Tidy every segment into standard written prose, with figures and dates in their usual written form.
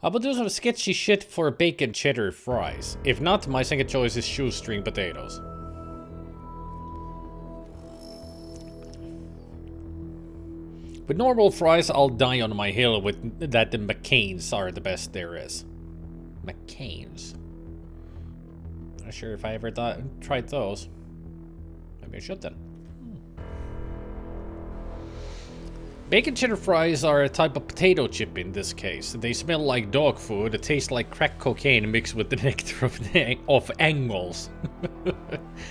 I will do some sketchy shit for bacon cheddar fries. If not, my second choice is shoestring potatoes. With normal fries, I'll die on my hill with that the McCain's are the best there is. McCain's. Not sure if I ever tried those. Maybe I should then. Bacon cheddar fries are a type of potato chip in this case. They smell like dog food, taste like crack cocaine mixed with the nectar of angles.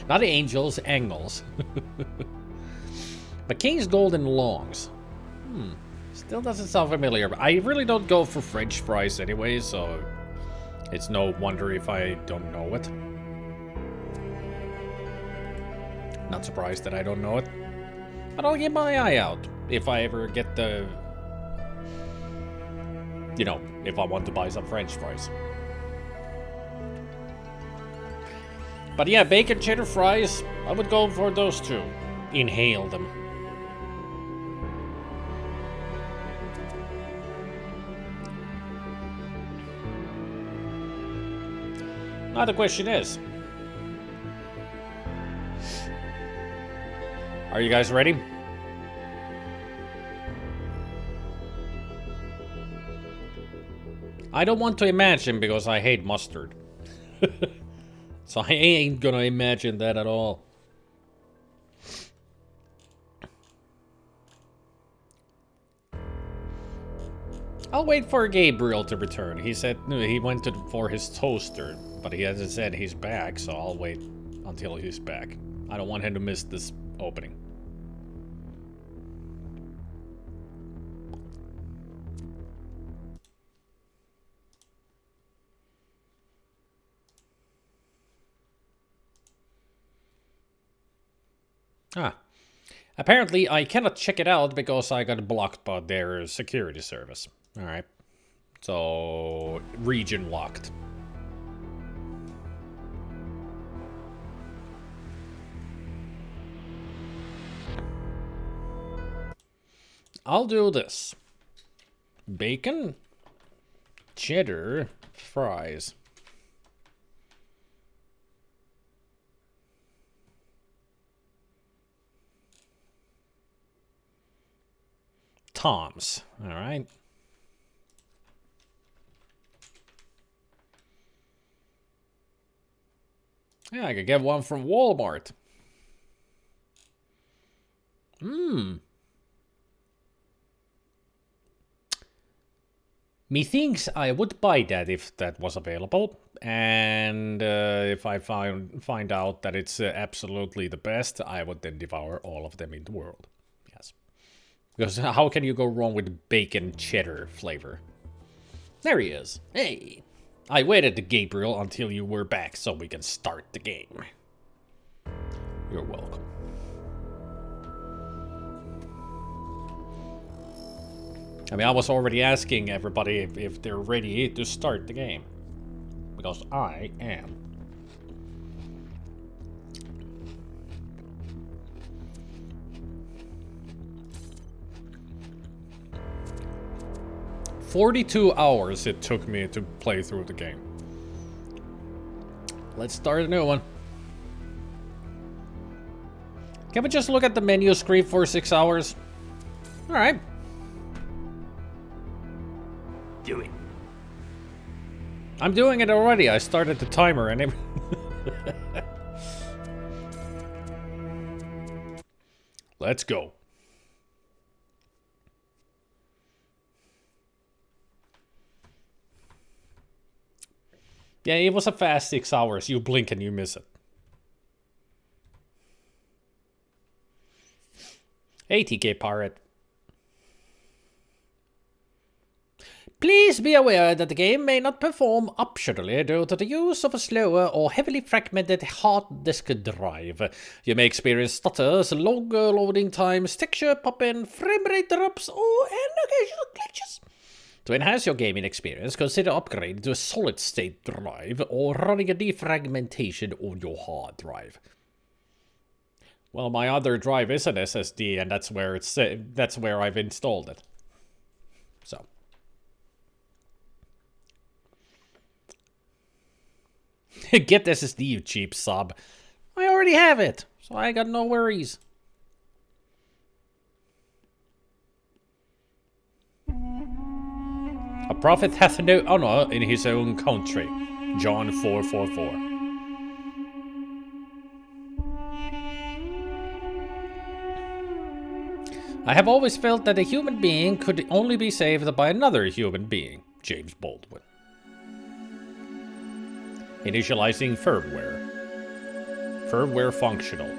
Not angels, angles. McCain's Golden Longs. Still doesn't sound familiar, but I really don't go for French fries anyway, so it's no wonder if I don't know it. Not surprised that I don't know it. But I'll keep my eye out if I ever get the... You know, if I want to buy some French fries. But yeah, bacon cheddar fries, I would go for those two. Inhale them. Now the question is... Are you guys ready? I don't want to imagine because I hate mustard. So I ain't gonna imagine that at all. I'll wait for Gabriel to return. He said he went for his toaster, but he hasn't said he's back, so I'll wait until he's back. I don't want him to miss this opening. Apparently I cannot check it out because I got blocked by their security service. Alright. So, region locked. I'll do this. Bacon, cheddar, fries. Tom's, all right. Yeah, I could get one from Walmart. Methinks I would buy that if that was available, and if I find out that it's absolutely the best, I would then devour all of them in the world. Yes, because how can you go wrong with bacon cheddar flavor? There he is. Hey, I waited, Gabriel, until you were back so we can start the game. You're welcome. I mean, I was already asking everybody if they're ready to start the game. Because I am. "42 hours it took me to play through the game. Let's start a new one. Can we just look at the menu screen for 6 hours? Alright. Do it. I'm doing it already. I started the timer and Let's go. Yeah, it was a fast 6 hours. You blink and you miss it. Hey, TK Pirate. Please be aware that the game may not perform optionally due to the use of a slower or heavily fragmented hard disk drive. You may experience stutters, longer loading times, texture pop-in, frame rate drops, and occasional glitches. To enhance your gaming experience, consider upgrading to a solid-state drive or running a defragmentation on your hard drive. Well, my other drive is an SSD, and that's where I've installed it. So. Get SSD, you cheap sub. I already have it, so I got no worries. A prophet hath no honor in his own country. John 4:44. I have always felt that a human being could only be saved by another human being. James Baldwin. Initializing firmware. Firmware functional.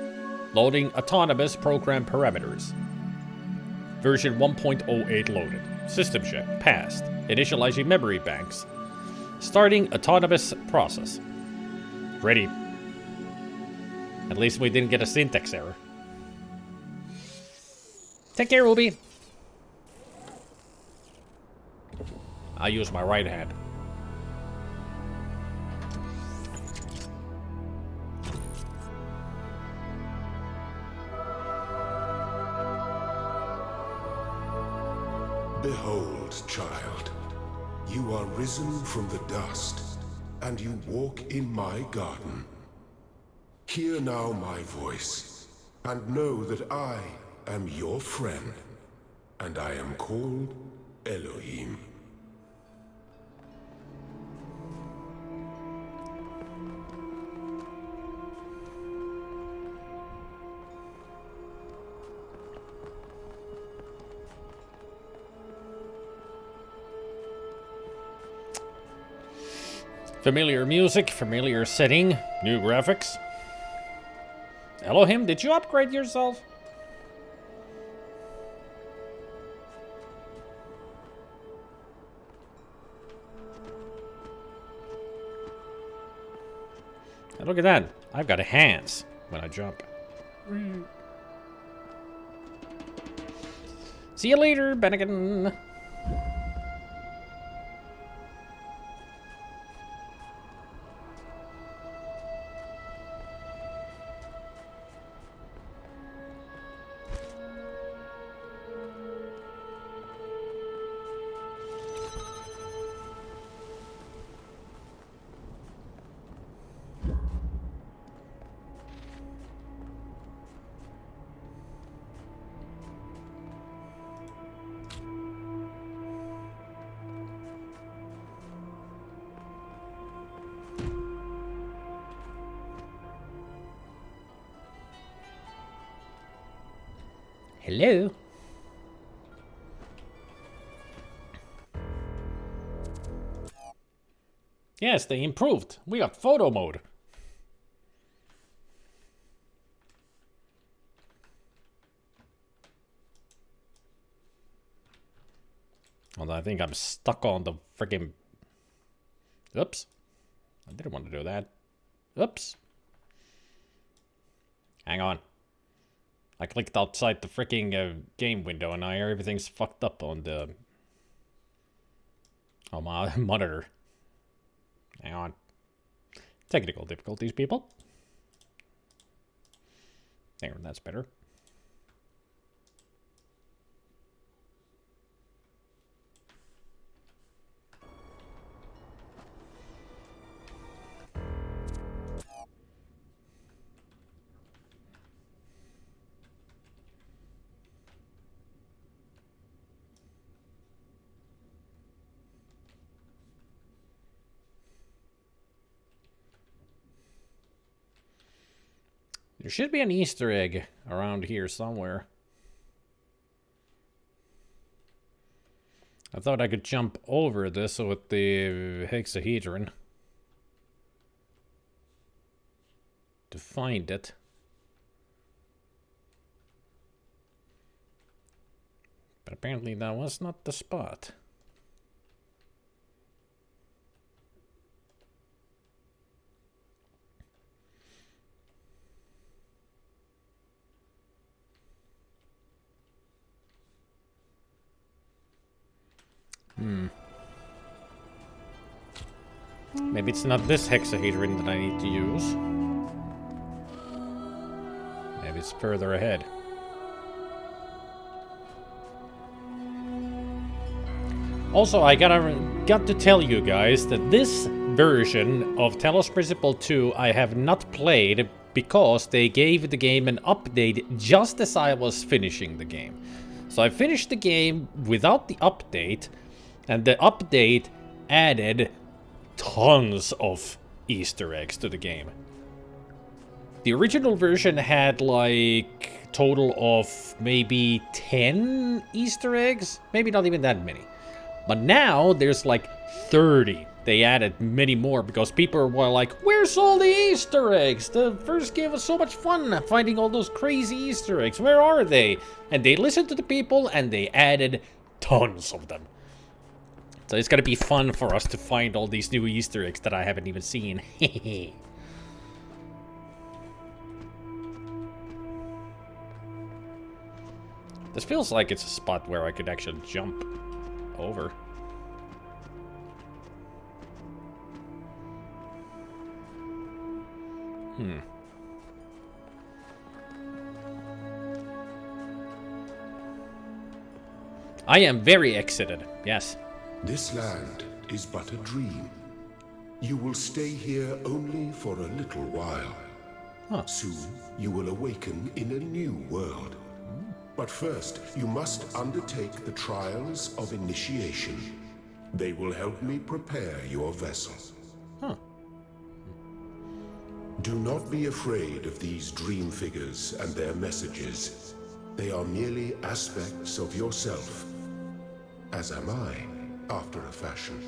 Loading autonomous program parameters. Version 1.08 loaded. System check passed. Initializing memory banks. Starting autonomous process. Ready. At least we didn't get a syntax error. Take care, Ruby. I'll use my right hand. Behold, child, you are risen from the dust, and you walk in my garden. Hear now my voice, and know that I am your friend, and I am called Elohim. Familiar music, familiar setting, new graphics. Elohim, did you upgrade yourself? And look at that. I've got hands when I jump. See you later, Bennigan. Hello? Yes, they improved. We got photo mode. Although I think I'm stuck on the freaking... Oops. I didn't want to do that. Oops. Hang on. I clicked outside the freaking game window and now everything's fucked up on the... on my monitor. Hang on. Technical difficulties, people. There, that's better. There should be an Easter egg around here somewhere. I thought I could jump over this with the hexahedron to find it. But apparently that was not the spot. Maybe it's not this hexahedron that I need to use. Maybe it's further ahead. Also, I got to tell you guys that this version of Talos Principle II I have not played because they gave the game an update just as I was finishing the game. So I finished the game without the update, and the update added tons of Easter eggs to the game. The original version had like total of maybe 10 Easter eggs, maybe not even that many. But now there's like 30. They added many more because people were like, where's all the Easter eggs? The first game was so much fun finding all those crazy Easter eggs. Where are they? And they listened to the people and they added tons of them. So it's gonna be fun for us to find all these new Easter eggs that I haven't even seen. This feels like it's a spot where I could actually jump over. I am very excited, yes. This land is but a dream. You will stay here only for a little while. Soon, you will awaken in a new world. But first, you must undertake the trials of initiation. They will help me prepare your vessel. Do not be afraid of these dream figures and their messages. They are merely aspects of yourself, as am I, after a fashion.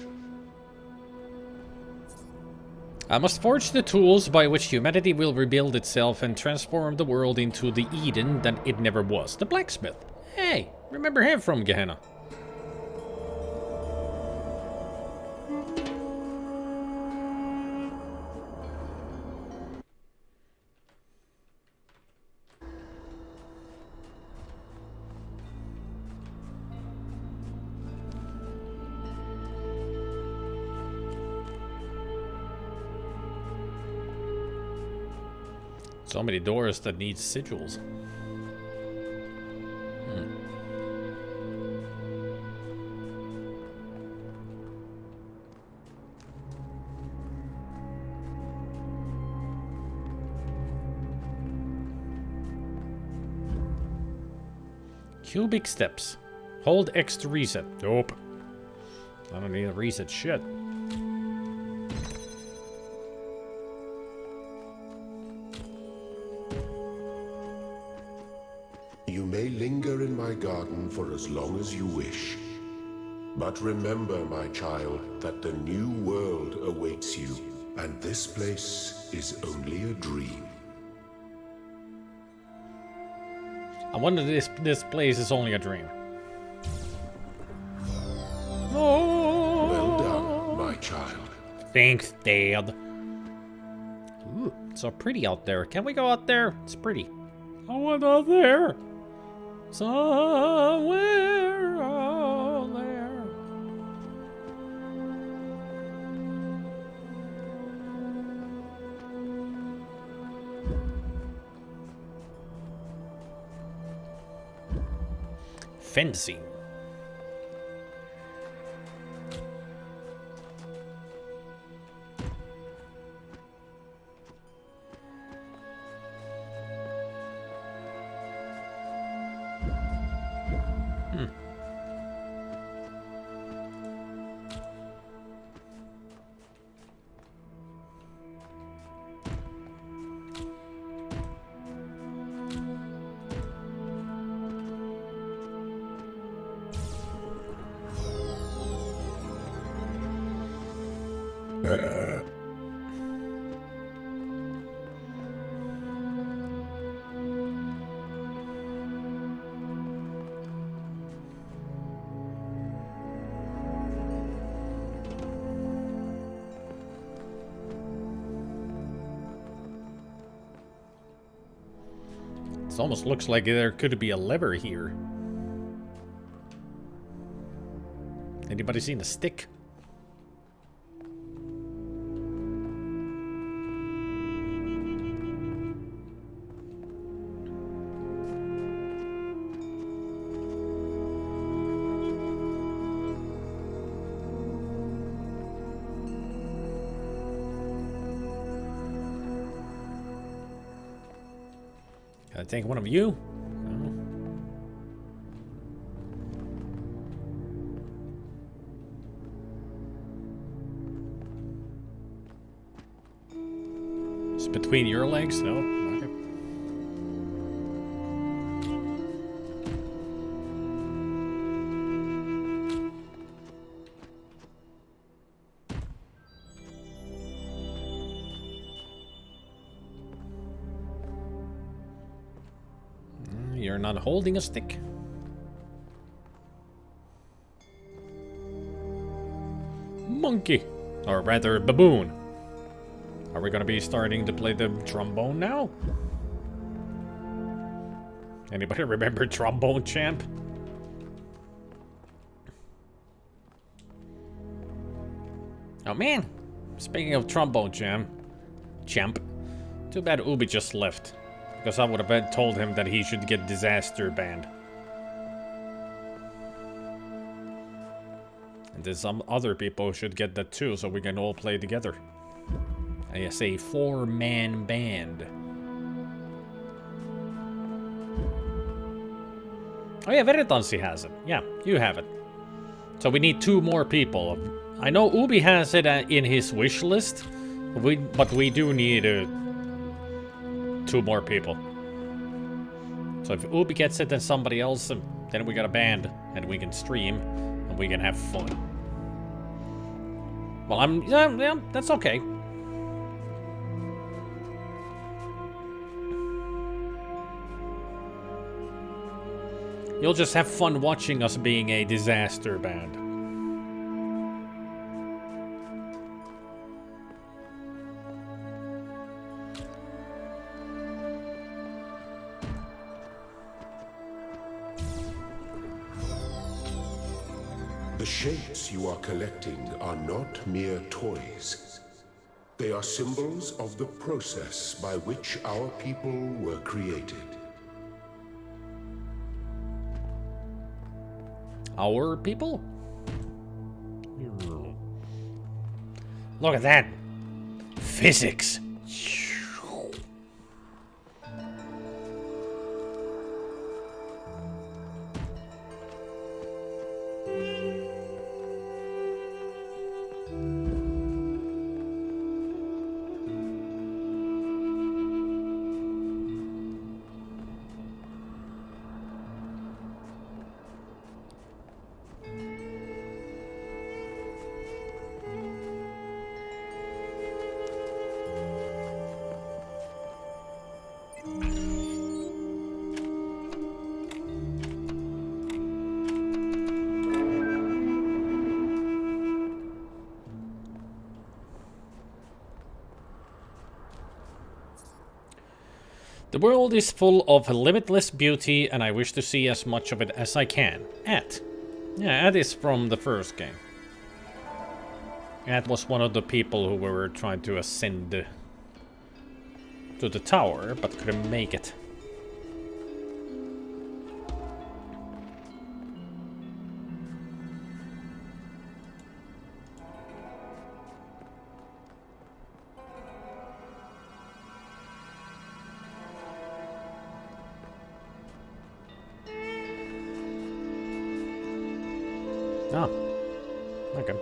I must forge the tools by which humanity will rebuild itself and transform the world into the Eden that it never was. The blacksmith. Hey, remember him from Gehenna. So many doors that need sigils. Cubic steps. Hold X to reset. Nope. I don't need to reset shit. You may linger in my garden for as long as you wish. But remember, my child, that the new world awaits you, and this place is only a dream. I wonder if this place is only a dream. Well done, my child. Thanks, Dad. Ooh, it's so pretty out there. Can we go out there? It's pretty. I want out there. Somewhere out there. Fencing. It almost looks like there could be a lever here. Anybody seen a stick? take one of you? No. It's between your legs? No? Okay. You're not holding a stick. Monkey! Or rather, baboon. Are we gonna be starting to play the trombone now? Anybody remember Trombone Champ? Oh man! Speaking of Trombone Champ, too bad Ubi just left. Because I would have told him that he should get Disaster banned. And then some other people should get that too, so we can all play together. I say 4-man band. Oh yeah, Veritansi has it. Yeah, you have it. So we need 2 more people. I know Ubi has it in his wish list, but we do need 2 more people. So if Ubi gets it, then somebody else, then we got a band, and we can stream, and we can have fun. Well, yeah, that's okay. You'll just have fun watching us being a disaster band. The shapes you are collecting are not mere toys. They are symbols of the process by which our people were created. Our people? Look at that. Physics. The world is full of limitless beauty, and I wish to see as much of it as I can. At. Yeah, At is from the first game. At was one of the people who were trying to ascend to the tower, but couldn't make it. Ah, okay.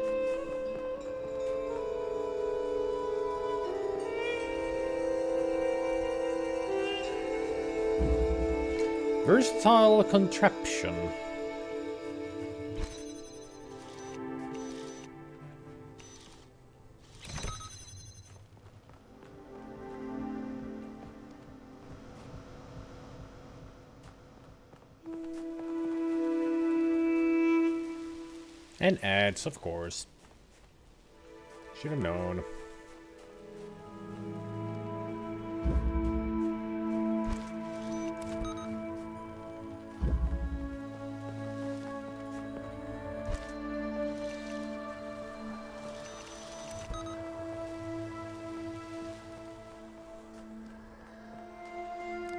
Versatile contraption. And ads, of course. Should have known.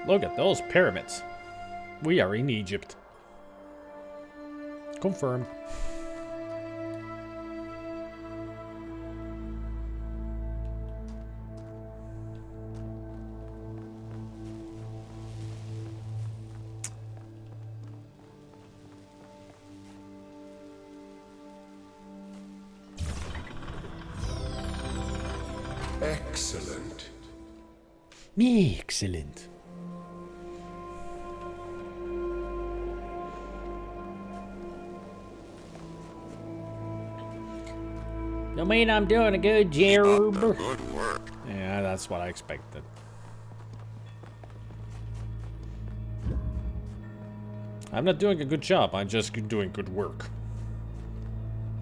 Look at those pyramids. We are in Egypt. Confirmed. Excellent. Excellent. You mean I'm doing a good job? Good work. Yeah, that's what I expected. I'm not doing a good job, I'm just doing good work.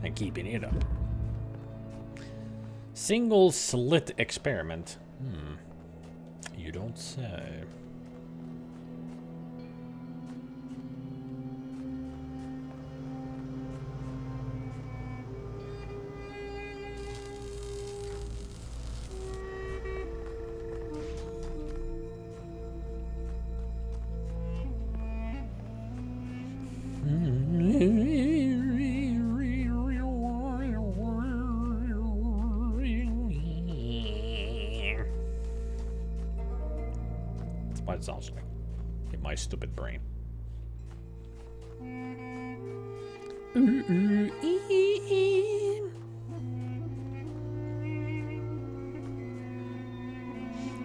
And keeping it up. Single slit experiment. You don't say. That's what it sounds like in my stupid brain.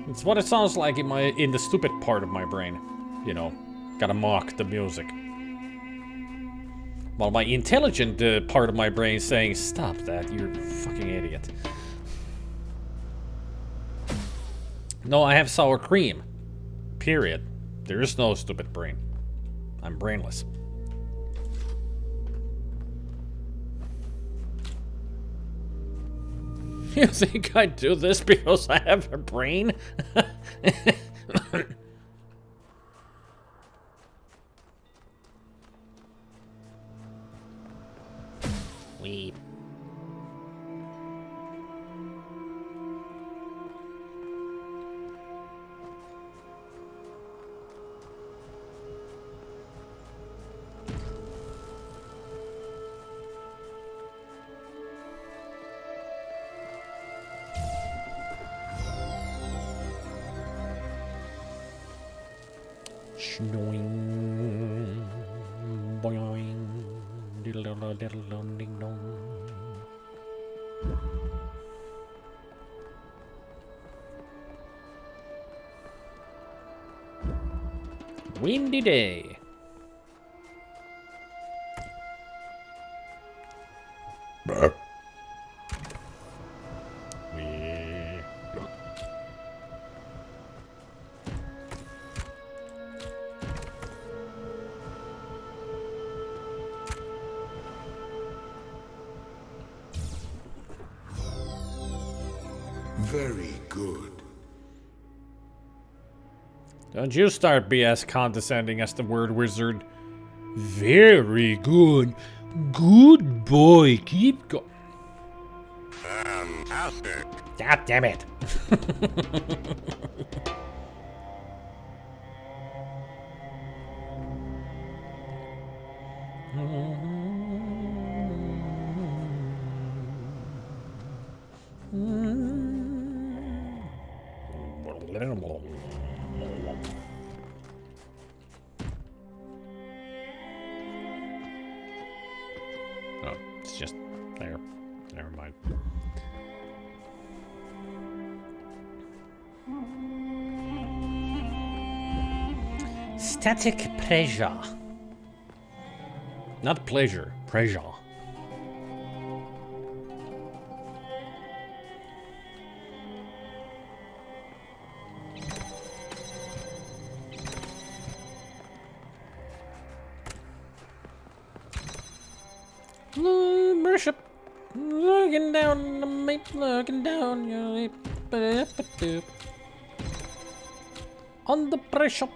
It's what it sounds like in the stupid part of my brain. You know, gotta mock the music. While my intelligent part of my brain is saying, stop that, you're a fucking idiot. No, I have sour cream. Period. There is no stupid brain. I'm brainless. You think I do this because I have a brain? Weep. Shnoing, boing, diddle ding dong. Windy day. Very good. Don't you start be as condescending as the word wizard. Very good. Good boy. Keep going. Fantastic. God damn it. Oh, it's just there. Never mind. Static pressure. Not pleasure, pressure. Worship. Looking down the map, looking down your on the pressure.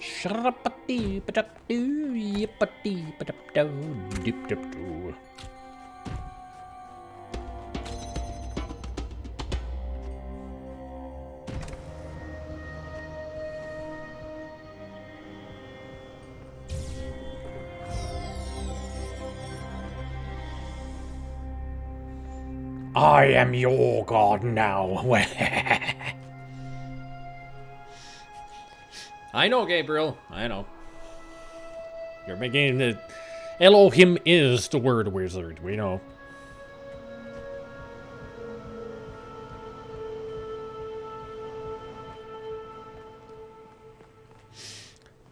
Shrapati, patapdu, yipati, patapdu, dip dip doo. I am your god now. I know, Gabriel. I know. You're making the Elohim is the word wizard. We know.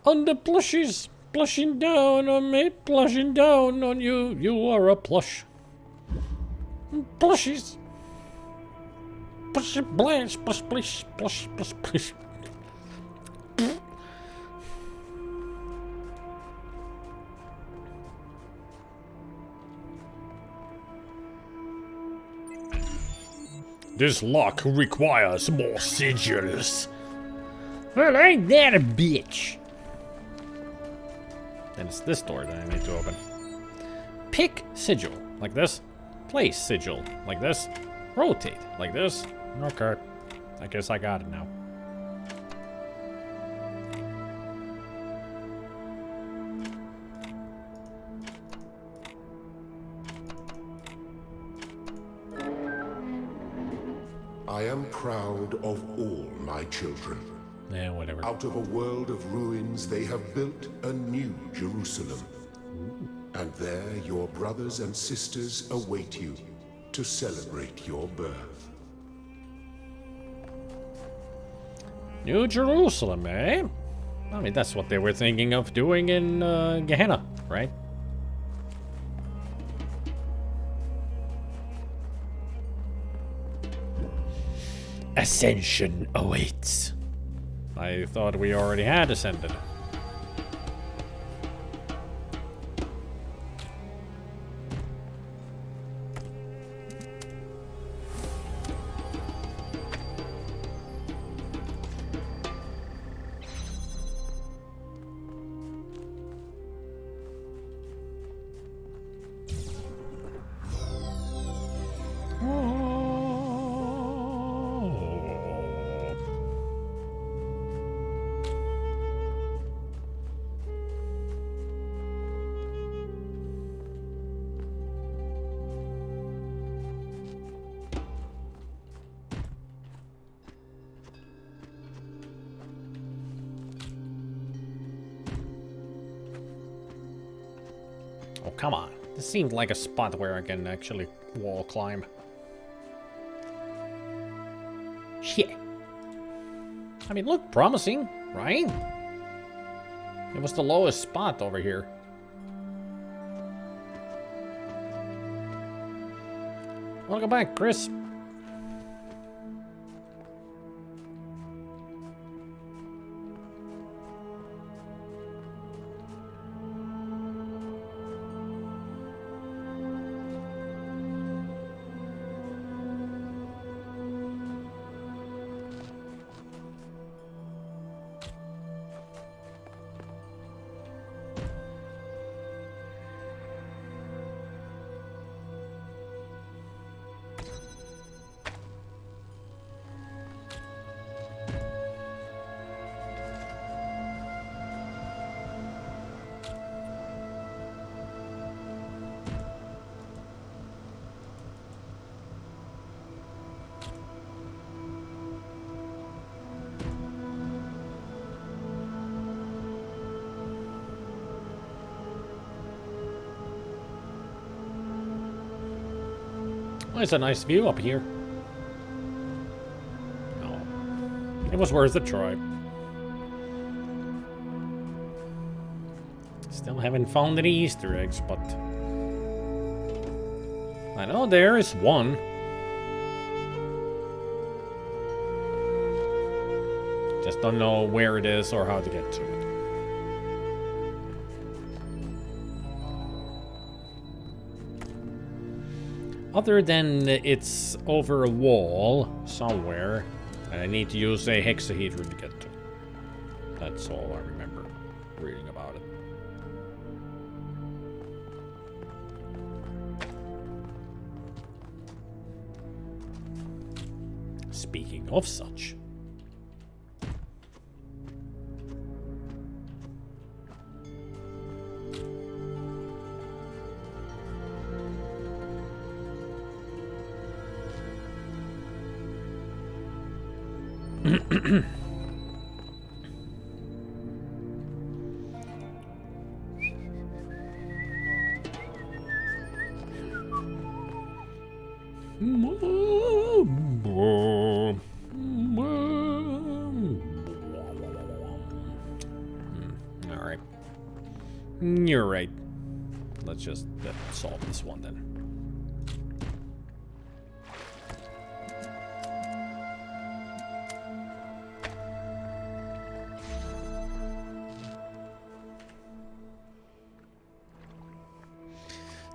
on the plushies. Plushing down on me, plushing down on you. You are a plush. Plushies. Plush, splash, plush, plush, plush, plush, plush. This lock requires more sigils. Well, ain't that a bitch? And it's this door that I need to open. Pick sigil, like this. Place sigil, like this. Rotate, like this. Okay. I guess I got it now. I am proud of all my children. Yeah, whatever. Out of a world of ruins, they have built a new Jerusalem. And there your brothers and sisters await you to celebrate your birth. New Jerusalem, eh? I mean, that's what they were thinking of doing in Gehenna, right? Ascension awaits. I thought we already had ascended. Oh, come on. This seemed like a spot where I can actually wall climb. Shit. I mean, look promising, right? It was the lowest spot over here. Welcome back, Chris. Well, it's a nice view up here. No. It was worth a try. Still haven't found any Easter eggs, but I know there is one. Just don't know where it is or how to get to it. Other than it's over a wall somewhere, and I need to use a hexahedron to get to. That's all I remember reading about it. Speaking of such. You're right. Let's just solve this one then.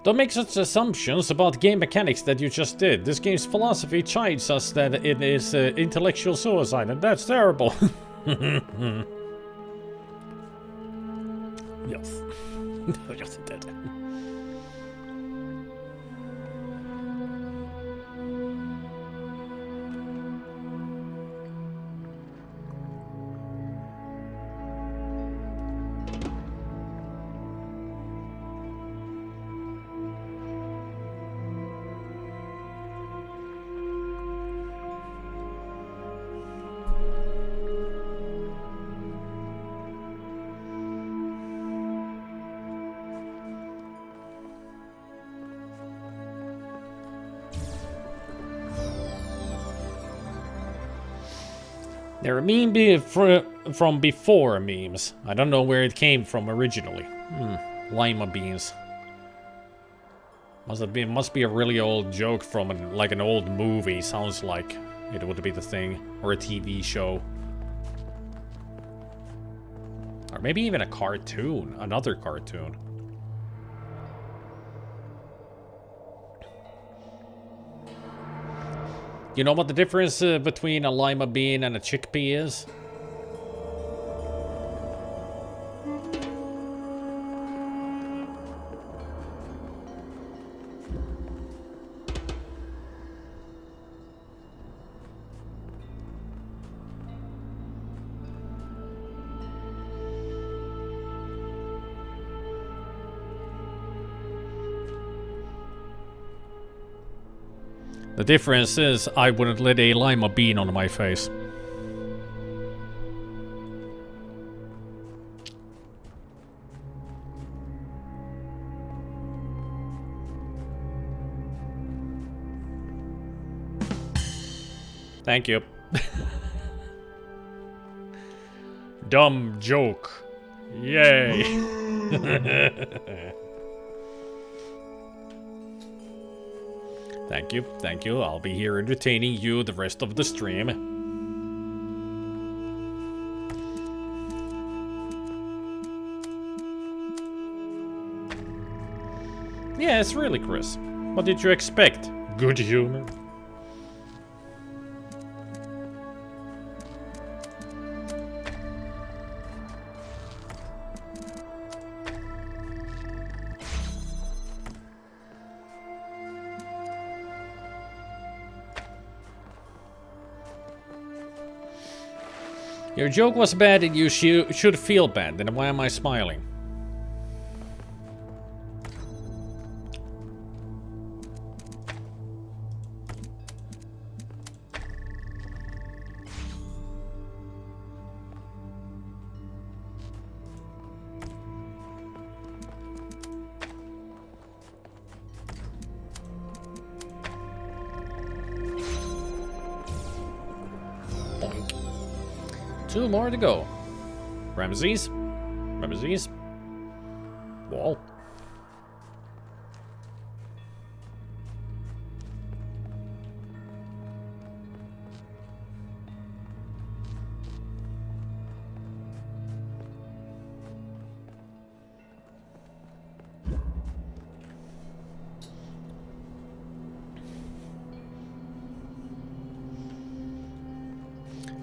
Don't make such assumptions about game mechanics that you just did. This game's philosophy chides us that it is intellectual suicide, and that's terrible. Yes. Yes, it did. They're a meme from before memes. I don't know where it came from originally. Lima beans. Must be a really old joke from like an old movie. Sounds like it would be the thing, or a TV show, or maybe even a cartoon, another cartoon. You know what the difference between a lima bean and a chickpea is? The difference is I wouldn't let a lima bean on my face. Thank you. Dumb joke. Yay. Thank you, thank you. I'll be here entertaining you the rest of the stream. Yes, really, Chris. What did you expect? Good humor? Your joke was bad and you should feel bad, then why am I smiling? Two more to go. Ramses. Ramses. Wall.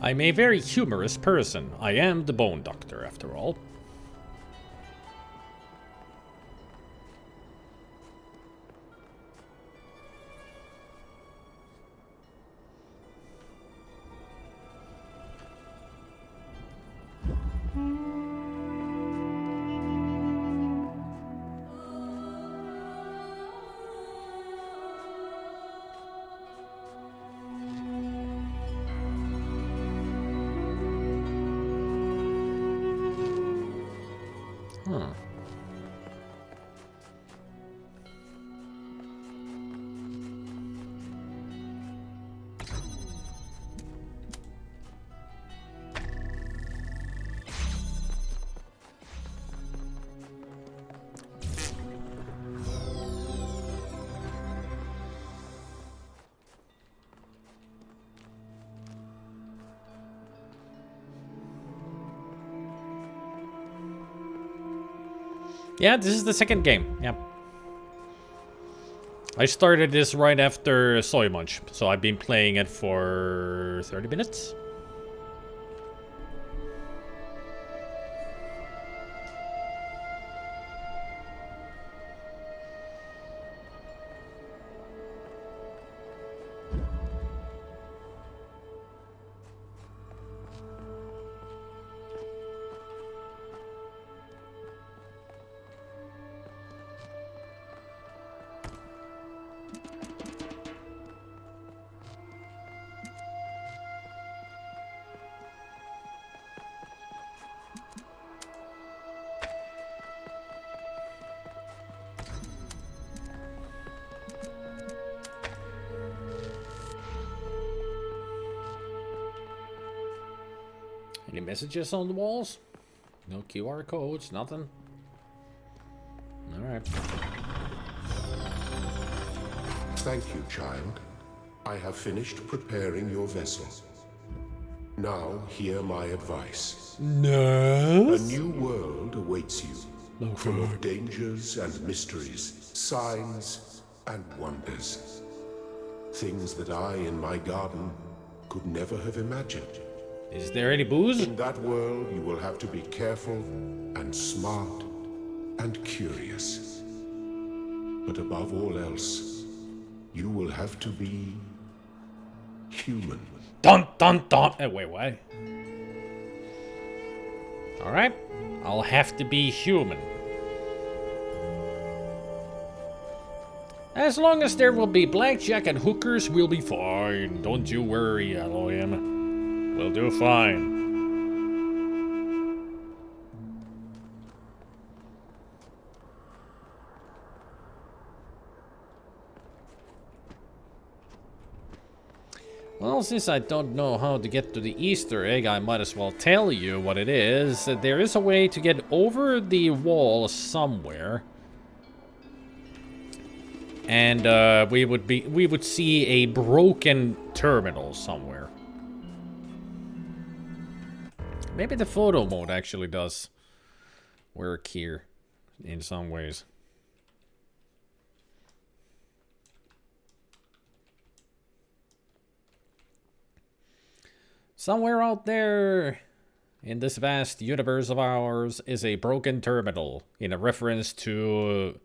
I'm a very humorous person. I am the Bone Doctor, after all. Yeah, this is the second game. Yeah. I started this right after Soy Munch, so I've been playing it for 30 minutes. Any messages on the walls? No QR codes, nothing. Alright. Thank you, child. I have finished preparing your vessel. Now, hear my advice. No. A new world awaits you, full of dangers and mysteries, signs and wonders. Things that I, in my garden, could never have imagined. Is there any booze? In that world, you will have to be careful and smart and curious. But above all else, you will have to be human. Dun dun dun. Wait, what? Alright. I'll have to be human. As long as there will be blackjack and hookers, we'll be fine. Don't you worry, Elohim. We'll do fine. Well, since I don't know how to get to the Easter egg, I might as well tell you what it is. There is a way to get over the wall somewhere. And we would see a broken terminal somewhere. Maybe the photo mode actually does work here in some ways. Somewhere out there in this vast universe of ours is a broken terminal in a reference to,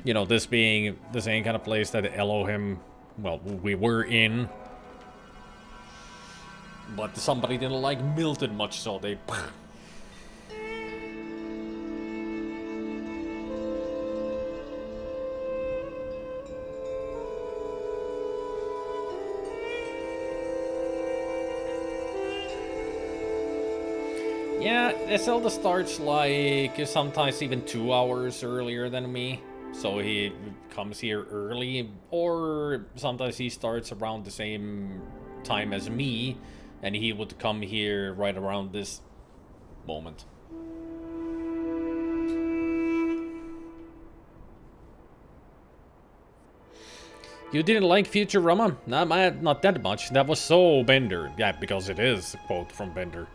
you know, this being the same kind of place that Elohim, well, we were in. But somebody didn't like Milton much, so they... Yeah, Zelda starts like sometimes even 2 hours earlier than me. So he comes here early, or sometimes he starts around the same time as me, and he would come here right around this moment. You didn't like Futurama? Not that much. That was so Bender. Yeah, because it is a quote from Bender.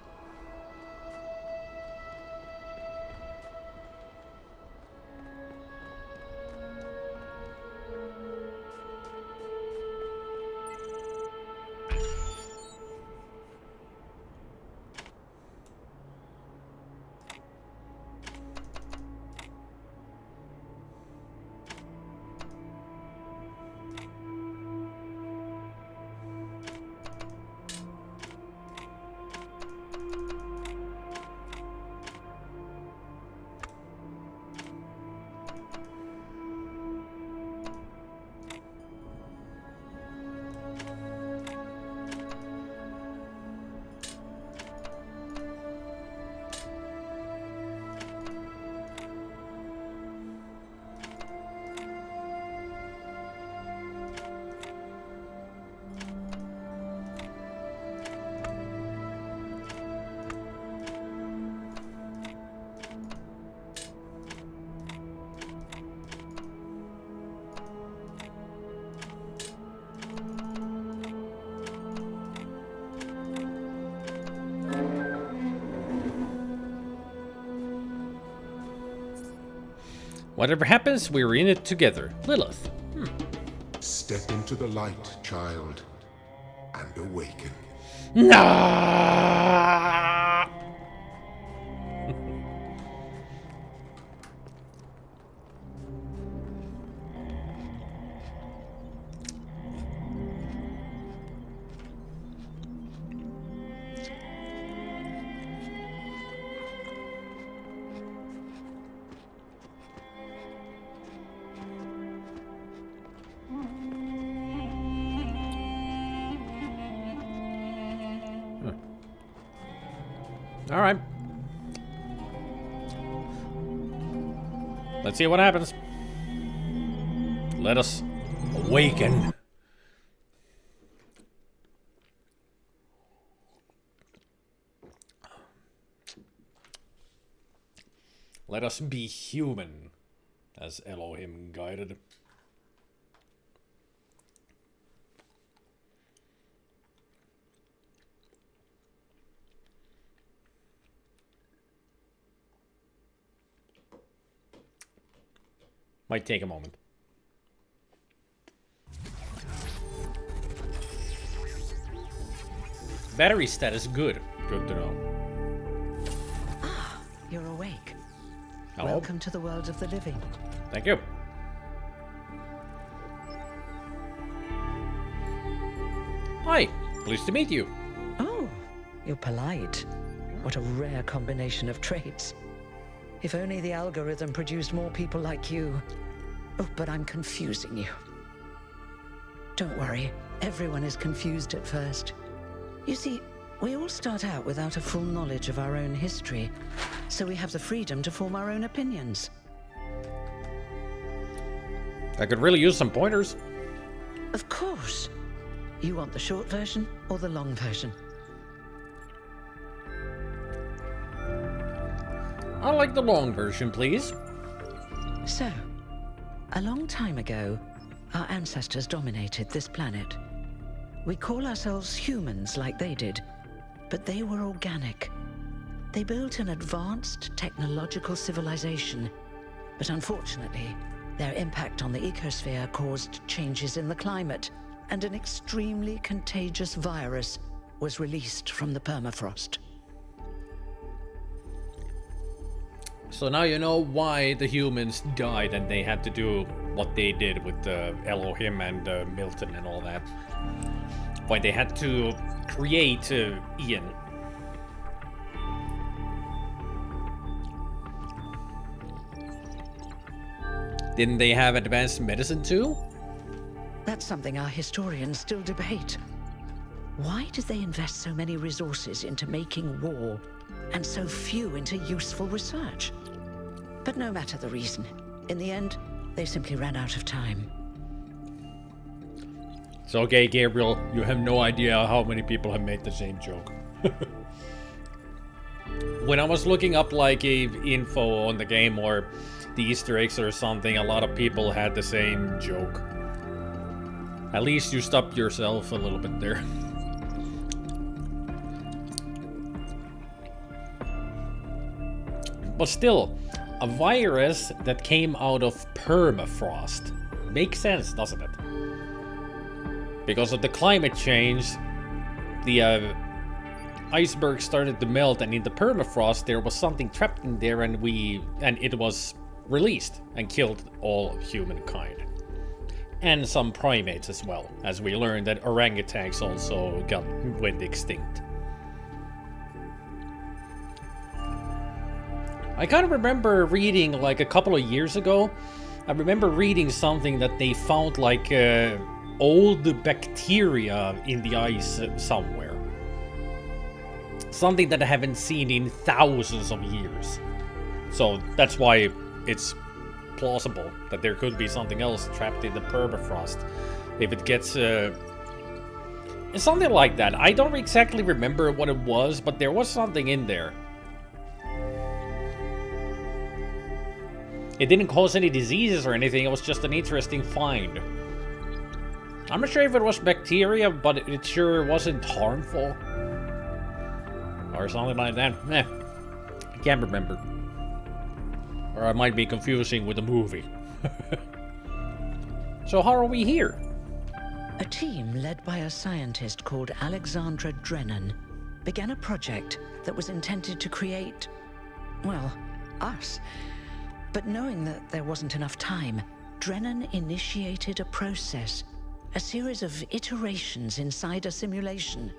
Whatever happens, we're in it together. Lilith. Step into the light, child, and awaken. Nah! All right. Let's see what happens. Let us awaken. Let us be human, as Elohim guided. Might take a moment. Battery status good. Good to know. Ah, you're awake. Hello. Welcome to the world of the living. Thank you. Hi, pleased to meet you. Oh, you're polite. What a rare combination of traits. If only the algorithm produced more people like you. Oh, but I'm confusing you. Don't worry, everyone is confused at first. You see, we all start out without a full knowledge of our own history, so we have the freedom to form our own opinions. I could really use some pointers. Of course. You want the short version or the long version? I like the long version, please. So, a long time ago, our ancestors dominated this planet. We call ourselves humans like they did, but they were organic. They built an advanced technological civilization, but unfortunately, their impact on the ecosphere caused changes in the climate, and an extremely contagious virus was released from the permafrost. So now you know why the humans died and they had to do what they did with Elohim and Milton and all that. Why they had to create Ian. Didn't they have advanced medicine too? That's something our historians still debate. Why did they invest so many resources into making war, and so few into useful research? But no matter the reason, in the end, they simply ran out of time. It's okay, Gabriel. You have no idea how many people have made the same joke. When I was looking up like info on the game or the Easter eggs or something, a lot of people had the same joke. At least you stopped yourself a little bit there. But still, a virus that came out of permafrost. Makes sense, doesn't it? Because of the climate change, the iceberg started to melt, and in the permafrost there was something trapped in there, and it was released and killed all humankind. And some primates as well, as we learned that orangutans also went extinct. I kind of remember reading, like a couple of years ago, I remember reading something that they found like old bacteria in the ice somewhere. Something that I haven't seen in thousands of years. So that's why it's plausible that there could be something else trapped in the permafrost. If it gets it's something like that. I don't exactly remember what it was, but there was something in there. It didn't cause any diseases or anything, it was just an interesting find. I'm not sure if it was bacteria, but it sure wasn't harmful. Or something like that. I can't remember. Or I might be confusing with the movie. So how are we here? A team led by a scientist called Alexandra Drennan began a project that was intended to create, well, us. But knowing that there wasn't enough time, Drennan initiated a process, a series of iterations inside a simulation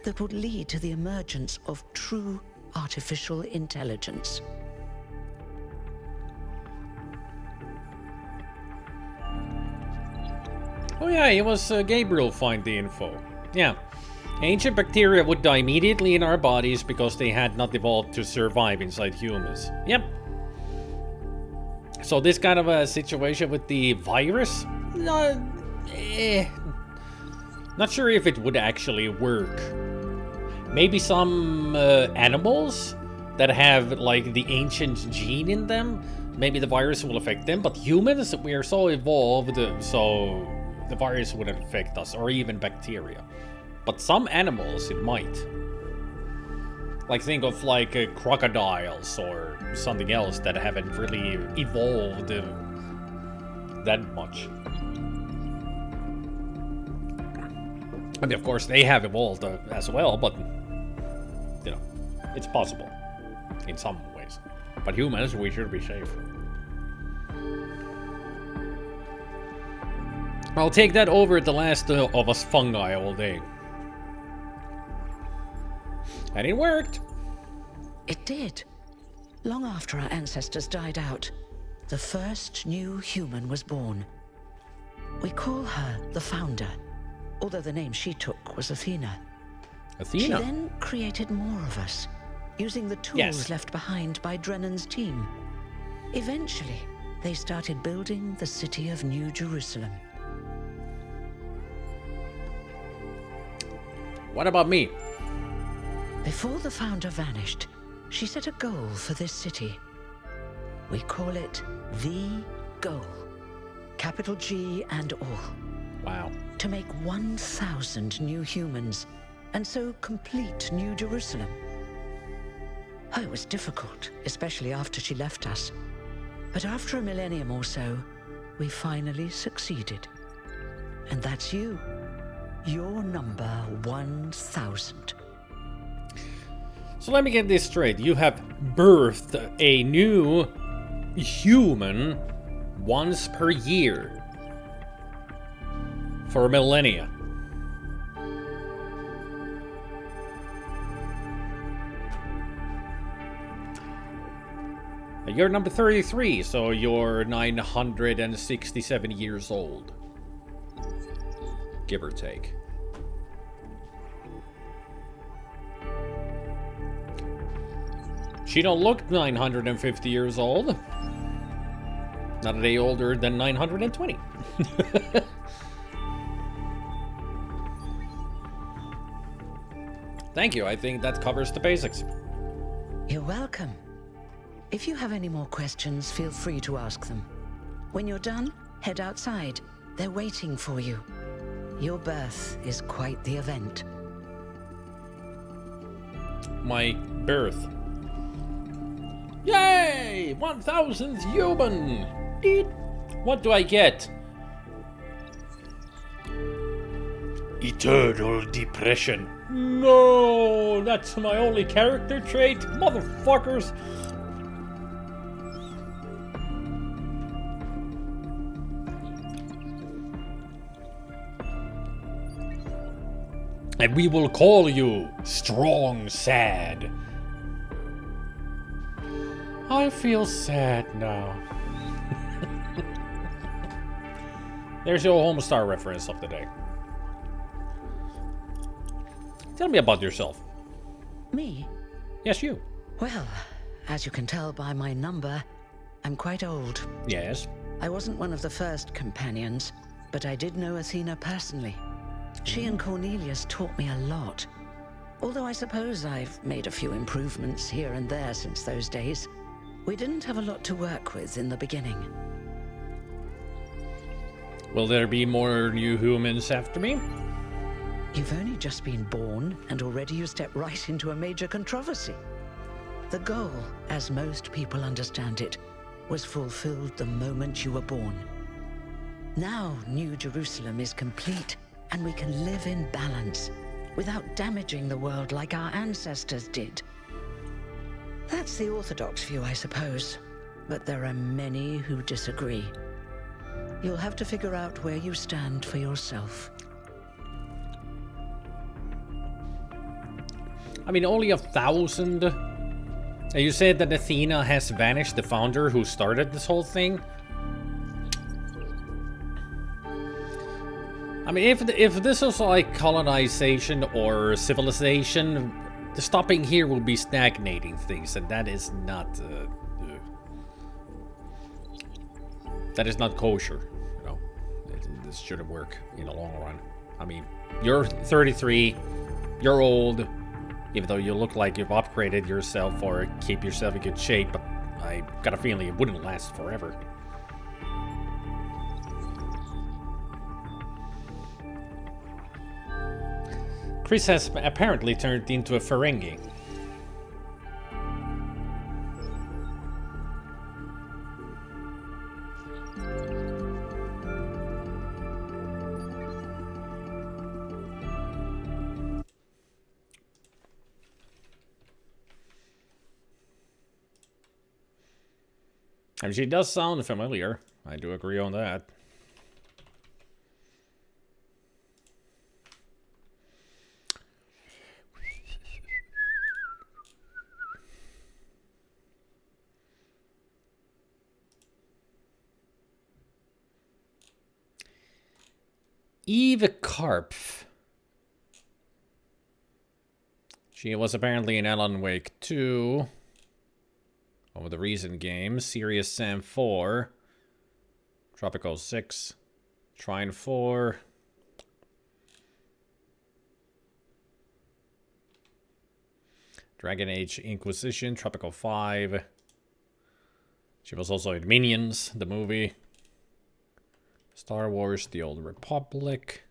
that would lead to the emergence of true artificial intelligence. Oh yeah, it was Gabriel find the info. Yeah. Ancient bacteria would die immediately in our bodies because they had not evolved to survive inside humans. Yep. So this kind of a situation with the virus? Not sure if it would actually work. Maybe some animals that have like the ancient gene in them, maybe the virus will affect them, but humans, we are so evolved, so the virus wouldn't affect us, or even bacteria. But some animals, it might. Like think of like crocodiles or something else that haven't really evolved that much. I mean, of course, they have evolved as well, but you know, it's possible in some ways. But humans, we should be safe. I'll take that over the last of us fungi all day. And it worked. It did. Long after our ancestors died out, the first new human was born. We call her the Founder, although the name she took was Athena. Athena? She then created more of us, using the tools left behind by Drennan's team. Eventually, they started building the city of New Jerusalem. What about me? Before the Founder vanished, she set a goal for this city. We call it the Goal. Capital G and all. Wow. To make 1,000 new humans, and so complete New Jerusalem. Oh, it was difficult, especially after she left us. But after a millennium or so, we finally succeeded. And that's you. You're number 1,000. So let me get this straight. You have birthed a new human once per year for millennia. You're number 33, so you're 967 years old. Give or take. She don't look 950 years old. Not a day older than 920. Thank you, I think that covers the basics. You're welcome. If you have any more questions, feel free to ask them. When you're done, head outside. They're waiting for you. Your birth is quite the event. My birth. Yay! 1,000th human! Eat. What do I get? Eternal depression. No! That's my only character trait? Motherfuckers! And we will call you Strong Sad. I feel sad now. There's your Homestar reference of the day. Tell me about yourself. Me? Yes, you. Well, as you can tell by my number, I'm quite old. Yes. I wasn't one of the first companions, but I did know Athena personally. She and Cornelius taught me a lot. Although I suppose I've made a few improvements here and there since those days. We didn't have a lot to work with in the beginning. Will there be more new humans after me? You've only just been born, and already you step right into a major controversy. The goal, as most people understand it, was fulfilled the moment you were born. Now, New Jerusalem is complete, and we can live in balance, without damaging the world like our ancestors did. That's the orthodox view, I suppose, but there are many who disagree. You'll have to figure out where you stand for yourself. I mean, only 1,000? You said that Athena has vanished, the founder who started this whole thing? I mean, if this was like colonization or civilization, the stopping here will be stagnating things, and that is not kosher. You know, this shouldn't work in the long run. I mean, you're 33, you're old, even though you look like you've upgraded yourself or keep yourself in good shape. But I got a feeling it wouldn't last forever. Chris has apparently turned into a Ferengi. I mean, she does sound familiar. I do agree on that. Eve Karpf. She was apparently in Alan Wake 2. Over the recent games. Serious Sam 4. Tropico 6. Trine 4. Dragon Age Inquisition. Tropico 5. She was also in Minions, the movie. Star Wars, The Old Republic.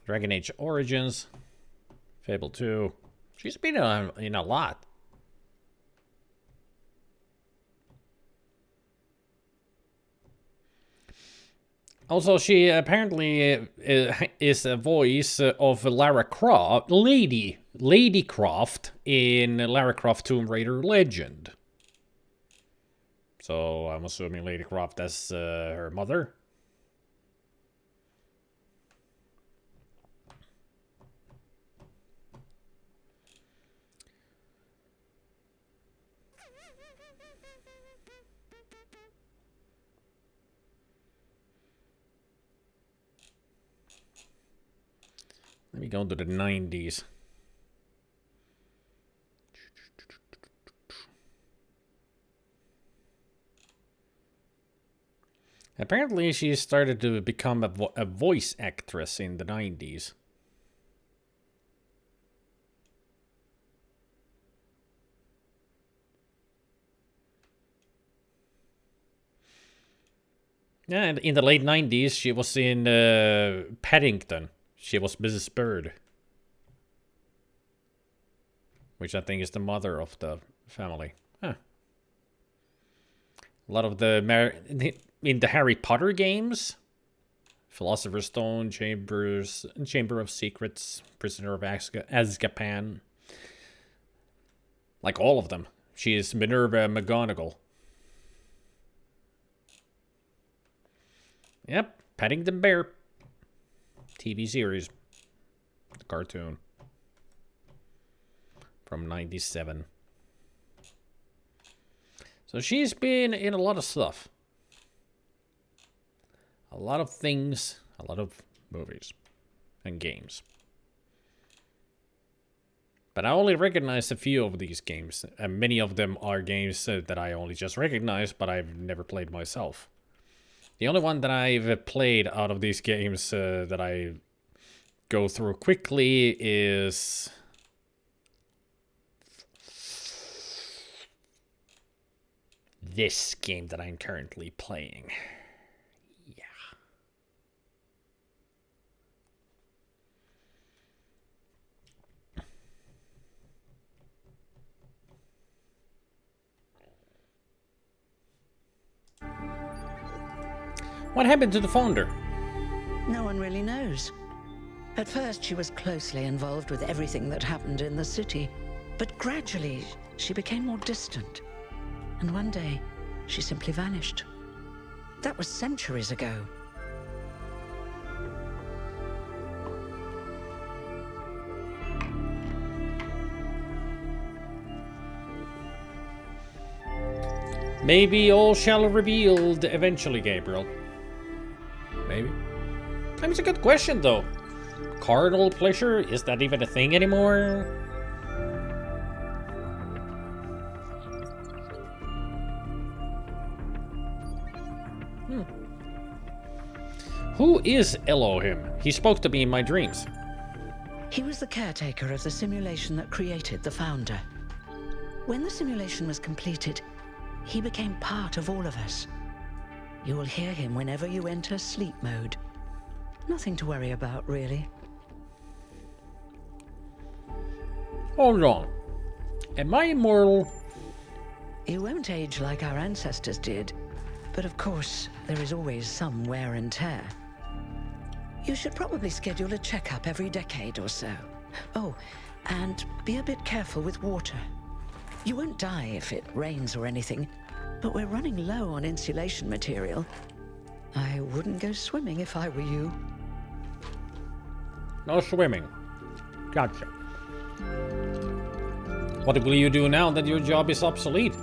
Dragon Age Origins. Fable 2. She's been in a lot. Also, she apparently is a voice of Lara Croft, Lady Croft in Lara Croft Tomb Raider Legend. So I'm assuming Lady Croft as her mother. Let me go to the 90s. Apparently, she started to become a voice actress in the 90s. Yeah, and in the late 90s, she was in Paddington. She was Mrs. Bird. Which I think is the mother of the family. Huh. A lot of the... in the Harry Potter games, Philosopher's Stone, Chamber of Secrets, Prisoner of Azkaban. Like all of them. She is Minerva McGonagall. Yep, Paddington Bear. TV series. The cartoon. From 97. So she's been in a lot of stuff. A lot of things, a lot of movies and games. But I only recognize a few of these games. And many of them are games that I only just recognize, but I've never played myself. The only one that I've played out of these games that I go through quickly is... this game that I'm currently playing. Yeah. What happened to the founder? No one really knows. At first, she was closely involved with everything that happened in the city, but gradually, she became more distant. And one day, she simply vanished. That was centuries ago. Maybe all shall revealed eventually, Gabriel. Maybe. I mean, it's a good question, though. Carnal pleasure, is that even a thing anymore? Who is Elohim? He spoke to me in my dreams. He was the caretaker of the simulation that created the Founder. When the simulation was completed, he became part of all of us. You will hear him whenever you enter sleep mode. Nothing to worry about, really. Hold on. Am I immortal? You won't age like our ancestors did, but of course, there is always some wear and tear. You should probably schedule a checkup every decade or so. Oh, and be a bit careful with water. You won't die if it rains or anything, but we're running low on insulation material. I wouldn't go swimming if I were you. No swimming. Gotcha. What will you do now that your job is obsolete?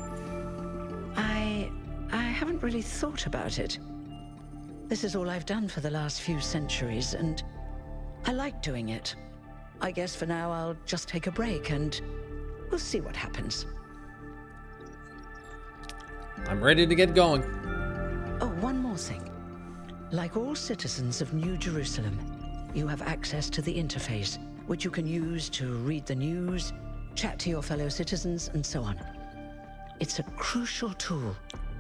I haven't really thought about it. This is all I've done for the last few centuries, and I like doing it. I guess for now I'll just take a break and we'll see what happens. I'm ready to get going. Oh, one more thing. Like all citizens of New Jerusalem, you have access to the interface, which you can use to read the news, chat to your fellow citizens, and so on. It's a crucial tool,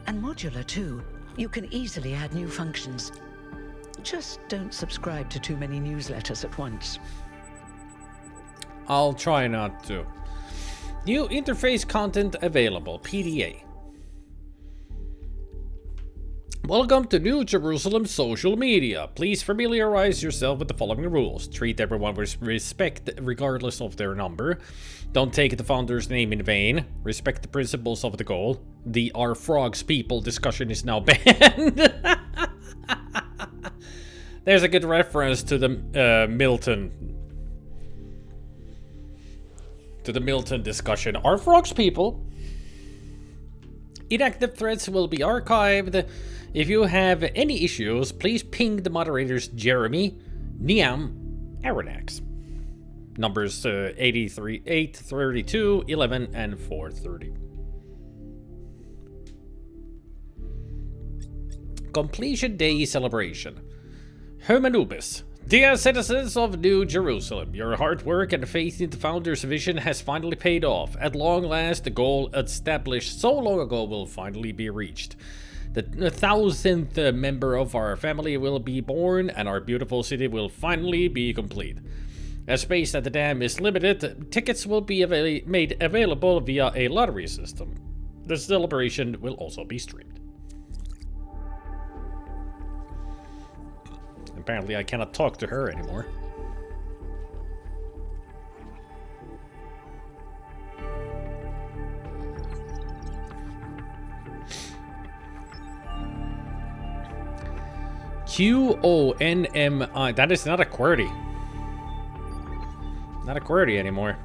and modular too. You can easily add new functions. Just don't subscribe to too many newsletters at once. I'll try not to. New interface content available, PDA. Welcome to New Jerusalem social media. Please familiarize yourself with the following rules. Treat everyone with respect regardless of their number. Don't take the founder's name in vain. Respect the principles of the goal. The Are Frogs People discussion is now banned. There's a good reference to the Milton. To the Milton discussion. Are Frogs People? Inactive threads will be archived. If you have any issues, please ping the moderators Jeremy, Niam, Aronax. Numbers 83, 832, 11, and 430. Completion Day Celebration. Hermanubis. Dear citizens of New Jerusalem, your hard work and faith in the Founder's vision has finally paid off. At long last, the goal established so long ago will finally be reached. The 1,000th member of our family will be born, and our beautiful city will finally be complete. As space at the dam is limited, tickets will be made available via a lottery system. The celebration will also be streamed. Apparently I cannot talk to her anymore. QONMI. That is not a QWERTY. Not a QWERTY anymore.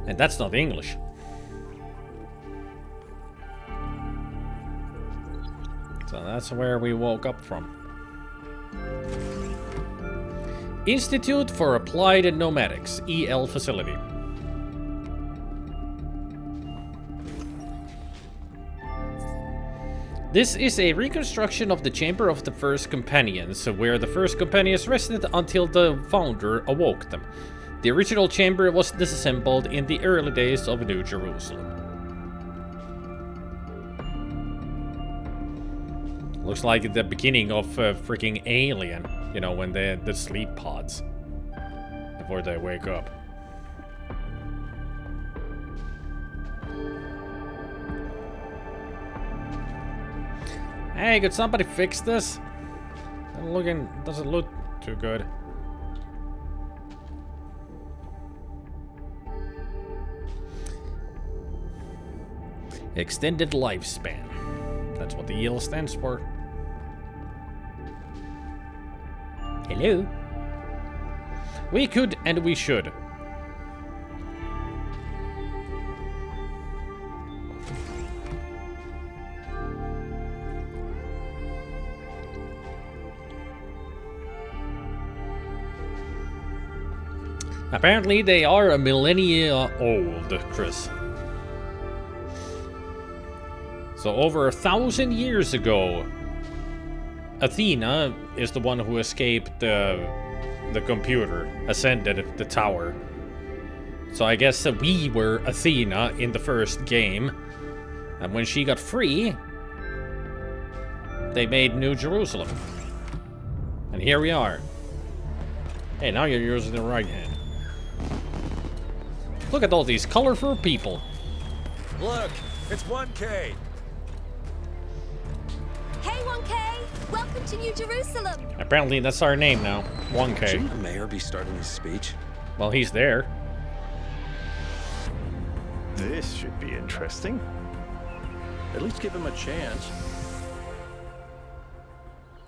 And that's not English. So that's where we woke up from. Institute for Applied Nomadics, EL facility. This is a reconstruction of the Chamber of the First Companions, where the First Companions rested until the Founder awoke them. The original chamber was disassembled in the early days of New Jerusalem. Looks like the beginning of freaking Alien, you know, when they the sleep pods before they wake up. Hey, could somebody fix this? Doesn't look too good. Extended lifespan. That's what the EL stands for. Hello? We could and we should. Apparently they are a millennia old, Chris. So over 1,000 years ago, Athena is the one who escaped the computer, ascended the tower. So I guess that we were Athena in the first game. And when she got free, they made New Jerusalem. And here we are. Hey, now you're using the right hand. Look at all these colorful people. Look, it's 1K. Hey, 1K! Welcome to New Jerusalem! Apparently that's our name now. 1K. Shouldn't the mayor be starting his speech? Well, he's there. This should be interesting. At least give him a chance.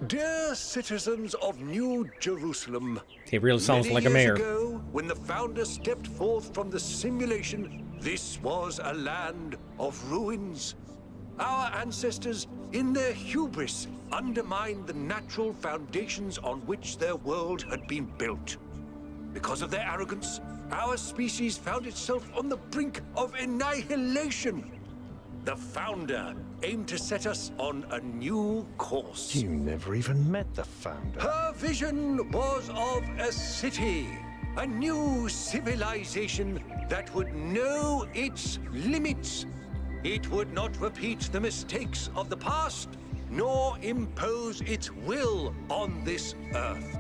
Dear citizens of New Jerusalem, He really sounds many like a years mayor. ago, when the founder stepped forth from the simulation, this was a land of ruins. Our ancestors, in their hubris, undermined the natural foundations on which their world had been built. Because of their arrogance, our species found itself on the brink of annihilation. The founder aimed to set us on a new course. You never even met the founder. Her vision was of a city, a new civilization that would know its limits. It would not repeat the mistakes of the past, nor impose its will on this earth.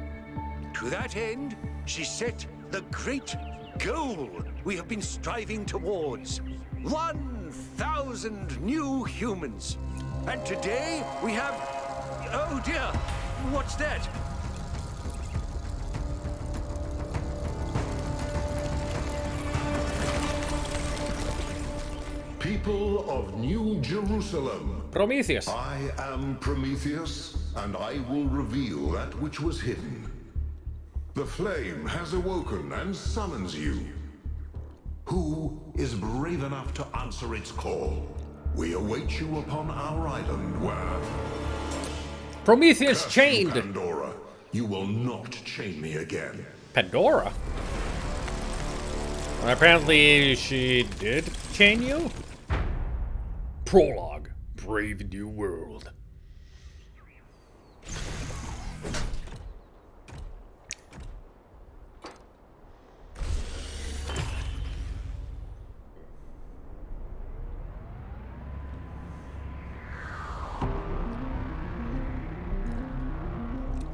To that end, she set the great goal we have been striving towards. 1,000 new humans. And today we have... Oh dear, what's that? People of New Jerusalem, Prometheus. I am Prometheus, and I will reveal that which was hidden. The flame has awoken and summons you. Who is brave enough to answer its call? We await you upon our island where... Prometheus Curse you, chained. Pandora, you will not chain me again. Pandora? Well, apparently she did chain you? Prologue. Brave New World.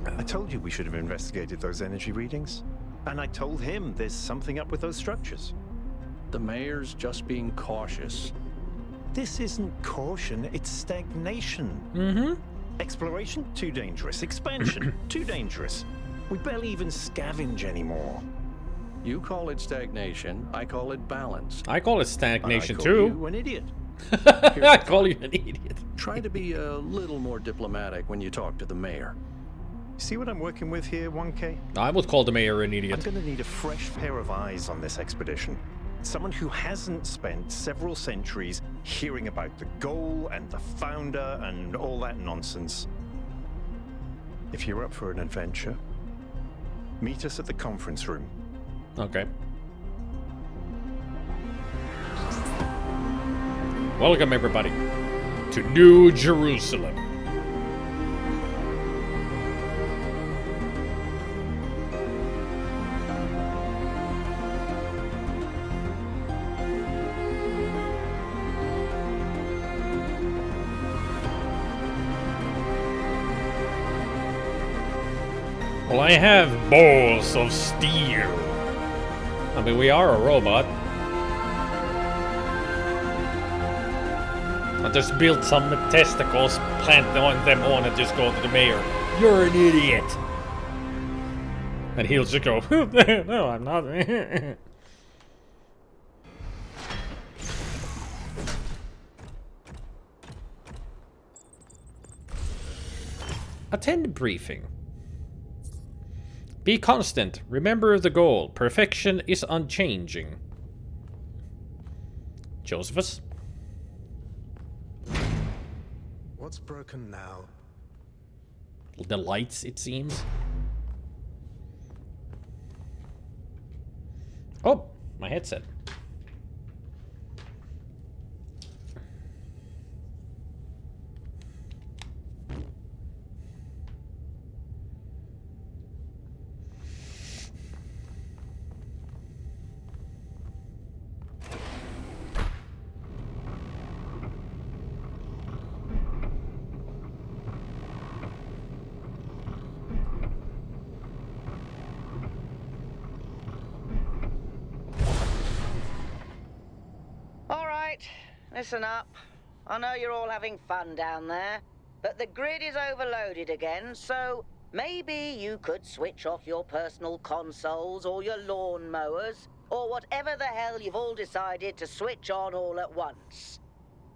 I told you we should have investigated those energy readings. And I told him there's something up with those structures. The mayor's just being cautious. This isn't caution, it's stagnation. Mm-hmm. Exploration? Too dangerous. Expansion? Too dangerous. We barely even scavenge anymore. You call it stagnation, I call it balance. I call it And stagnation I call too. you an idiot. I call you an idiot. Try to be a little more diplomatic when you talk to the mayor. See what I'm working with here, 1K? I would call the mayor an I'm idiot. gonna need a fresh pair of eyes on this expedition. Someone who hasn't spent several centuries hearing about the goal and the founder and all that nonsense. If you're up for an adventure, meet us at the conference room. Okay. Welcome everybody to New Jerusalem. Well, I have balls of steel. I mean, we are a robot. But just build some testicles, plant them on, and just go to the mayor. You're an idiot. And he'll just go, no, I'm not. Attend briefing. Be constant. Remember the goal. Perfection is unchanging. Josephus? What's broken now? The lights, it seems. Oh, my headset. Listen up. I know you're all having fun down there, but the grid is overloaded again, so maybe you could switch off your personal consoles or your lawn mowers, or whatever the hell you've all decided to switch on all at once.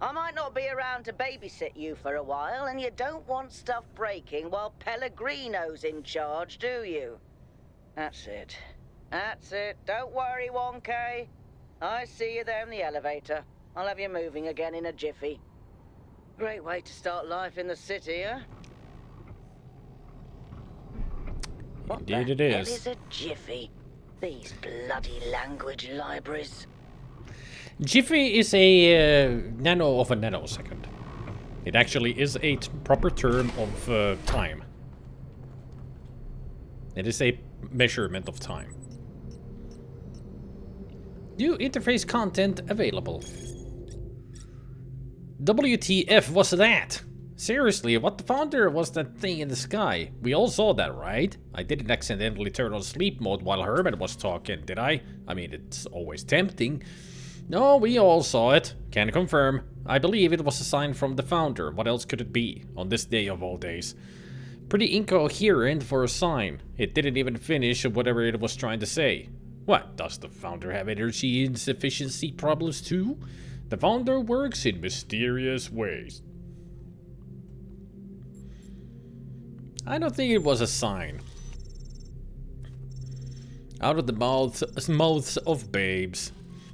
I might not be around to babysit you for a while, and you don't want stuff breaking while Pellegrino's in charge, do you? That's it. That's it. Don't worry, 1K. I see you there in the elevator. I'll have you moving again in a jiffy. Great way to start life in the city, huh? Indeed it is. What is a jiffy? These bloody language libraries. Jiffy is a nano of a nanosecond. It actually is a proper term of time. It is a measurement of time. New interface content available. WTF was that? Seriously, what the founder was that thing in the sky? We all saw that, right? I didn't accidentally turn on sleep mode while Herman was talking, did I? I mean, it's always tempting. No, we all saw it. Can confirm. I believe it was a sign from the founder. What else could it be? On this day of all days. Pretty incoherent for a sign. It didn't even finish whatever it was trying to say. What, does the founder have energy insufficiency problems too? The founder works in mysterious ways. I don't think it was a sign. Out of the mouths of babes.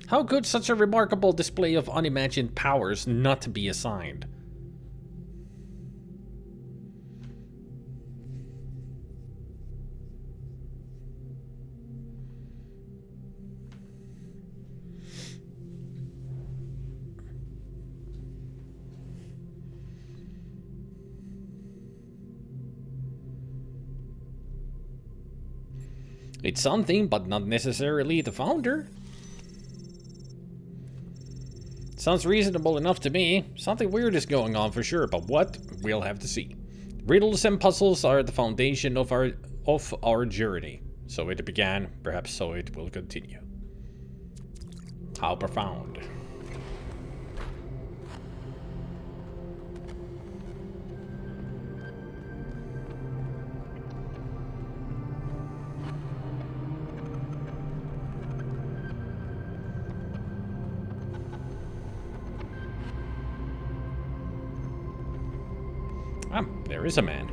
How could such a remarkable display of unimagined powers not be a sign? It's something, but not necessarily the founder. Sounds reasonable enough to me. Something weird is going on for sure, but what? We'll have to see. Riddles and puzzles are the foundation of our journey. So it began, perhaps so it will continue. How profound. There is a man.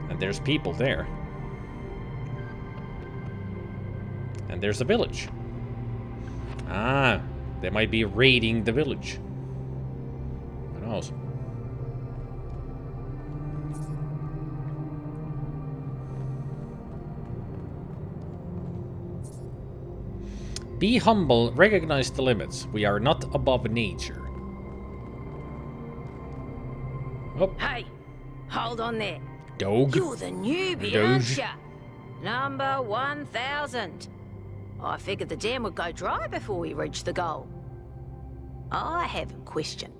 And there's people there. And there's a village. Ah, they might be raiding the village. Who knows? Be humble, recognize the limits. We are not above nature. Oh. Hey, hold on there. Dog. You're the newbie, aren't ya? Number 1000. I figured the dam would go dry before we reach the goal. I have a question.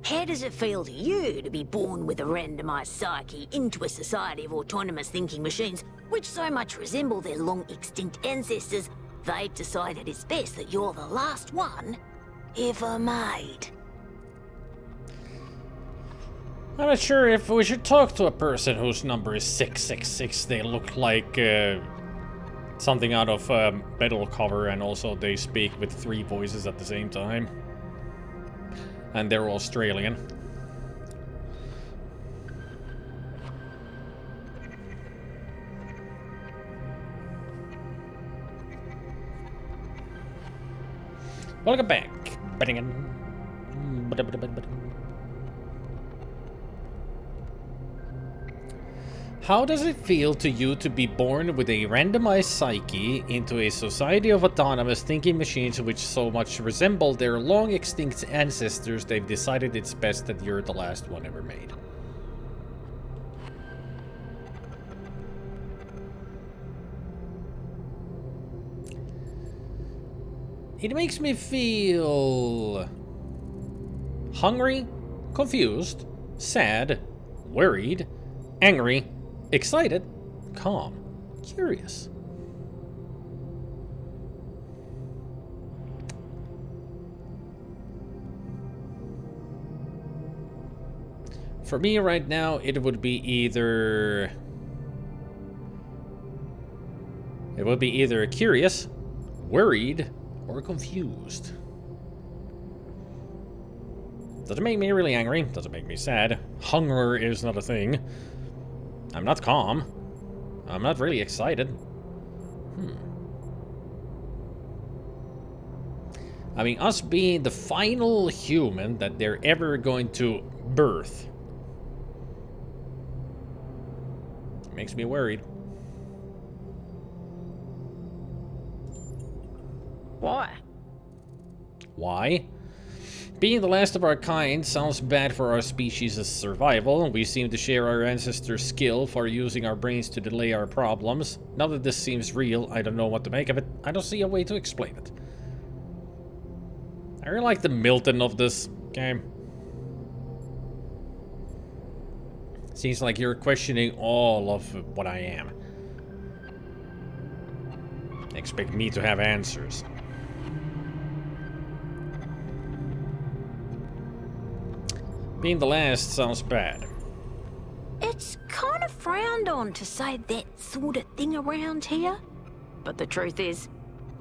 How does it feel to you to be born with a randomized psyche into a society of autonomous thinking machines which so much resemble their long extinct ancestors They've decided it's best that you're the last one ever made. I'm not sure if we should talk to a person whose number is 666. They look like something out of a metal cover, and also they speak with 3 voices at the same time. And they're Australian. Welcome back. How does it feel to you to be born with a randomized psyche into a society of autonomous thinking machines which so much resemble their long extinct ancestors they've decided it's best that you're the last one ever made? It makes me feel hungry, confused, sad, worried, angry, excited, calm, curious. For me right now, it would be either curious, worried, or confused. Doesn't make me really angry, doesn't make me sad. Hunger is not a thing. I'm not calm. I'm not really excited. I mean, us being the final human that they're ever going to birth makes me worried. Why? Why? Being the last of our kind sounds bad for our species' survival. We seem to share our ancestors' skill for using our brains to delay our problems. Now that this seems real, I don't know what to make of it. I don't see a way to explain it. I really like the Milton of this game. Seems like you're questioning all of what I am. Expect me to have answers. Being the last sounds bad. It's kind of frowned on to say that sort of thing around here. But the truth is,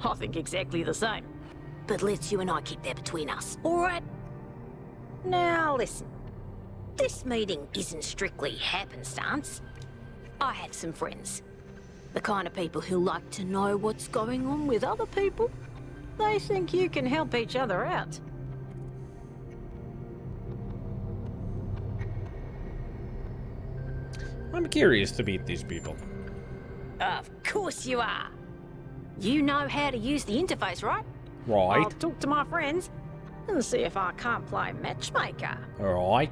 I think exactly the same. But let's you and I keep that between us, alright? Now listen, this meeting isn't strictly happenstance. I have some friends. The kind of people who like to know what's going on with other people. They think you can help each other out. I'm curious to meet these people. Of course you are. You know how to use the interface, right? Right. I'll talk to my friends and see if I can't play matchmaker. Alright.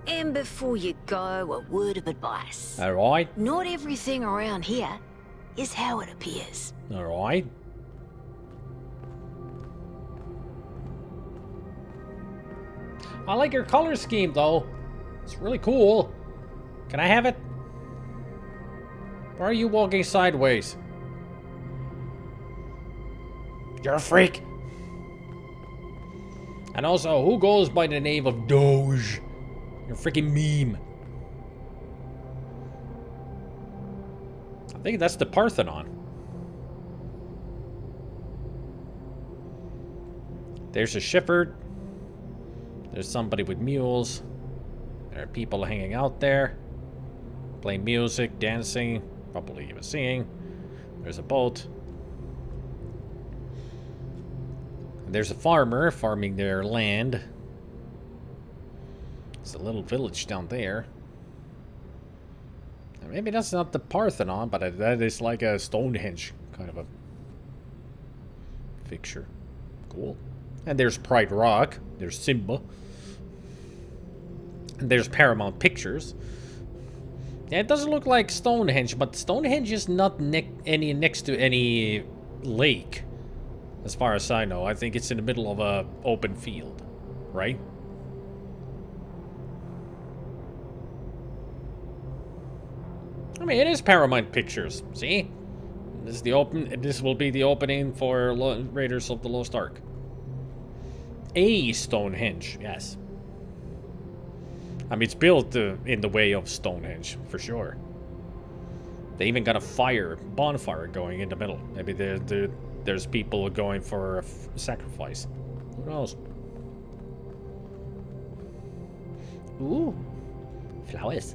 And before you go, a word of advice. Alright. Not everything around here is how it appears. Alright. I like your color scheme, though. It's really cool. Can I have it? Why are you walking sideways? You're a freak. And also, who goes by the name of Doge? You're a freaking meme. I think that's the Parthenon. There's a shepherd. There's somebody with mules. There are people hanging out there. Playing music, dancing, probably even singing. There's a boat. And there's a farmer farming their land. There's a little village down there. And maybe that's not the Parthenon, but that is like a Stonehenge kind of a picture. Cool. And there's Pride Rock. There's Simba. And there's Paramount Pictures. Yeah, it doesn't look like Stonehenge, but Stonehenge is not next to any lake, as far as I know. I think it's in the middle of a open field, right? I mean, it is Paramount Pictures. See? This is the open. This will be the opening for Raiders of the Lost Ark. A Stonehenge, yes. I mean, it's built in the way of Stonehenge, for sure. They even got a bonfire going in the middle. Maybe there's people going for a sacrifice. Who knows? Ooh, flowers.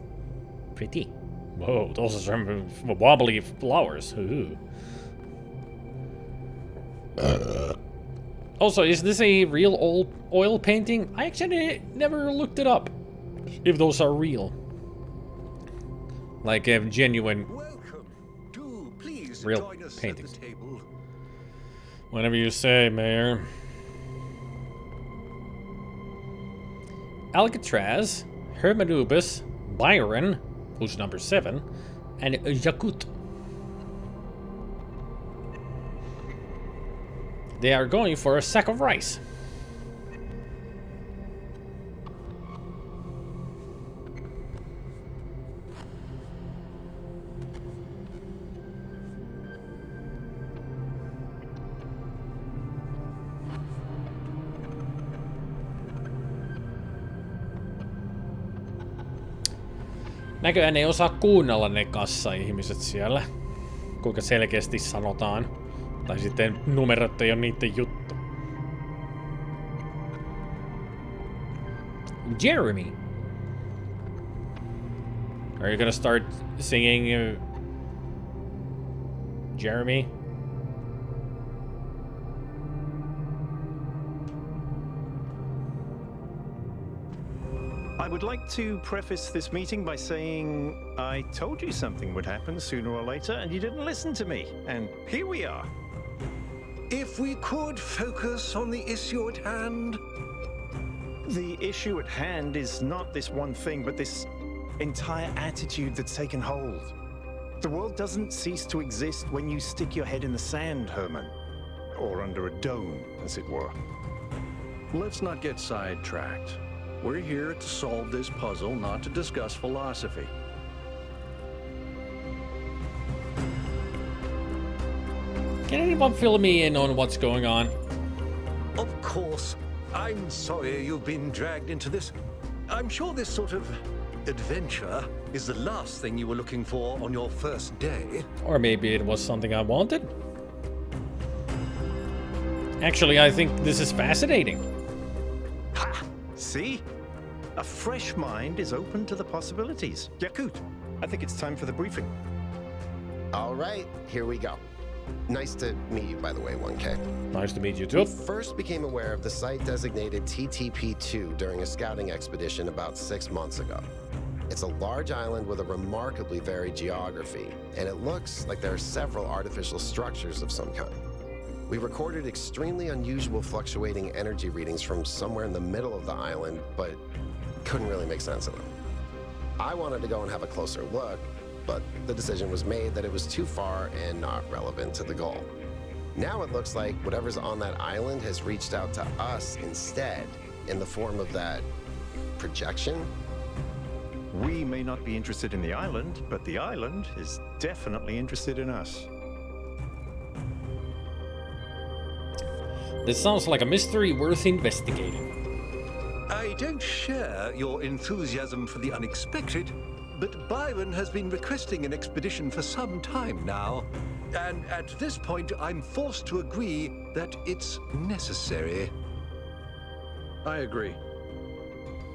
Pretty. Whoa, those are some wobbly flowers. Ooh. Also, is this a real oil painting? I actually never looked it up. If those are real. Like a genuine Please real join us painting. at the table. Whatever you say, Mayor. Alcatraz, Hermanubis, Byron, who's number 7, and Yakut. They are going for a sack of rice. Näköjään ei osaa kuunnella ne kassa-ihmiset siellä. Kuinka selkeästi sanotaan. Tai sitten numerot ei ole niiden juttu. Jeremy! Are you gonna start singing Jeremy? I would like to preface this meeting by saying I told you something would happen sooner or later, and you didn't listen to me. And here we are. If we could focus on the issue at hand. The issue at hand is not this one thing, but this entire attitude that's taken hold. The world doesn't cease to exist when you stick your head in the sand, Herman. Or under a dome, as it were. Let's not get sidetracked. We're here to solve this puzzle, not to discuss philosophy. Can anyone fill me in on what's going on? Of course. I'm sorry you've been dragged into this. I'm sure this sort of adventure is the last thing you were looking for on your first day. Or maybe it was something I wanted. Actually, I think this is fascinating. Ha! See? A fresh mind is open to the possibilities. Yakut, I think it's time for the briefing. All right, here we go. Nice to meet you, by the way, 1K. Nice to meet you, too. We first became aware of the site designated TTP-2 during a scouting expedition about 6 months ago. It's a large island with a remarkably varied geography, and it looks like there are several artificial structures of some kind. We recorded extremely unusual fluctuating energy readings from somewhere in the middle of the island, but couldn't really make sense of them. I wanted to go and have a closer look, but the decision was made that it was too far and not relevant to the goal. Now it looks like whatever's on that island has reached out to us instead, in the form of that projection. We may not be interested in the island, but the island is definitely interested in us. This sounds like a mystery worth investigating. I don't share your enthusiasm for the unexpected, but Byron has been requesting an expedition for some time now. And at this point, I'm forced to agree that it's necessary. I agree.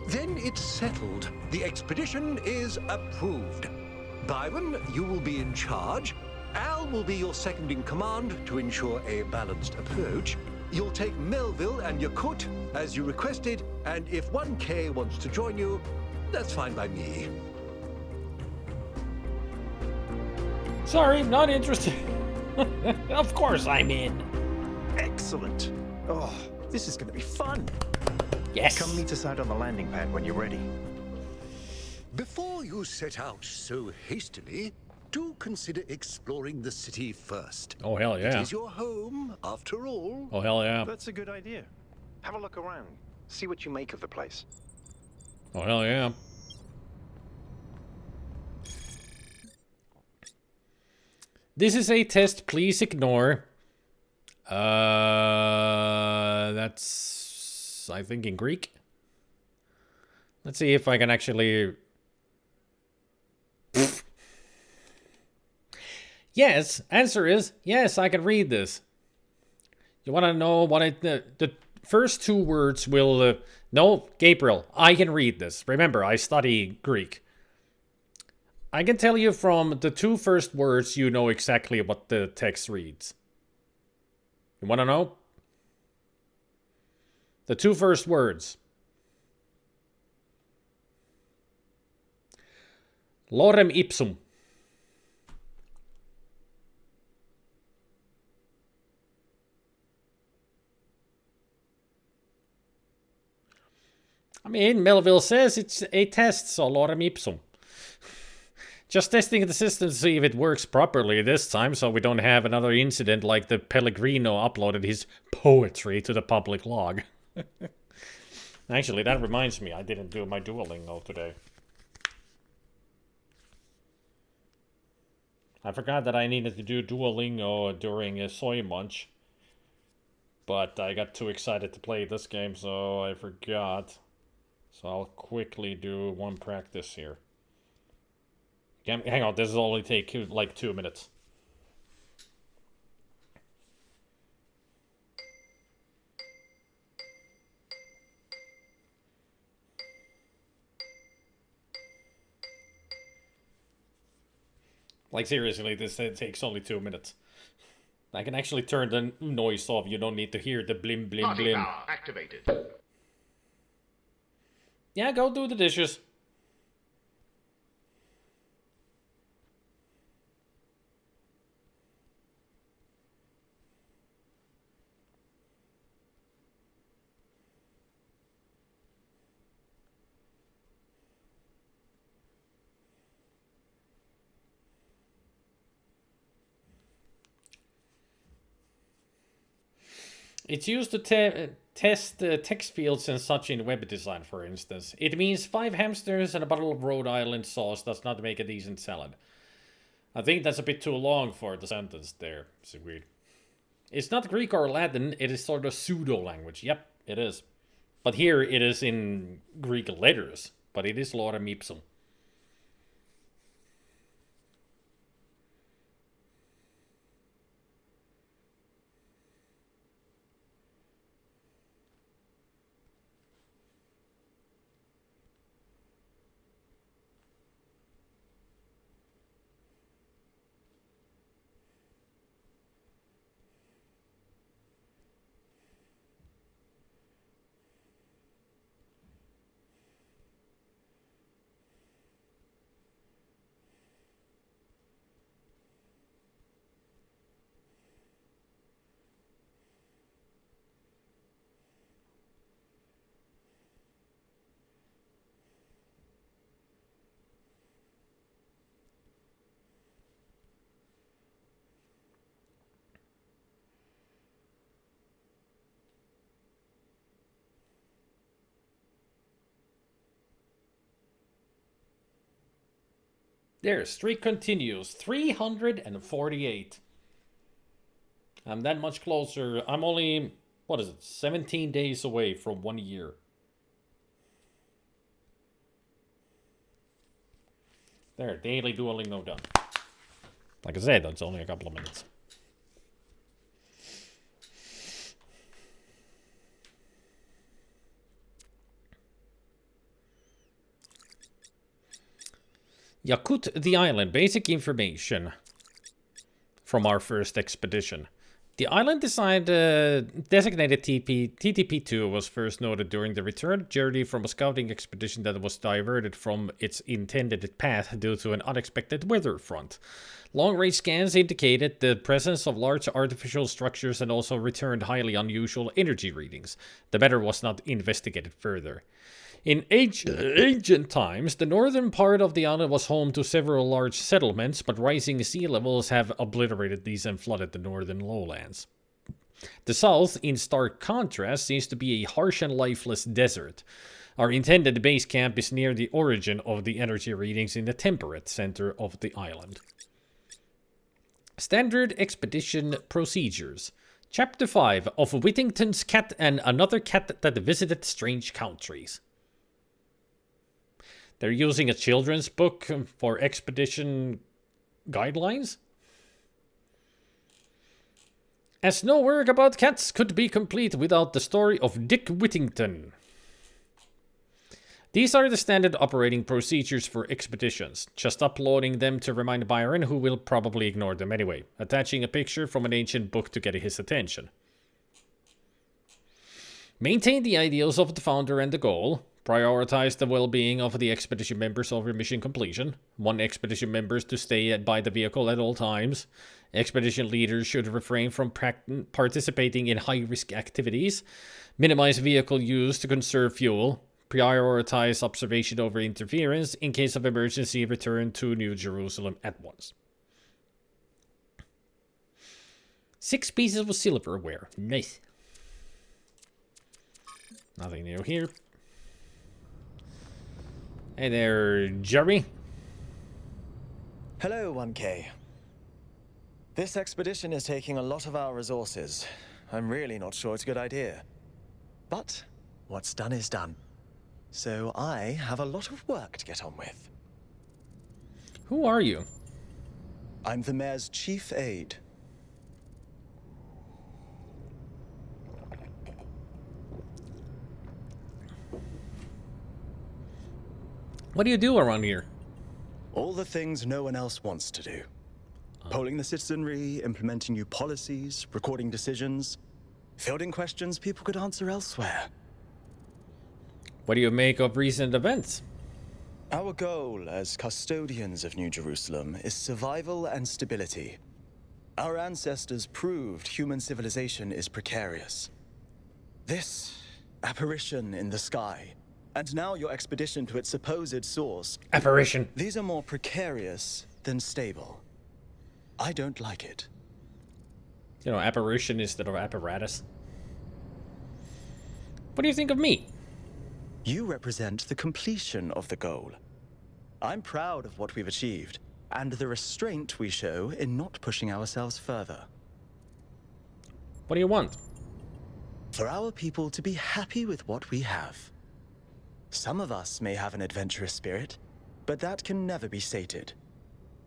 Then it's settled. The expedition is approved. Byron, you will be in charge. Al will be your second in command to ensure a balanced approach. You'll take Melville and Yakut, as you requested, and if 1K wants to join you, that's fine by me. Sorry, not interested. Of course I'm in. Excellent. Oh, this is going to be fun. Yes. Come meet us out on the landing pad when you're ready. Before you set out so hastily, do consider exploring the city first. Oh, hell yeah. It is your home, after all. Oh, hell yeah. That's a good idea. Have a look around. See what you make of the place. Oh, hell yeah. This is a test, please ignore. That's, I think, in Greek. Let's see if I can actually... Yes, answer is, yes, I can read this. You want to know what it... the first two words will... no, Gabriel, I can read this. Remember, I study Greek. I can tell you from the two first words, you know exactly what the text reads. You want to know? The two first words. Lorem ipsum. I mean, Melville says it's a test, so lorem ipsum. Just testing the system to see if it works properly this time, so we don't have another incident like the Pellegrino uploaded his poetry to the public log. Actually, that reminds me, I didn't do my Duolingo today. I forgot that I needed to do Duolingo during a soy munch. But I got too excited to play this game, so I forgot. So I'll quickly do one practice here. Hang on, this will only take like 2 minutes. Like seriously, this takes only 2 minutes. I can actually turn the noise off. You don't need to hear the blim blim Party blim. power activated. Yeah, go do the dishes. It's used to test text fields and such in web design, for instance. It means 5 hamsters and a bottle of Rhode Island sauce does not make a decent salad. I think that's a bit too long for the sentence there, Sigrid. It's not Greek or Latin, it is sort of pseudo-language. Yep, it is. But here it is in Greek letters, but it is lorem ipsum. There, streak continues. 348. I'm that much closer. I'm only, what is it, 17 days away from 1 year. There, daily Duolingo done. Like I said, that's only a couple of minutes. Yakut the island. Basic information from our first expedition. The island designated TTP-2 was first noted during the return journey from a scouting expedition that was diverted from its intended path due to an unexpected weather front. Long-range scans indicated the presence of large artificial structures and also returned highly unusual energy readings. The matter was not investigated further. In ancient times, the northern part of the island was home to several large settlements, but rising sea levels have obliterated these and flooded the northern lowlands. The south, in stark contrast, seems to be a harsh and lifeless desert. Our intended base camp is near the origin of the energy readings in the temperate center of the island. Standard Expedition Procedures. Chapter 5 of Whittington's Cat and Another Cat That Visited Strange Countries. They're using a children's book for expedition guidelines? As no work about cats could be complete without the story of Dick Whittington. These are the standard operating procedures for expeditions, just uploading them to remind Byron, who will probably ignore them anyway, attaching a picture from an ancient book to get his attention. Maintain the ideals of the founder and the goal. Prioritize the well-being of the expedition members over mission completion. Want expedition members to stay by the vehicle at all times. Expedition leaders should refrain from participating in high-risk activities. Minimize vehicle use to conserve fuel. Prioritize observation over interference. In case of emergency, return to New Jerusalem at once. 6 pieces of silverware. Nice. Nothing new here. Hey there, Jerry. Hello, 1K. This expedition is taking a lot of our resources. I'm really not sure it's a good idea. But what's done is done. So I have a lot of work to get on with. Who are you? I'm the mayor's chief aide. What do you do around here? All the things no one else wants to do. Polling the citizenry, implementing new policies, recording decisions, fielding questions people could answer elsewhere. What do you make of recent events? Our goal as custodians of New Jerusalem is survival and stability. Our ancestors proved human civilization is precarious. This apparition in the sky, and now your expedition to its supposed source. Apparition. These are more precarious than stable. I don't like it. You know, apparition instead of apparatus. What do you think of me? You represent the completion of the goal. I'm proud of what we've achieved, and the restraint we show in not pushing ourselves further. What do you want? For our people to be happy with what we have. Some of us may have an adventurous spirit, but that can never be sated.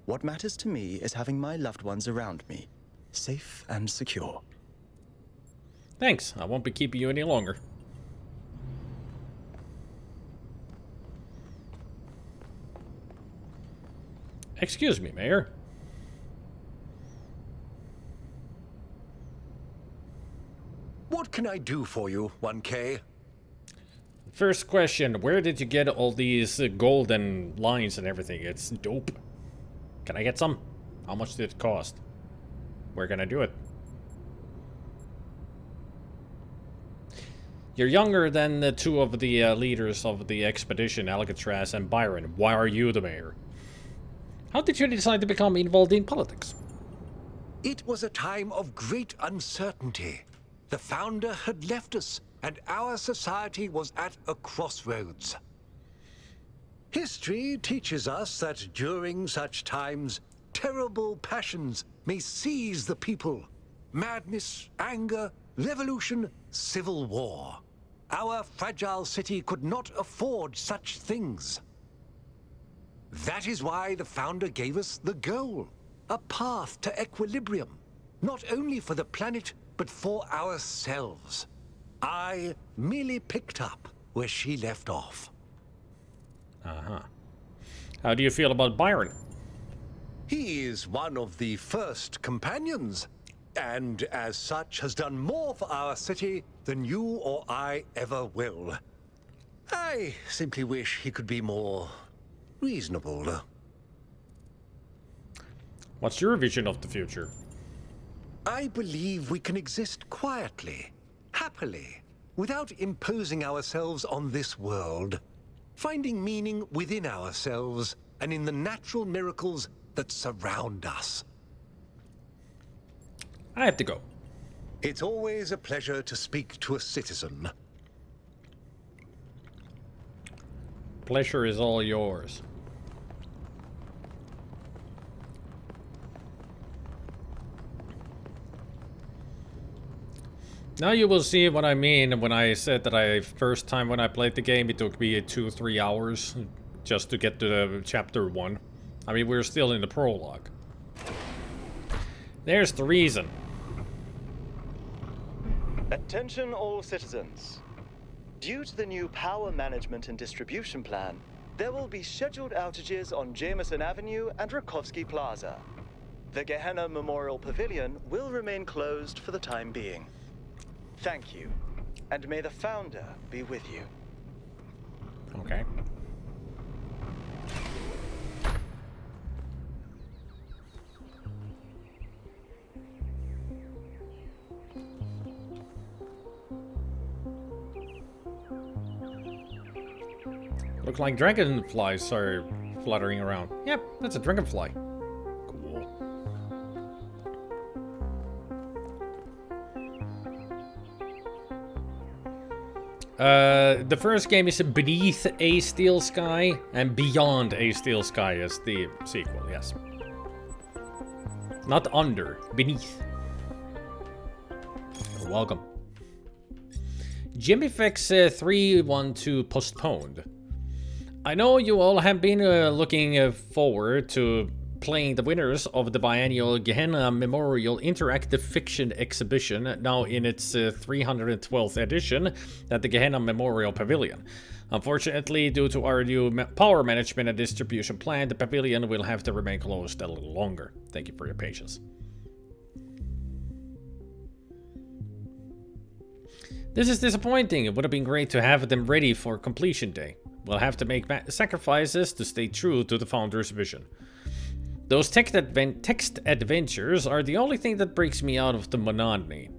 What matters to me is having my loved ones around me, safe and secure. Thanks, I won't be keeping you any longer. Excuse me, Mayor. What can I do for you, 1K? First question, where did you get all these golden lines and everything? It's dope. Can I get some? How much did it cost? Where can I do it? You're younger than the two of the leaders of the expedition, Alcatraz and Byron. Why are you the mayor? How did you decide to become involved in politics? It was a time of great uncertainty. The founder had left us, and our society was at a crossroads. History teaches us that during such times, terrible passions may seize the people. Madness, anger, revolution, civil war. Our fragile city could not afford such things. That is why the founder gave us the goal, a path to equilibrium, not only for the planet, but for ourselves. I merely picked up where she left off. Uh-huh. How do you feel about Byron? He is one of the first companions, and as such has done more for our city than you or I ever will. I simply wish he could be more reasonable. What's your vision of the future? I believe we can exist quietly, happily, without imposing ourselves on this world, finding meaning within ourselves and in the natural miracles that surround us. I have to go. It's always a pleasure to speak to a citizen. Pleasure is all yours. Now you will see what I mean when I said that first time when I played the game, it took me 2-3 hours just to get to the chapter 1. I mean, we're still in the prologue. There's the reason. Attention all citizens. Due to the new power management and distribution plan, there will be scheduled outages on Jameson Avenue and Rakovsky Plaza. The Gehenna Memorial Pavilion will remain closed for the time being. Thank you, and may the Founder be with you. Okay. Looks like dragonflies are fluttering around. Yep, that's a dragonfly. Cool. The first game is Beneath a Steel Sky, and Beyond a Steel Sky is the sequel, yes. Not Under, Beneath. You're welcome. Jimmyfix 312 postponed. I know you all have been looking forward to playing the winners of the biennial Gehenna Memorial Interactive Fiction Exhibition, now in its 312th edition at the Gehenna Memorial Pavilion. Unfortunately, due to our new power management and distribution plan, the pavilion will have to remain closed a little longer. Thank you for your patience. This is disappointing. It would have been great to have them ready for completion day. We'll have to make sacrifices to stay true to the founder's vision. Those text adventures are the only thing that breaks me out of the monotony.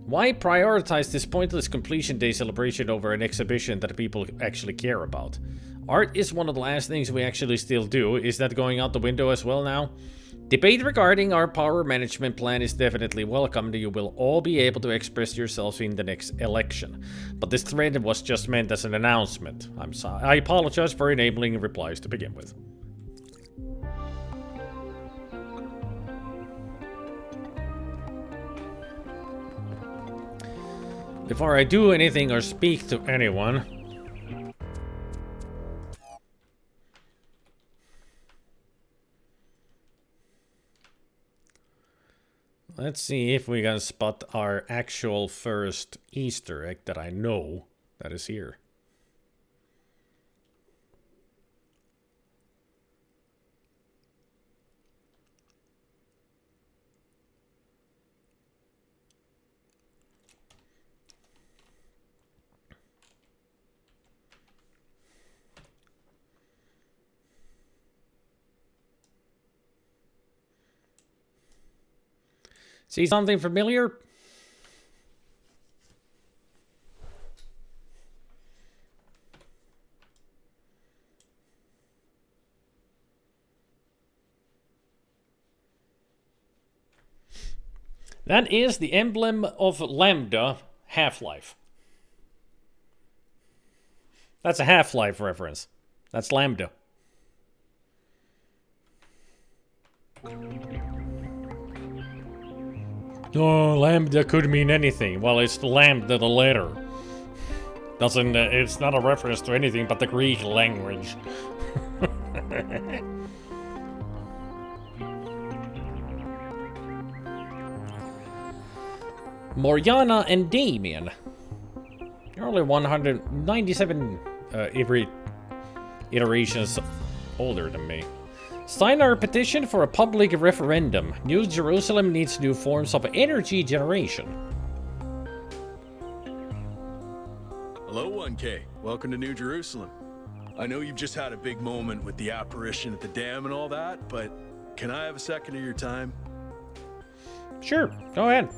Why prioritize this pointless completion day celebration over an exhibition that people actually care about? Art is one of the last things we actually still do. Is that going out the window as well now? Debate regarding our power management plan is definitely welcome. You will all be able to express yourselves in the next election. But this thread was just meant as an announcement. I'm sorry. I apologize for enabling replies to begin with. Before I do anything or speak to anyone, let's see if we can spot our actual first Easter egg that I know that is here. See something familiar? That is the emblem of Lambda Half-Life. That's a Half-Life reference. That's Lambda. Oh, Lambda could mean anything. Well, it's Lambda, the letter. It's not a reference to anything but the Greek language. Morgana and Damien. You're only 197 iterations older than me. Sign our petition for a public referendum. New Jerusalem needs new forms of energy generation. Hello, 1K. Welcome to New Jerusalem. I know you've just had a big moment with the apparition at the dam and all that, but can I have a second of your time? Sure, go ahead.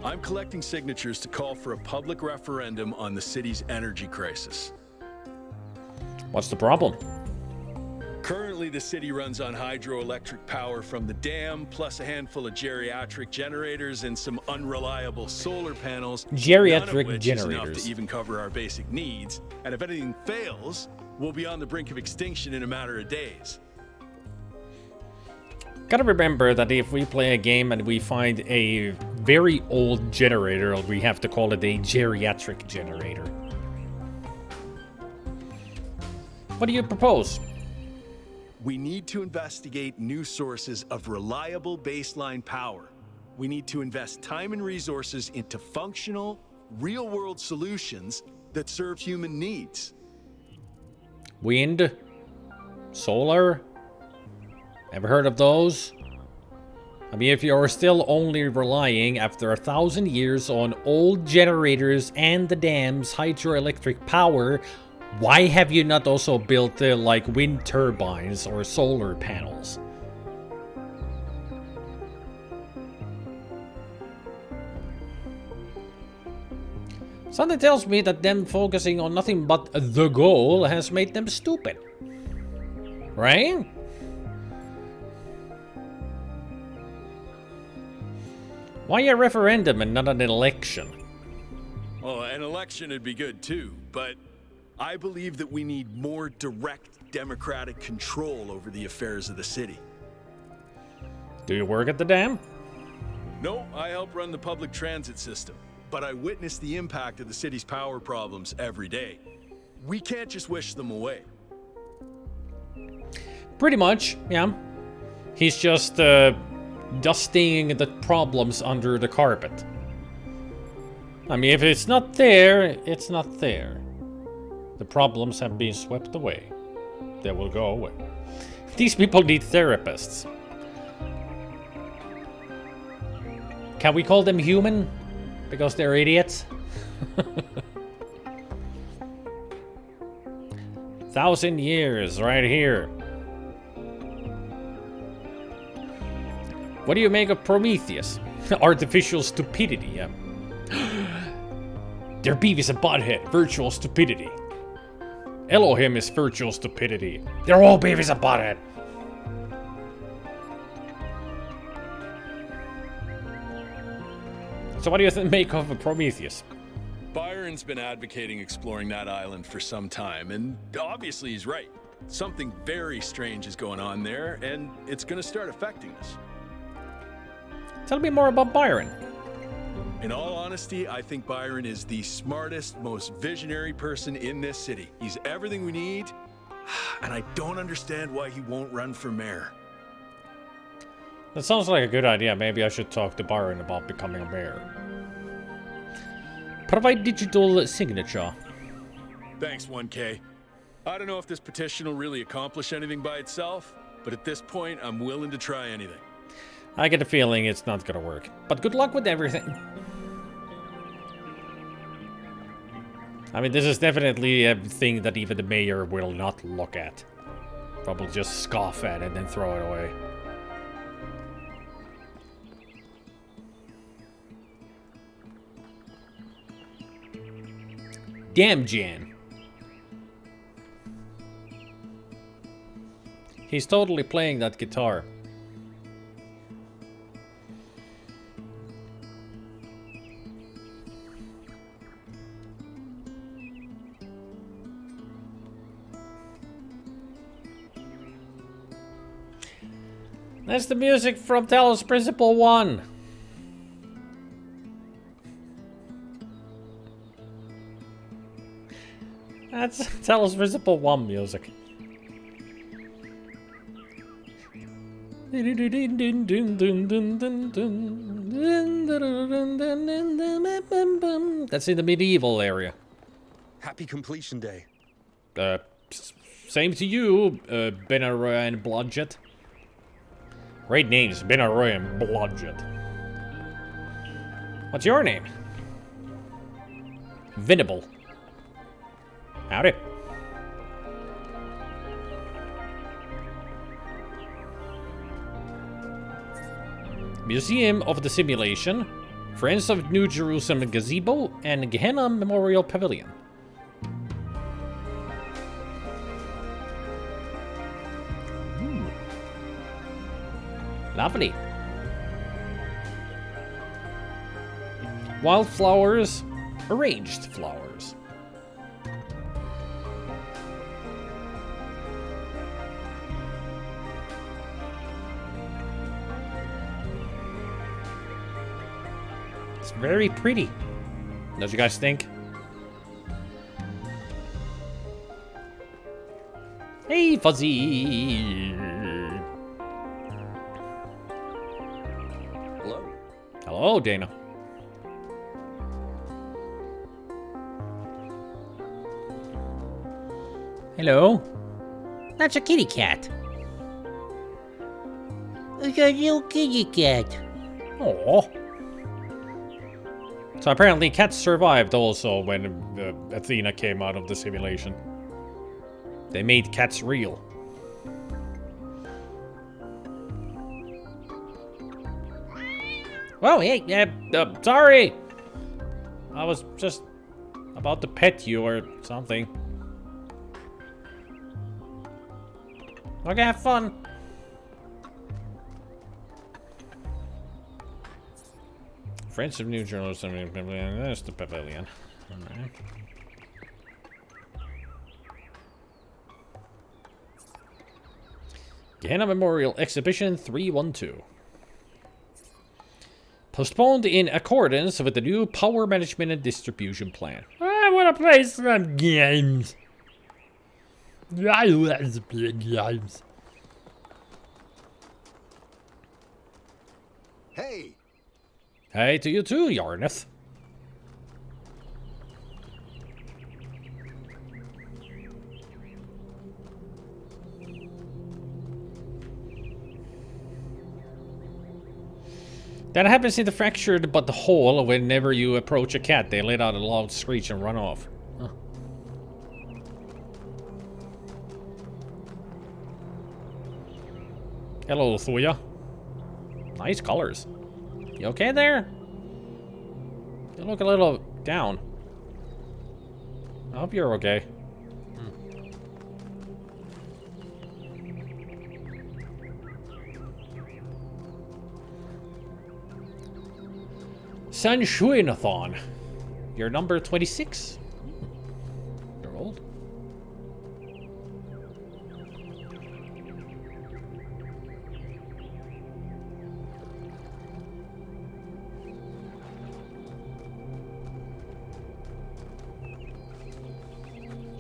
I'm collecting signatures to call for a public referendum on the city's energy crisis. What's the problem? Currently, the city runs on hydroelectric power from the dam, plus a handful of geriatric generators and some unreliable solar panels. Geriatric none of which generators. is enough to even cover our basic needs. And if anything fails, we'll be on the brink of extinction in a matter of days. Gotta remember that if we play a game and we find a very old generator, or we have to call it a geriatric generator. What do you propose? We need to investigate new sources of reliable baseline power. We need to invest time and resources into functional, real-world solutions that serve human needs. Wind? Solar? Ever heard of those? I mean, if you're still only relying after 1,000 years on old generators and the dam's hydroelectric power, why have you not also built like wind turbines or solar panels? Something tells me that them focusing on nothing but the goal has made them stupid. Right? Why a referendum and not an election? Well, an election would be good too, but I believe that we need more direct democratic control over the affairs of the city. Do you work at the dam? No, I help run the public transit system, but I witness the impact of the city's power problems every day. We can't just wish them away. Pretty much, yeah. He's just dusting the problems under the carpet. I mean, if it's not there, it's not there. The problems have been swept away. They will go away. These people need therapists. Can we call them human? Because they're idiots? 1,000 years right here. What do you make of Prometheus? Artificial stupidity, yeah. They're Beavis and Butthead, virtual stupidity. Elohim is virtual stupidity. They're all Beavis and Butthead. So what do you make of Prometheus? Byron's been advocating exploring that island for some time, and obviously he's right. Something very strange is going on there, and it's gonna start affecting us. Tell me more about Byron. In all honesty, I think Byron is the smartest, most visionary person in this city. He's everything we need, and I don't understand why he won't run for mayor. That sounds like a good idea. Maybe I should talk to Byron about becoming a mayor. Provide digital signature. Thanks, 1K. I don't know if this petition will really accomplish anything by itself, but at this point, I'm willing to try anything. I get a feeling it's not gonna work. But good luck with everything. I mean, this is definitely a thing that even the mayor will not look at. Probably just scoff at it and then throw it away. Damn Jan. He's totally playing that guitar. That's the music from Talos Principle I. That's Talos Principle I music. That's in the medieval area. Happy completion day. Same to you, Benaroy and Blodgett. Great names, Benaroy and Blodgett. What's your name? Venable. Howdy. Museum of the Simulation, Friends of New Jerusalem Gazebo, and Gehenna Memorial Pavilion. Lovely. Wildflowers, arranged flowers. It's very pretty. Don't you guys think? Hey, Fuzzy! Hello. Hello, Dana. Hello. That's a kitty cat. It's a little kitty cat. Aww. So apparently cats survived also when Athena came out of the simulation. They made cats real. Well, hey, sorry. I was just about to pet you or something. Okay, have fun. Friends of New Jerusalem, there's the pavilion. Alright. Gehenna Memorial Exhibition 312. Postponed in accordance with the new power management and distribution plan. I want to play some games. I want to play games. Hey! Hey to you too, Yarneth. That happens in the fractured but the hole whenever you approach a cat. They let out a loud screech and run off. Huh. Hello, Thuya. Nice colors. You okay there? You look a little down. I hope you're okay. Sunshuinathon. You're number 26. You're old.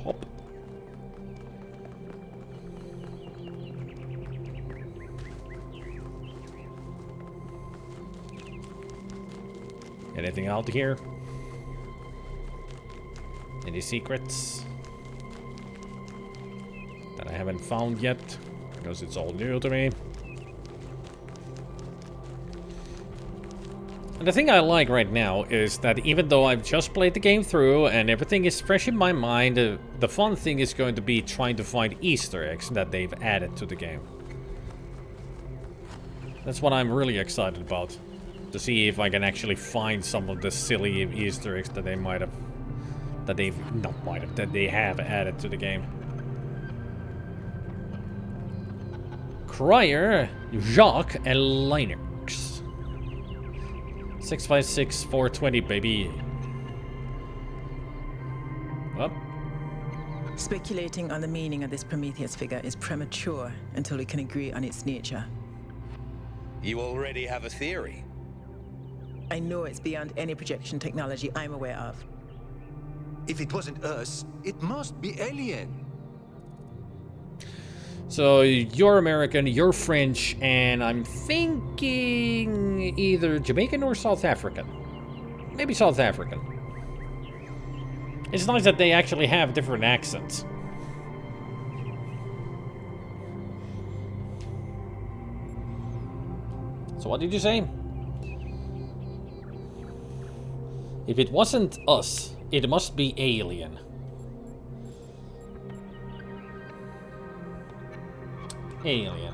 Hop. Anything out here? Any secrets that I haven't found yet? Because it's all new to me. And the thing I like right now is that even though I've just played the game through and everything is fresh in my mind, the fun thing is going to be trying to find Easter eggs that they've added to the game. That's what I'm really excited about. To see if I can actually find some of the silly Easter eggs that they might have... That they've... Not might have, that they have added to the game. Crier, Jacques, and Linux. 656 420, baby. Up. Speculating on the meaning of this Prometheus figure is premature until we can agree on its nature. You already have a theory. I know it's beyond any projection technology I'm aware of. If it wasn't us, it must be alien. So you're American, you're French, and I'm thinking either Jamaican or South African. Maybe South African. It's nice that they actually have different accents. So what did you say? If it wasn't us, it must be alien. Alien.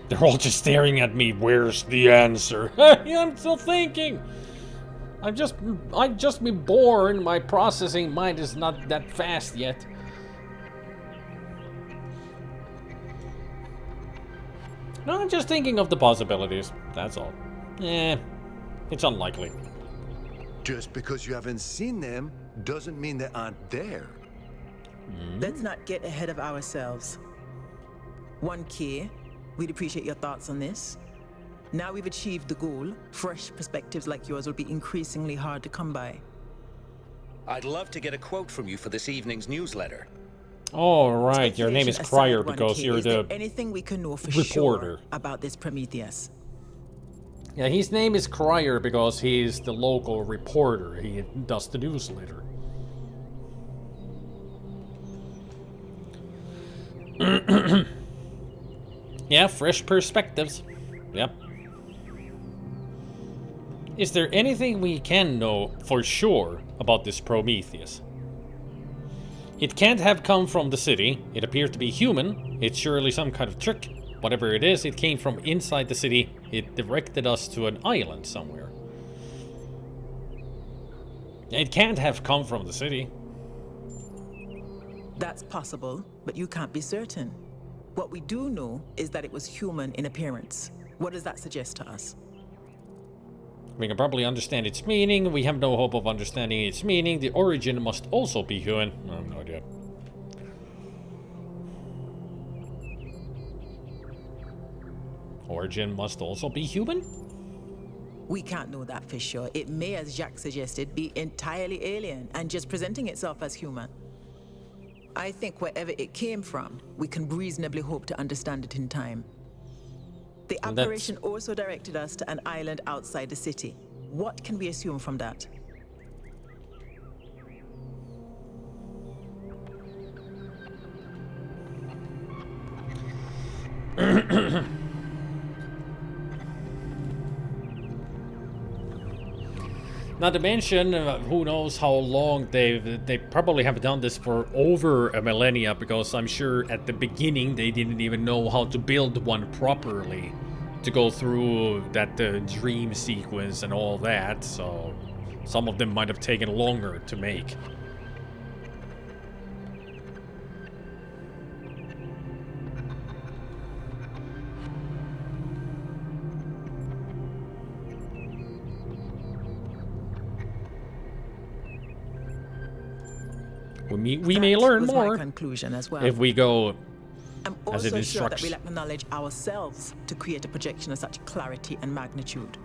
They're all just staring at me. Where's the answer? I'm still thinking. I've just been born. My processing mind is not that fast yet. No, I'm just thinking of the possibilities. That's all. Eh. It's unlikely. Just because you haven't seen them doesn't mean they aren't there. Let's not get ahead of ourselves. 1K, we'd appreciate your thoughts on this. Now we've achieved the goal, fresh perspectives like yours will be increasingly hard to come by. I'd love to get a quote from you for this evening's newsletter. Oh, right. Your name is Crier because you're the anything we can know for reporter. Sure about this Prometheus? Yeah, his name is Crier because he's the local reporter. He does the newsletter. Yeah, fresh perspectives. Yep. Is there anything we can know for sure about this Prometheus? It can't have come from the city. It appears to be human. It's surely some kind of trick. Whatever it is, it came from inside the city. It directed us to an island somewhere. It can't have come from the city. That's possible, but you can't be certain. What we do know is that it was human in appearance. What does that suggest to us? We can probably understand its meaning. We have no hope of understanding its meaning. The origin must also be human. I have no idea. Origin must also be human? We can't know that for sure. It may, as Jacques suggested, be entirely alien and just presenting itself as human. I think wherever it came from, we can reasonably hope to understand it in time. The apparition also directed us to an island outside the city. What can we assume from that? Not to mention, who knows how long they probably have done this for over a millennia, because I'm sure at the beginning they didn't even know how to build one properly to go through that dream sequence and all that, so some of them might have taken longer to make. We may learn more conclusion as well. if we go I'm as it also sure that instructs. we lack the knowledge ourselves to create a projection of such clarity and magnitude.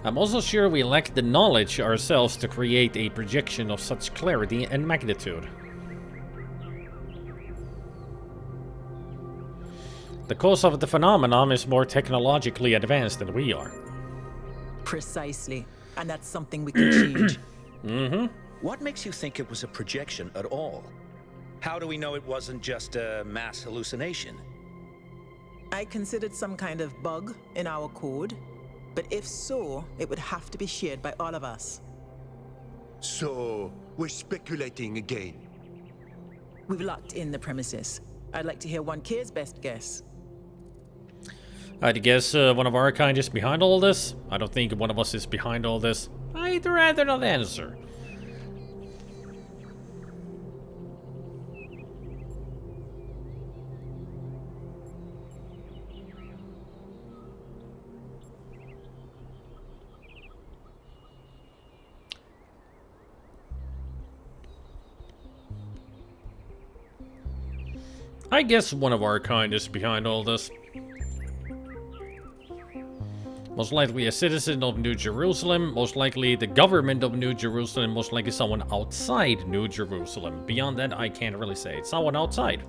I'm also sure we lack the knowledge ourselves to create a projection of such clarity and magnitude. The cause of the phenomenon is more technologically advanced than we are. Precisely. And that's something we can change. Mm-hmm. What makes you think it was a projection at all? How do we know it wasn't just a mass hallucination? I considered some kind of bug in our code, but if so, it would have to be shared by all of us. So, we're speculating again. We've locked in the premises. I'd like to hear 1K's best guess. I'd guess one of our kind is behind all this. I don't think one of us is behind all this. I'd rather not answer. I guess one of our kind is behind all this. Most likely a citizen of New Jerusalem, most likely the government of New Jerusalem, most likely someone outside New Jerusalem. Beyond that, I can't really say. It's someone outside.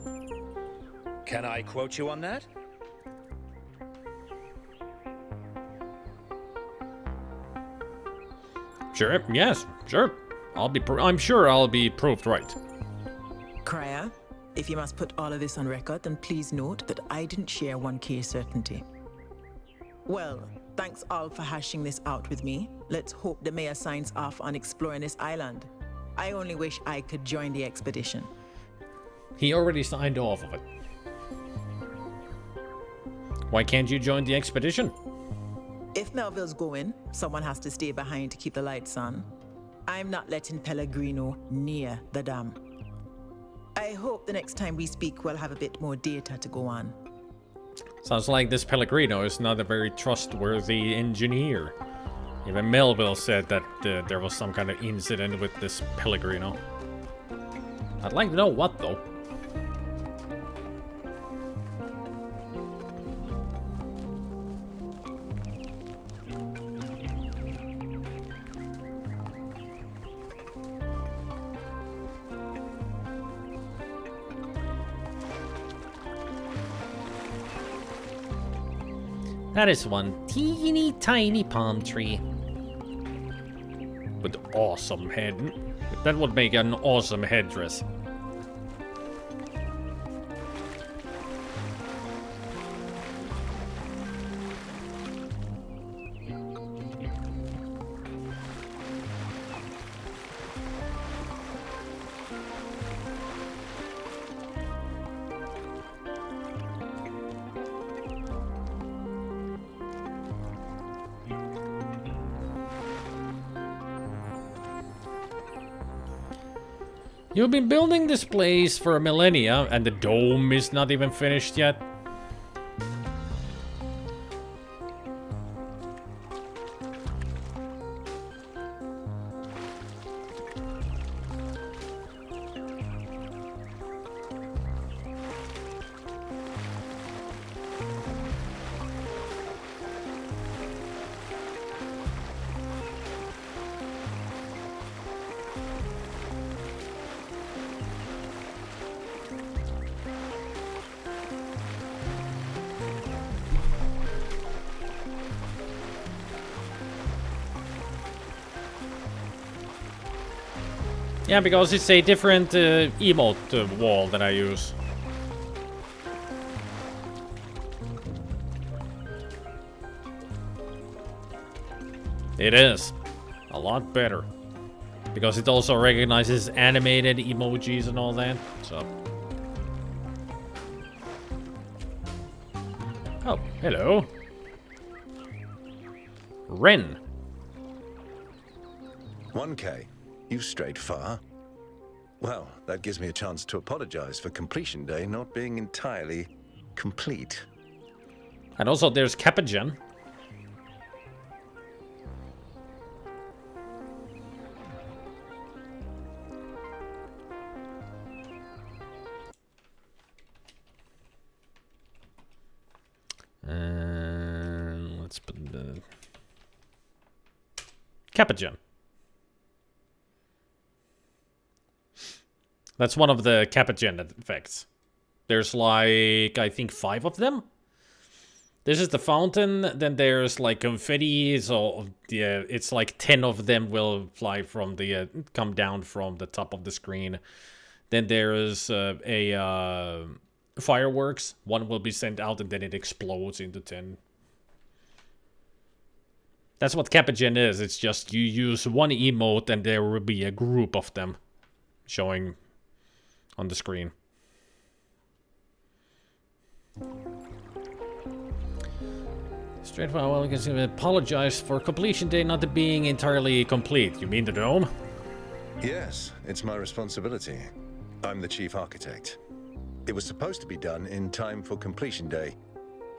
Can I quote you on that? Sure, yes, sure. I'm sure I'll be proved right. Crier, if you must put all of this on record, then please note that I didn't share 1K's certainty. Well, thanks all for hashing this out with me. Let's hope the mayor signs off on exploring this island. I only wish I could join the expedition. He already signed off of it. Why can't you join the expedition? If Melville's going, someone has to stay behind to keep the lights on. I'm not letting Pellegrino near the dam. I hope the next time we speak we'll have a bit more data to go on. Sounds like this Pellegrino is not a very trustworthy engineer. Even Melville said that there was some kind of incident with this Pellegrino. I'd like to know what, though. That is one teeny tiny palm tree. With awesome head. That would make an awesome headdress. You've been building this place for millennia, and the dome is not even finished yet. Yeah, because it's a different emote wall that I use. It is. A lot better. Because it also recognizes animated emojis and all that, so... Oh, hello. Ren. 1K. You've strayed far. Well, that gives me a chance to apologize for completion day not being entirely complete. And also there's Capagen. Let's put the Capagen. That's one of the Capagen effects. There's like, I think 5 of them. This is the fountain, then there's like confetti, so yeah, it's like 10 of them will fly from the, come down from the top of the screen. Then there's fireworks. One will be sent out and then it explodes into 10. That's what Capagen is. It's just you use one emote and there will be a group of them showing on the screen. Straightforward, well, you can apologize for completion day not being entirely complete. You mean the dome? Yes, it's my responsibility. I'm the chief architect. It was supposed to be done in time for completion day,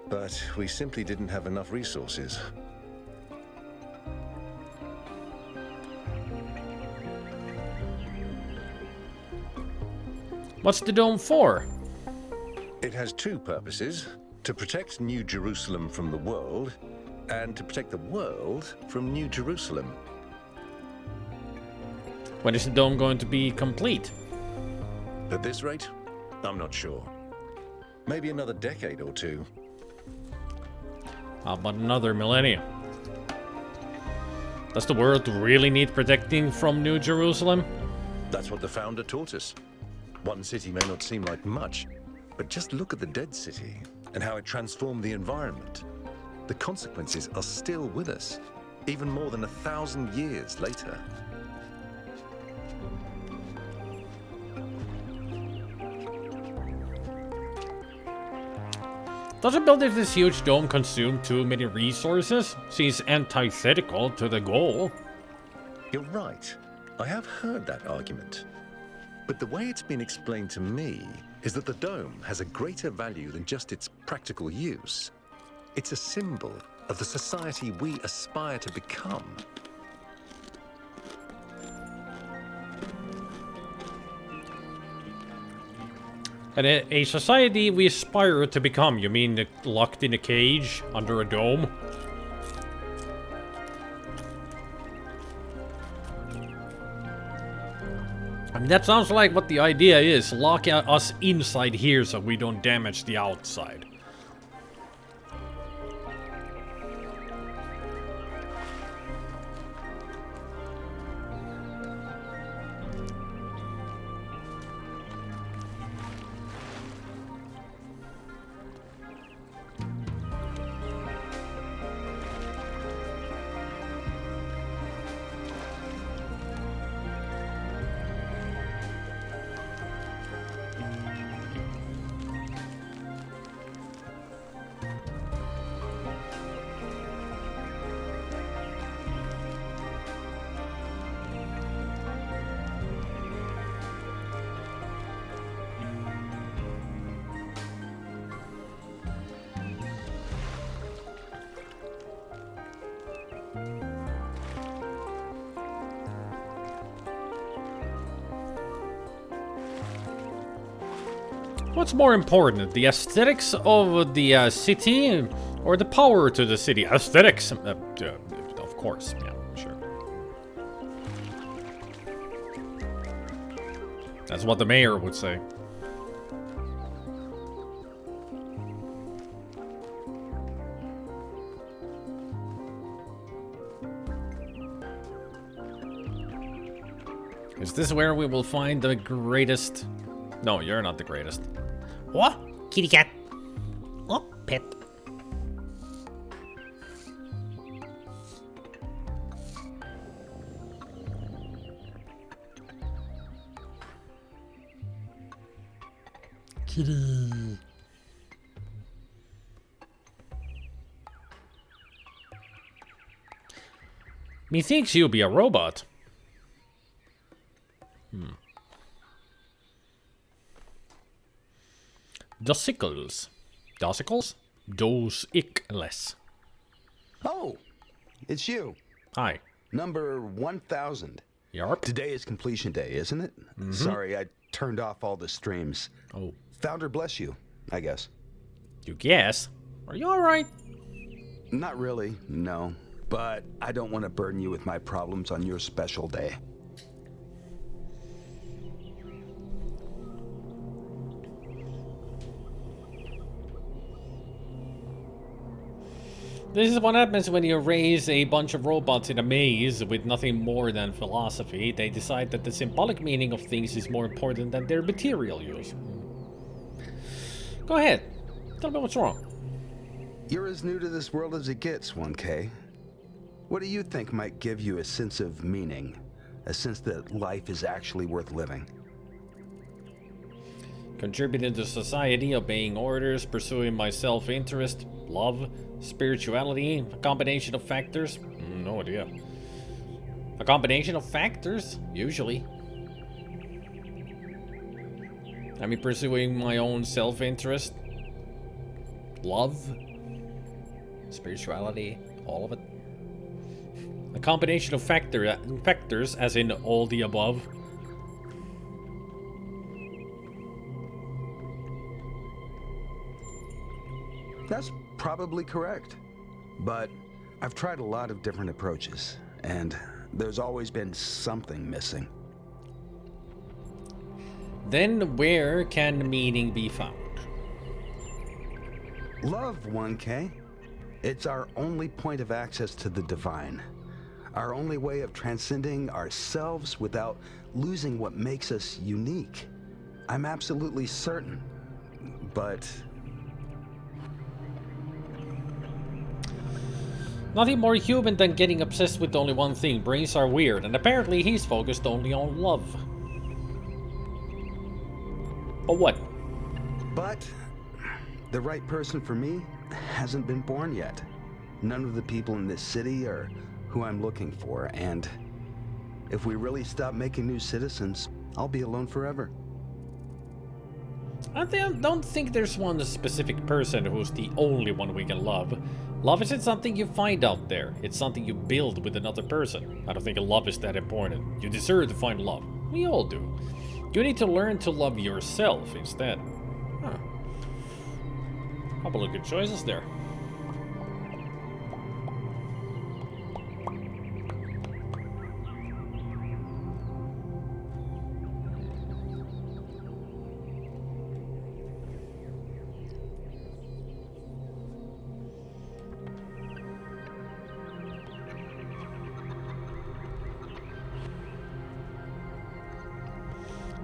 but we simply didn't have enough resources. What's the dome for? It has 2 purposes. To protect New Jerusalem from the world, and to protect the world from New Jerusalem. When is the dome going to be complete? At this rate, I'm not sure. Maybe another decade or 2. How about another millennia? Does the world really need protecting from New Jerusalem? That's what the founder taught us. One city may not seem like much, but just look at the dead city and how it transformed the environment. The consequences are still with us, even more than 1,000 years later. Doesn't building this huge dome consume too many resources? Seems antithetical to the goal. You're right. I have heard that argument. But the way it's been explained to me, is that the dome has a greater value than just its practical use. It's a symbol of the society we aspire to become. And a society we aspire to become, you mean locked in a cage under a dome? I mean, that sounds like what the idea is. Lock us inside here so we don't damage the outside. What's more important, the aesthetics of the city or the power to the city? Aesthetics, of course, yeah, sure. That's what the mayor would say. Is this where we will find the greatest? No, you're not the greatest. What? Kitty cat. Oh, pet. Kitty. Methinks you'll be a robot. Dosicles. Dosicles? Dos-ic-less. Oh, it's you. Hi. Number 1000. Yarp. Today is completion day, isn't it? Mm-hmm. Sorry, I turned off all the streams. Oh. Founder bless you, I guess. You guess? Are you alright? Not really, no. But I don't want to burden you with my problems on your special day. This is what happens when you raise a bunch of robots in a maze with nothing more than philosophy. They decide that the symbolic meaning of things is more important than their material use. Go ahead. Tell me what's wrong. You're as new to this world as it gets, 1K. What do you think might give you a sense of meaning? A sense that life is actually worth living? Contributing to society, obeying orders, pursuing my self-interest, love, spirituality, a combination of factors? No idea. A combination of factors, usually. I mean, pursuing my own self-interest, love, spirituality, all of it. A combination of factors, as in all the above. That's probably correct. But I've tried a lot of different approaches, and there's always been something missing. Then where can meaning be found? Love, 1K. It's our only point of access to the divine. Our only way of transcending ourselves without losing what makes us unique. I'm absolutely certain, but... Nothing more human than getting obsessed with only one thing. Brains are weird, and apparently he's focused only on love. But what? But the right person for me hasn't been born yet. None of the people in this city are who I'm looking for, and if we really stop making new citizens, I'll be alone forever. don't think there's one specific person who's the only one we can love. Love isn't something you find out there. It's something you build with another person. I don't think love is that important. You deserve to find love. We all do. You need to learn to love yourself instead. Huh. Couple of good choices there.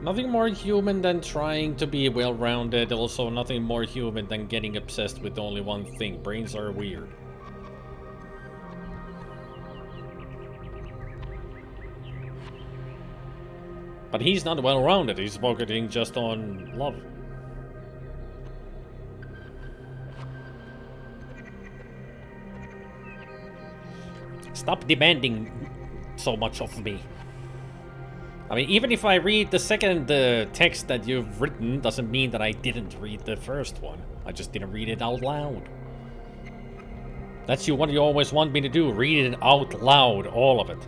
Nothing more human than trying to be well-rounded, also nothing more human than getting obsessed with only one thing. Brains are weird. But he's not well-rounded, he's focusing just on love. Stop demanding so much of me. I mean, even if I read the second text that you've written, doesn't mean that I didn't read the first one. I just didn't read it out loud. That's what you always want me to do, read it out loud, all of it.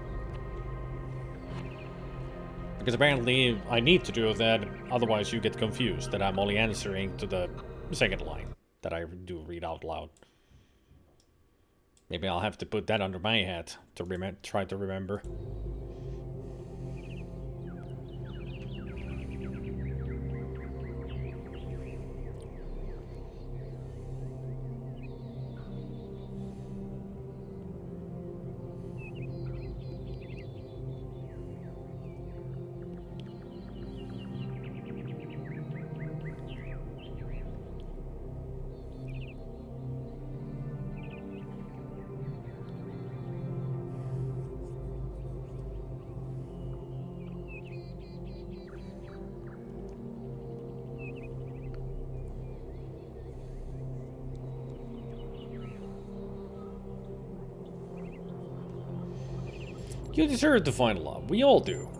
Because apparently I need to do that, otherwise you get confused that I'm only answering to the second line that I do read out loud. Maybe I'll have to put that under my hat to try to remember. You deserve to find love. We all do.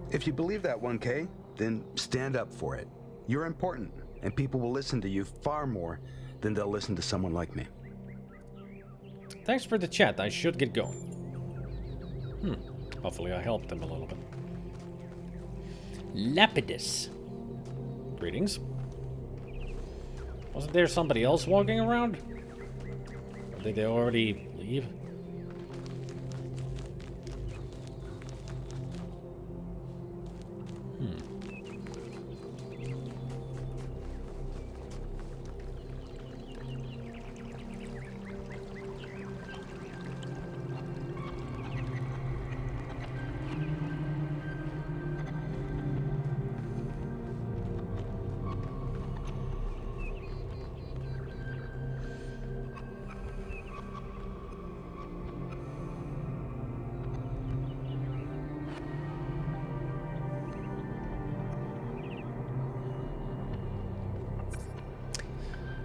If you believe that, 1K, then stand up for it. You're important, and people will listen to you far more than they'll listen to someone like me. Thanks for the chat. I should get going. Hopefully I helped them a little bit. Lapidus. Greetings. Wasn't there somebody else walking around? Or did they already leave?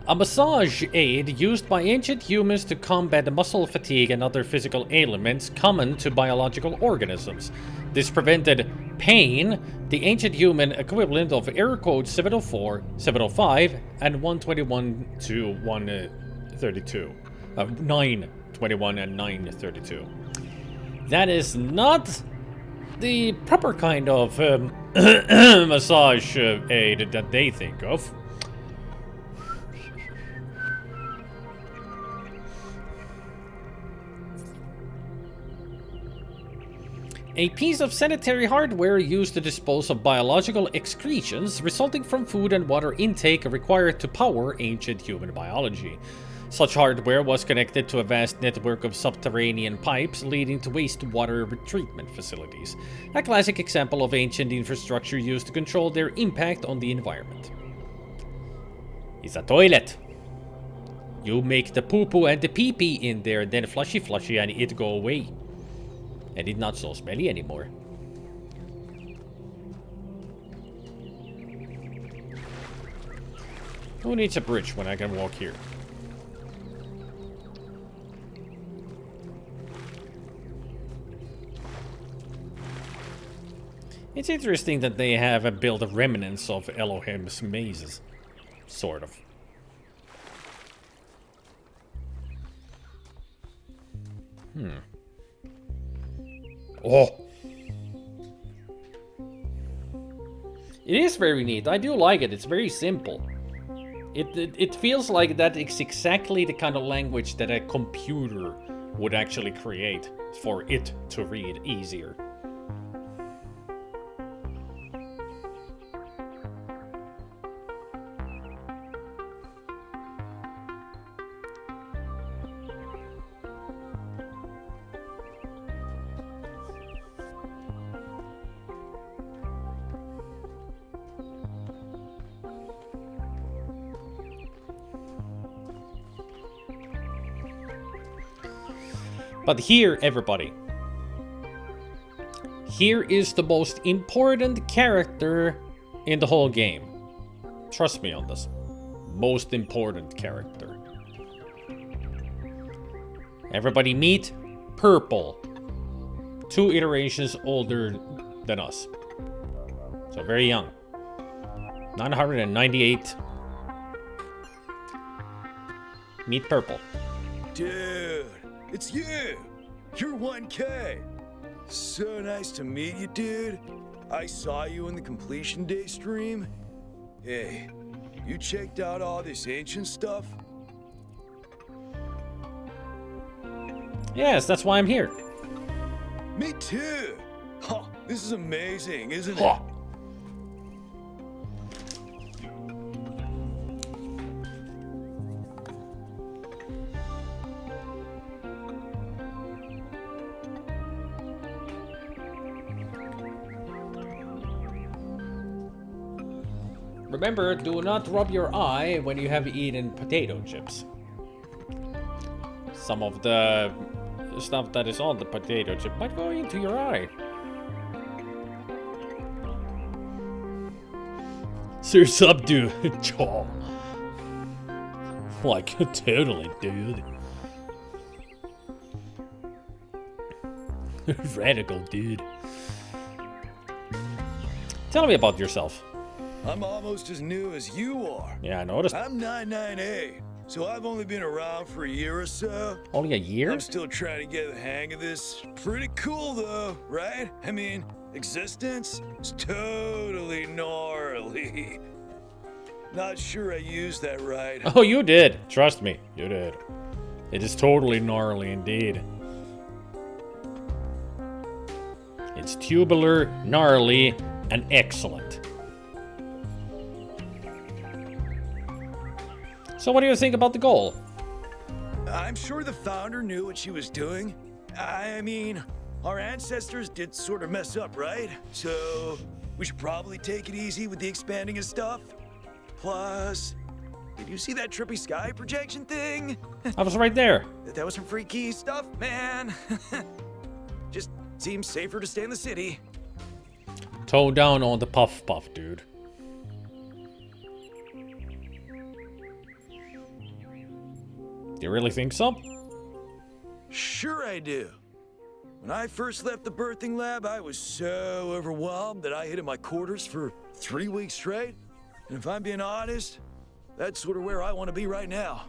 A massage aid used by ancient humans to combat muscle fatigue and other physical ailments common to biological organisms. This prevented pain, the ancient human equivalent of error code 704, 705, and 121 to 132. 921 and 932. That is not the proper kind of massage aid that they think of. A piece of sanitary hardware used to dispose of biological excretions resulting from food and water intake required to power ancient human biology. Such hardware was connected to a vast network of subterranean pipes leading to wastewater treatment facilities, a classic example of ancient infrastructure used to control their impact on the environment. It's a toilet. You make the poo-poo and the pee-pee in there, then flushy and it go away. And it's not so smelly anymore. Who needs a bridge when I can walk here? It's interesting that they have built remnants of Elohim's mazes. Sort of. Oh! It is very neat. I do like it. It's very simple. It feels like that is exactly the kind of language that a computer would actually create for it to read easier. But here, everybody. Here is the most important character in the whole game. Trust me on this. Most important character. Everybody meet Purple. 2 iterations older than us. So very young. 998. Meet Purple. Dude, it's you! You're 1K! So nice to meet you, dude. I saw you in the Completion Day stream. Hey, you checked out all this ancient stuff? Yes, that's why I'm here. Me too! Huh, this is amazing, isn't it? Remember, do not rub your eye when you have eaten potato chips. Some of the stuff that is on the potato chip might go into your eye. Surf's up, dude. Chaw. Like, totally, dude. Radical, dude. Tell me about yourself. I'm almost as new as you are. Yeah, I noticed. I'm 99A, so I've only been around for a year or so. Only a year? I'm still trying to get the hang of this. Pretty cool, though, right? I mean, existence is totally gnarly. Not sure I used that right. Oh, you did. Trust me, you did. It is totally gnarly indeed. It's tubular, gnarly, and excellent. So what do you think about the goal? I'm sure the founder knew what she was doing. I mean, our ancestors did sort of mess up, right? So we should probably take it easy with the expanding of stuff. Plus, did you see that trippy sky projection thing? I was right there. That was some freaky stuff, man. Just seems safer to stay in the city. Toe down on the puff, dude. Do you really think so? Sure I do. When I first left the birthing lab, I was so overwhelmed that I hid in my quarters for 3 weeks straight. And if I'm being honest, that's sort of where I want to be right now.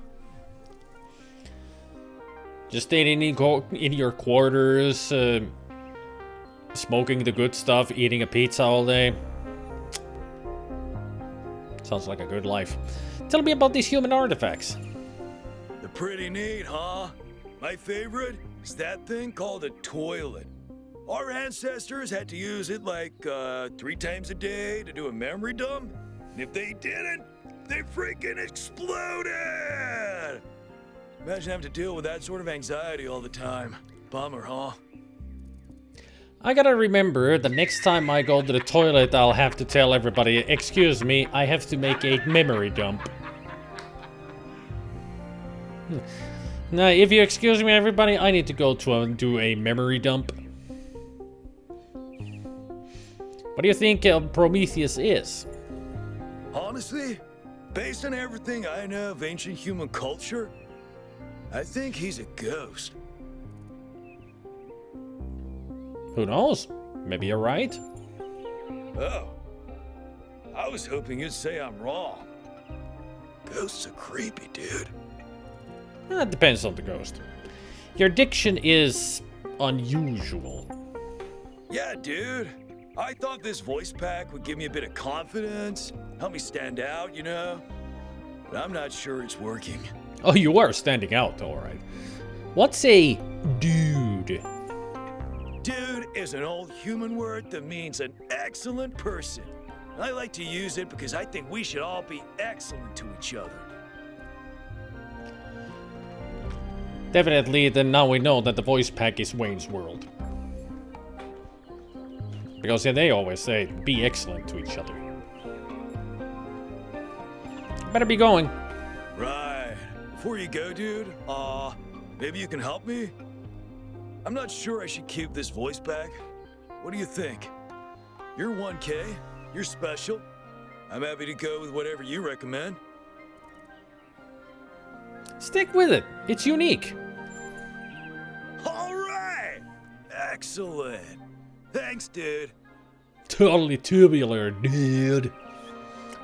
Just staying in your quarters, smoking the good stuff, eating a pizza all day. Sounds like a good life. Tell me about these human artifacts. They're pretty neat, huh? My favorite is that thing called a toilet. Our ancestors had to use it like 3 times a day to do a memory dump. And if they didn't, they freaking exploded! Imagine having to deal with that sort of anxiety all the time. Bummer, huh? I gotta remember, the next time I go to the toilet, I'll have to tell everybody, excuse me, I have to make a memory dump. Now, if you excuse me, everybody, I need to go to do a memory dump. What do you think Prometheus is? Honestly, based on everything I know of ancient human culture, I think he's a ghost. Who knows? Maybe you're right. Oh. I was hoping you'd say I'm wrong. Ghosts are creepy, dude. It depends on the ghost. Your diction is unusual. Yeah, dude. I thought this voice pack would give me a bit of confidence, help me stand out, you know? But I'm not sure it's working. Oh, you are standing out, alright. What's a dude? Dude is an old human word that means an excellent person. I like to use it because I think we should all be excellent to each other. Definitely, then now we know that the voice pack is Wayne's World. Because yeah, they always say, be excellent to each other. Better be going. Right. Before you go, dude, maybe you can help me? I'm not sure I should keep this voice pack. What do you think? You're 1K. You're special. I'm happy to go with whatever you recommend. Stick with it. It's unique. All right. Excellent. Thanks, dude. Totally tubular, dude.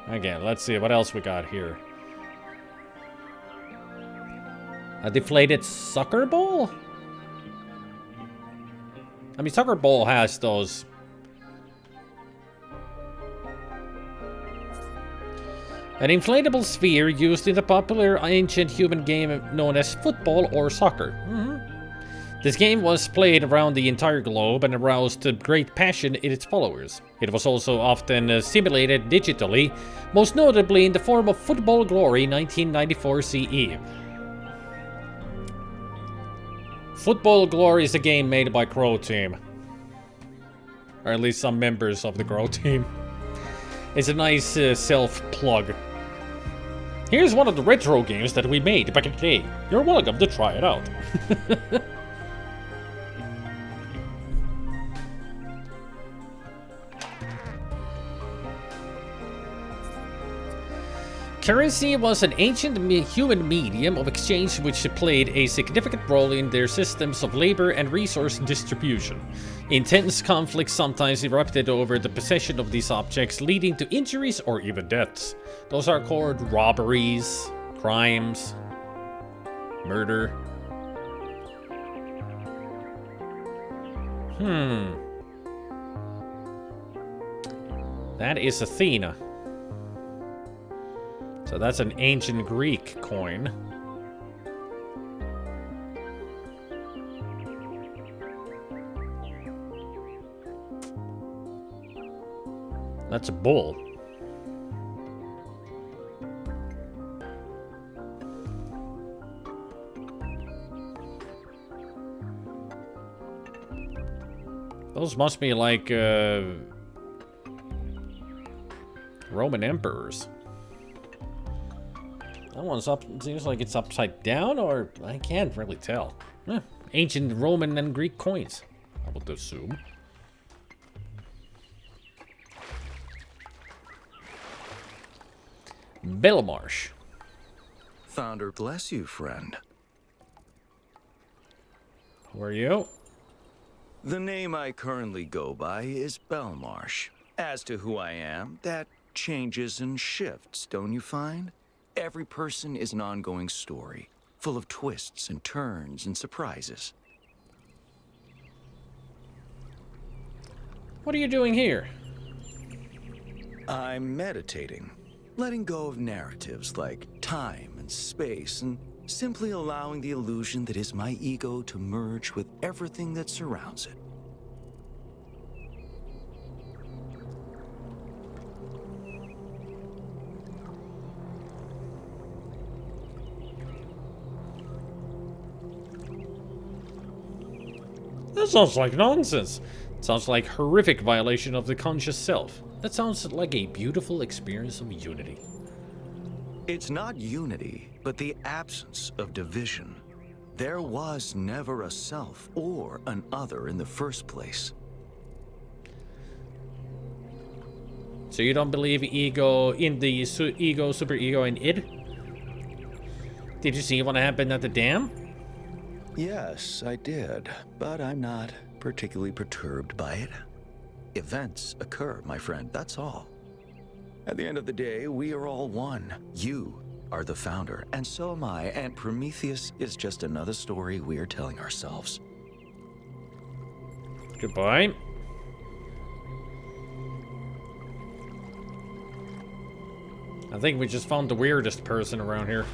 Okay, let's see what else we got here. A deflated soccer ball? I mean, soccer ball has those... An inflatable sphere used in the popular ancient human game known as football or soccer. This game was played around the entire globe and aroused great passion in its followers. It was also often simulated digitally, most notably in the form of Football Glory 1994 CE. Football Glory is a game made by Crow Team. Or at least some members of the Crow Team. It's a nice self-plug. Here's one of the retro games that we made back in the day. You're welcome to try it out. Currency was an ancient human medium of exchange which played a significant role in their systems of labor and resource distribution. Intense conflicts sometimes erupted over the possession of these objects, leading to injuries or even deaths. Those are called robberies, crimes, murder. That is Athena. So that's an ancient Greek coin. That's a bull. Those must be like Roman emperors. That one's up, seems like it's upside down, or I can't really tell. Ancient Roman and Greek coins, I would assume. Belmarsh. Founder bless you, friend. Who are you? The name I currently go by is Belmarsh. As to who I am, that changes and shifts, don't you find? Every person is an ongoing story, full of twists and turns and surprises. What are you doing here? I'm meditating, letting go of narratives like time and space, and simply allowing the illusion that is my ego to merge with everything that surrounds it. That sounds like nonsense. It sounds like horrific violation of the conscious self. That sounds like a beautiful experience of unity. It's not unity, but the absence of division. There was never a self or an other in the first place. So you don't believe ego in the ego, superego, and id? Did you see what happened at the dam? Yes, I did, but I'm not particularly perturbed by it. events occur, my friend, that's all. At the end of the day, we are all one. You are the founder, and so am I, and Prometheus is just another story we're telling ourselves. Goodbye. I think we just found the weirdest person around here.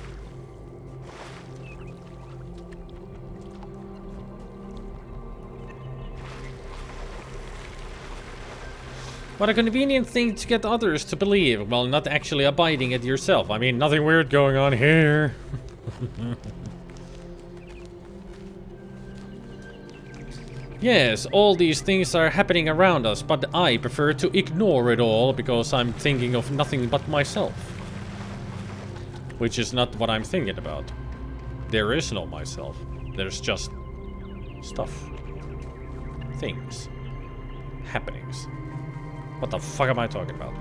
What a convenient thing to get others to believe while not actually abiding it yourself. I mean, nothing weird going on here. Yes, all these things are happening around us, but I prefer to ignore it all because I'm thinking of nothing but myself. Which is not what I'm thinking about. There is no myself. There's just stuff. Things. Happenings. What the fuck am I talking about?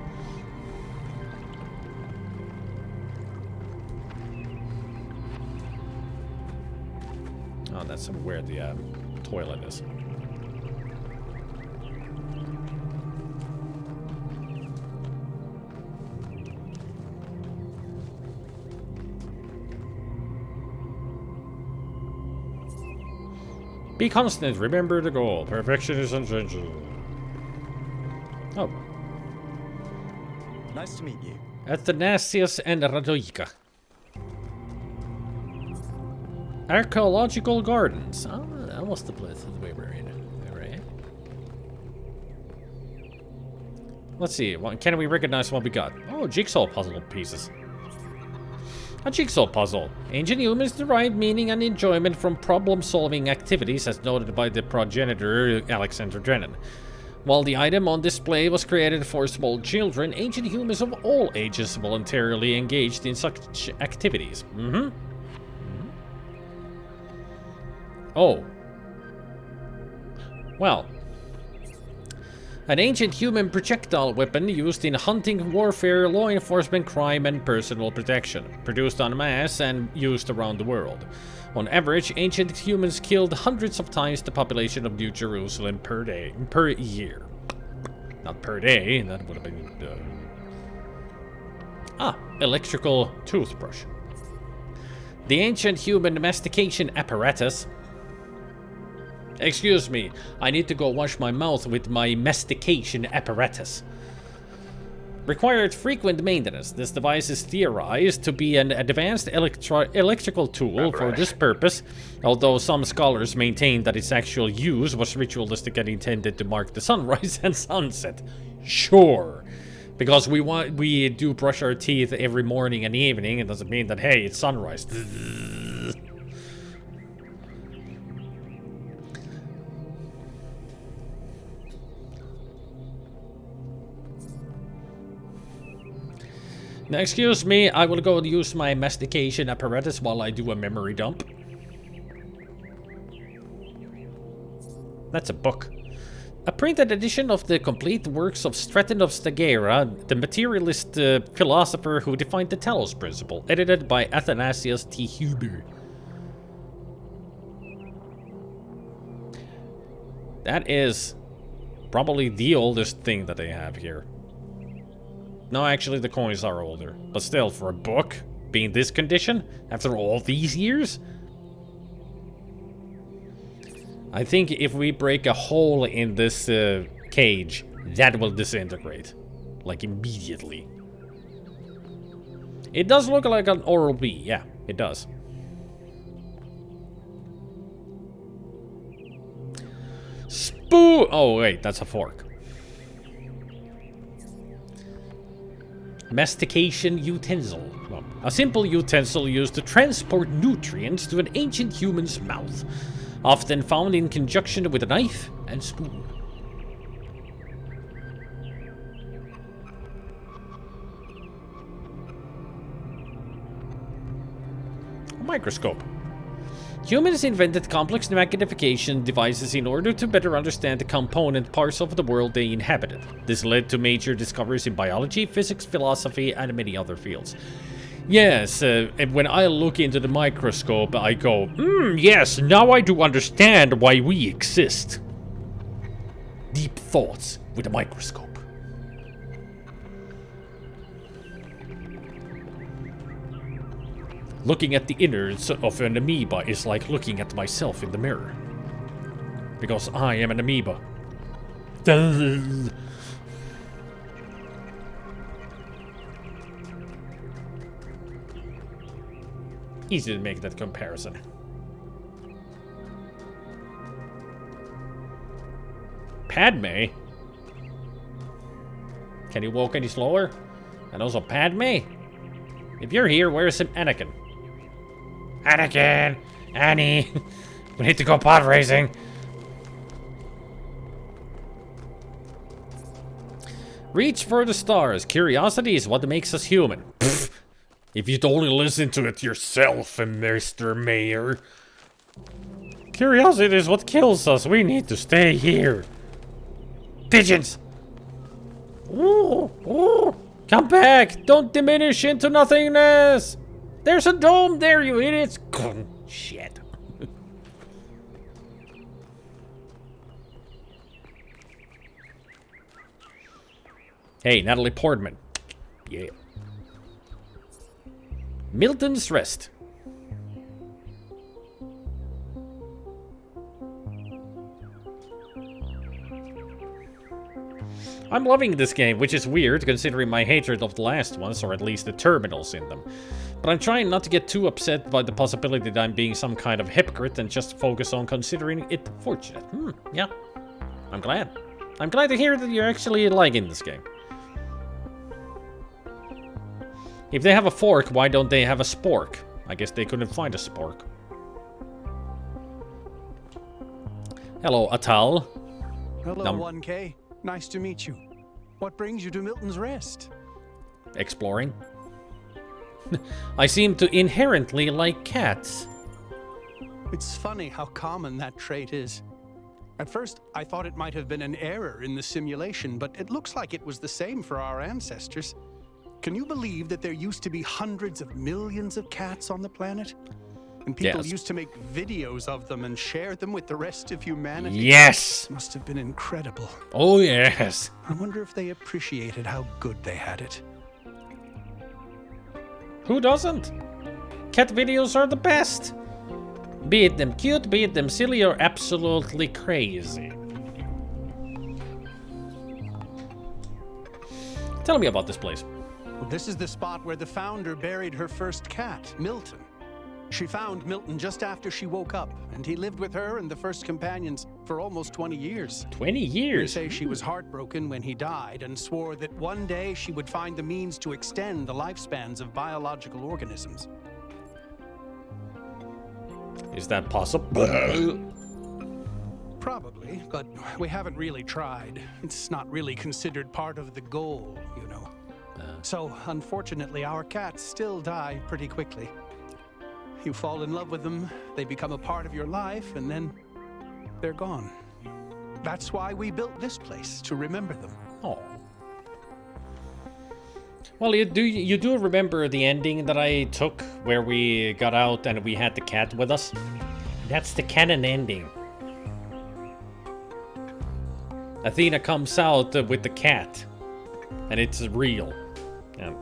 Oh, that's where the toilet is. Be constant, remember the goal. Perfection is essential. Oh. Nice to meet you. Athanasius and Radoika. Archaeological gardens. Oh, that was the place that we were in. Alright. Let's see. Can we recognize what we got? Oh, jigsaw puzzle pieces. A jigsaw puzzle. Ancient humans derive meaning and enjoyment from problem-solving activities, as noted by the progenitor Alexander Drennan. While the item on display was created for small children, ancient humans of all ages voluntarily engaged in such activities. Oh. Well. An ancient human projectile weapon used in hunting, warfare, law enforcement, crime, and personal protection. Produced en masse and used around the world. On average, ancient humans killed hundreds of times the population of New Jerusalem per year. Not per day, that would have been... electrical toothbrush. The ancient human mastication apparatus... Excuse me, I need to go wash my mouth with my mastication apparatus. Required frequent maintenance. This device is theorized to be an advanced electrical tool for this purpose, although some scholars maintain that its actual use was ritualistic and intended to mark the sunrise and sunset. Sure. Because we do brush our teeth every morning and evening, it doesn't mean that, hey, it's sunrise. Now, excuse me, I will go and use my mastication apparatus while I do a memory dump. That's a book. A printed edition of the complete works of Straton of Stagera, the materialist philosopher who defined the Talos Principle, edited by Athanasius T. Huber. That is probably the oldest thing that they have here. No, actually, the coins are older. But still, for a book, being this condition, after all these years? I think if we break a hole in this cage, that will disintegrate. Like, immediately. It does look like an Oral-B, yeah, it does. Oh, wait, that's a fork. Mastication utensil. Well, a simple utensil used to transport nutrients to an ancient human's mouth, often found in conjunction with a knife and spoon. A microscope. Humans invented complex magnification devices in order to better understand the component parts of the world they inhabited. This led to major discoveries in biology, physics, philosophy, and many other fields. Yes, and when I look into the microscope, I go, yes, now I do understand why we exist. Deep thoughts, with a microscope. Looking at the innards of an amoeba is like looking at myself in the mirror. Because I am an amoeba. Easy to make that comparison. Padme? Can you walk any slower? And also Padme? If you're here, where's Anakin? Anakin! Annie! We need to go pod racing! Reach for the stars. Curiosity is what makes us human. Pfft. If you'd only listen to it yourself, Mr. Mayor. Curiosity is what kills us. We need to stay here. Pigeons! Ooh, ooh. Come back! Don't diminish into nothingness! There's a dome there, you idiots! Shit. Hey, Natalie Portman. Yeah. Milton's Rest. I'm loving this game, which is weird considering my hatred of the last ones, or at least the terminals in them. But I'm trying not to get too upset by the possibility that I'm being some kind of hypocrite and just focus on considering it fortunate. Yeah. I'm glad. I'm glad to hear that you're actually liking this game. If they have a fork, why don't they have a spork? I guess they couldn't find a spork. Hello, Atal. Hello, 1K. Nice to meet you. What brings you to Milton's Rest? Exploring. I seem to inherently like cats. It's funny how common that trait is. At first, I thought it might have been an error in the simulation, but it looks like it was the same for our ancestors. Can you believe that there used to be hundreds of millions of cats on the planet? And people used to make videos of them and share them with the rest of humanity? Yes! Must have been incredible. Oh, yes. I wonder if they appreciated how good they had it. Who doesn't? Cat videos are the best. Be it them cute, be it them silly, or absolutely crazy. Tell me about this place. Well, this is the spot where the founder buried her first cat, Milton. She found Milton just after she woke up, and he lived with her and the first companions for almost 20 years. 20 years? They say she was heartbroken when he died and swore that one day she would find the means to extend the lifespans of biological organisms. Is that possible? Probably, but we haven't really tried. It's not really considered part of the goal, you know. So, unfortunately, our cats still die pretty quickly. You fall in love with them, they become a part of your life, and then they're gone. That's why we built this place, to remember them. Oh. Well, you do remember the ending that I took, where we got out and we had the cat with us? That's the canon ending. Athena comes out with the cat, and it's real. Yeah.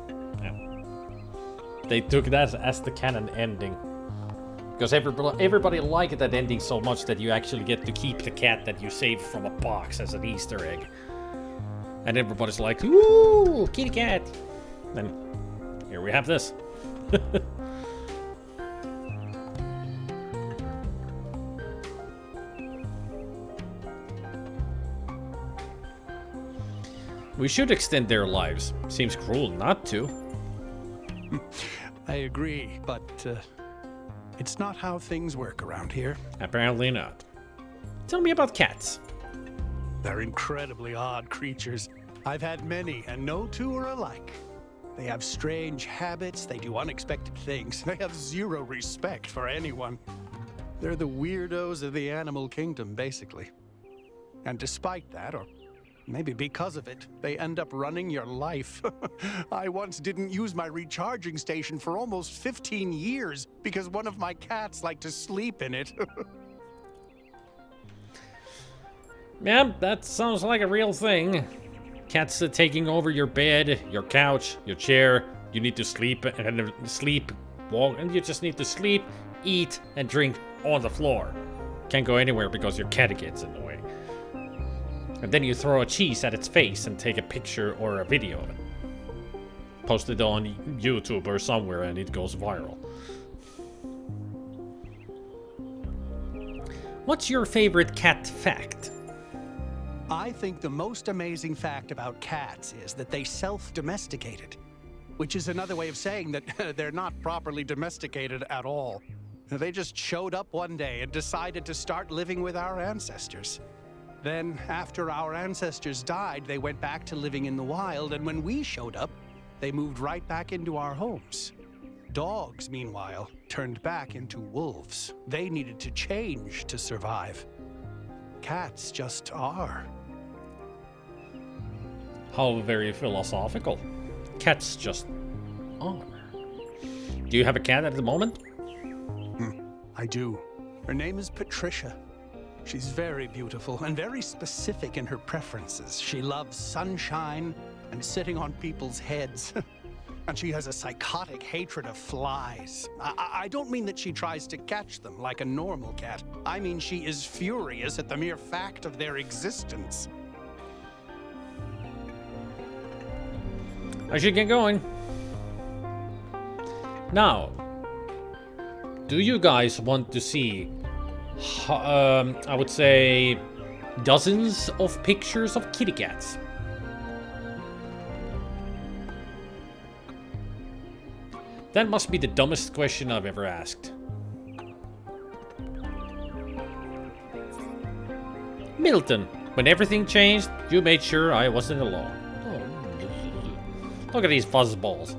They took that as the canon ending. Because everybody liked that ending so much that you actually get to keep the cat that you saved from a box as an Easter egg. And everybody's like, ooh, kitty cat. And here we have this. We should extend their lives. Seems cruel not to. I agree, but it's not how things work around here. Apparently not. Tell me about cats. They're incredibly odd creatures. I've had many, and no two are alike. They have strange habits, they do unexpected things. They have zero respect for anyone. They're the weirdos of the animal kingdom, basically. And despite that, or maybe because of it, they end up running your life. I once didn't use my recharging station for almost 15 years because one of my cats liked to sleep in it. Yeah, that sounds like a real thing. Cats taking over your bed, your couch, your chair. You need to sleep and walk, and you just need to sleep, eat, and drink on the floor. Can't go anywhere because your cat gets in the way. And then you throw a cheese at its face and take a picture or a video of it. Post it on YouTube or somewhere and it goes viral. What's your favorite cat fact? I think the most amazing fact about cats is that they self-domesticated, which is another way of saying that they're not properly domesticated at all. They just showed up one day and decided to start living with our ancestors. Then, after our ancestors died, they went back to living in the wild, and when we showed up, they moved right back into our homes. Dogs, meanwhile, turned back into wolves. They needed to change to survive. Cats just are. How very philosophical. Cats just are. Do you have a cat at the moment? I do. Her name is Patricia. She's very beautiful and very specific in her preferences. She loves sunshine and sitting on people's heads. And she has a psychotic hatred of flies. I don't mean that she tries to catch them like a normal cat. I mean she is furious at the mere fact of their existence. I should get going. Now, do you guys want to see, I would say, dozens of pictures of kitty cats? That must be the dumbest question I've ever asked. Milton, when everything changed, you made sure I wasn't alone. Oh, look at these fuzzballs.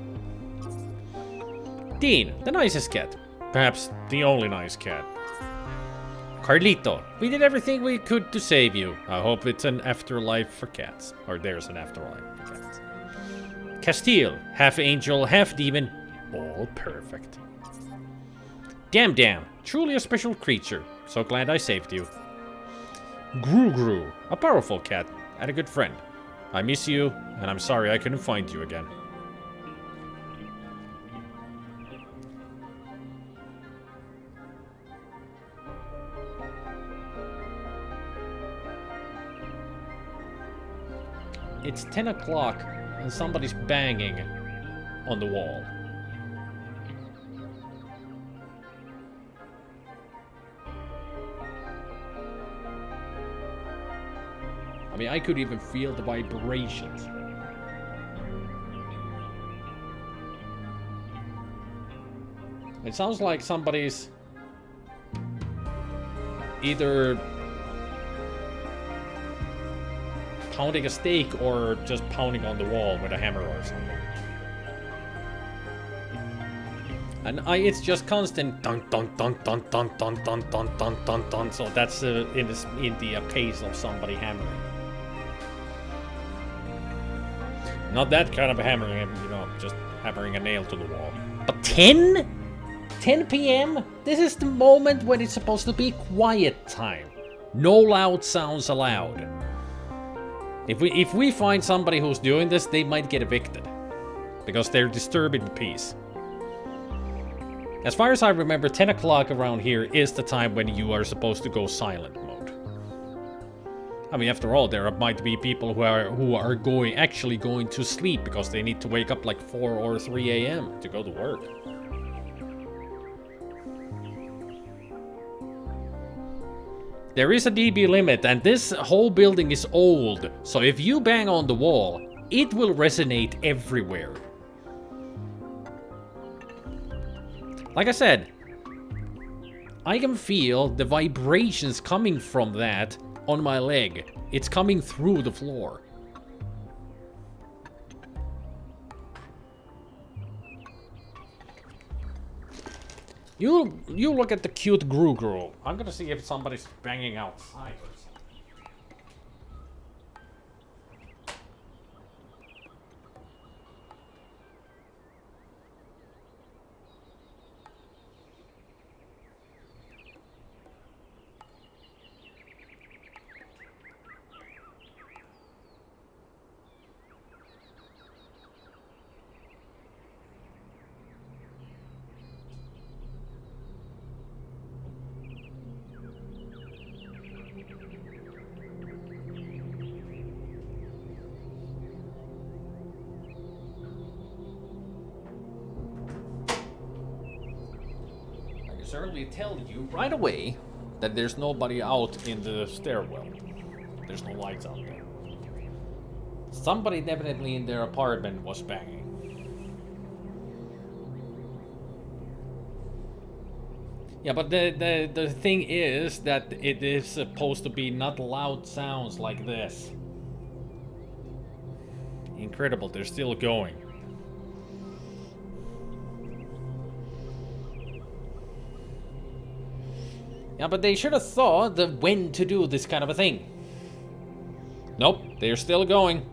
Dean, the nicest cat. Perhaps the only nice cat. Carlito, we did everything we could to save you. I hope it's an afterlife for cats. Or there's an afterlife for cats. Castile, half angel, half demon. All perfect. Damn, truly a special creature. So glad I saved you. Gru, a powerful cat and a good friend. I miss you, and I'm sorry I couldn't find you again. It's 10 o'clock and somebody's banging on the wall. I mean, I could even feel the vibrations. It sounds like somebody's either pounding a steak or just pounding on the wall with a hammer or something. And it's just constant dun dun dun dun dun dun dun dun dun dun dun. So that's in the pace of somebody hammering. Not that kind of hammering, you know, just hammering a nail to the wall. But 10? 10 p.m? This is the moment when it's supposed to be quiet time. No loud sounds allowed. If we find somebody who's doing this, they might get evicted. Because they're disturbing the peace. As far as I remember, 10 o'clock around here is the time when you are supposed to go silent mode. I mean, after all, there might be people who are actually going to sleep because they need to wake up like 4 or 3 a.m. to go to work. There is a dB limit, and this whole building is old, so if you bang on the wall, it will resonate everywhere. Like I said, I can feel the vibrations coming from that on my leg. It's coming through the floor. You look at the cute Gru. I'm gonna see if somebody's banging outside or something. certainly tell you right away that there's nobody out in the stairwell. There's no lights out there. Somebody definitely in their apartment was banging. Yeah, but the thing is that it is supposed to be not loud sounds like this. Incredible, they're still going. Yeah, but they should have thought of when to do this kind of a thing. Nope, they're still going.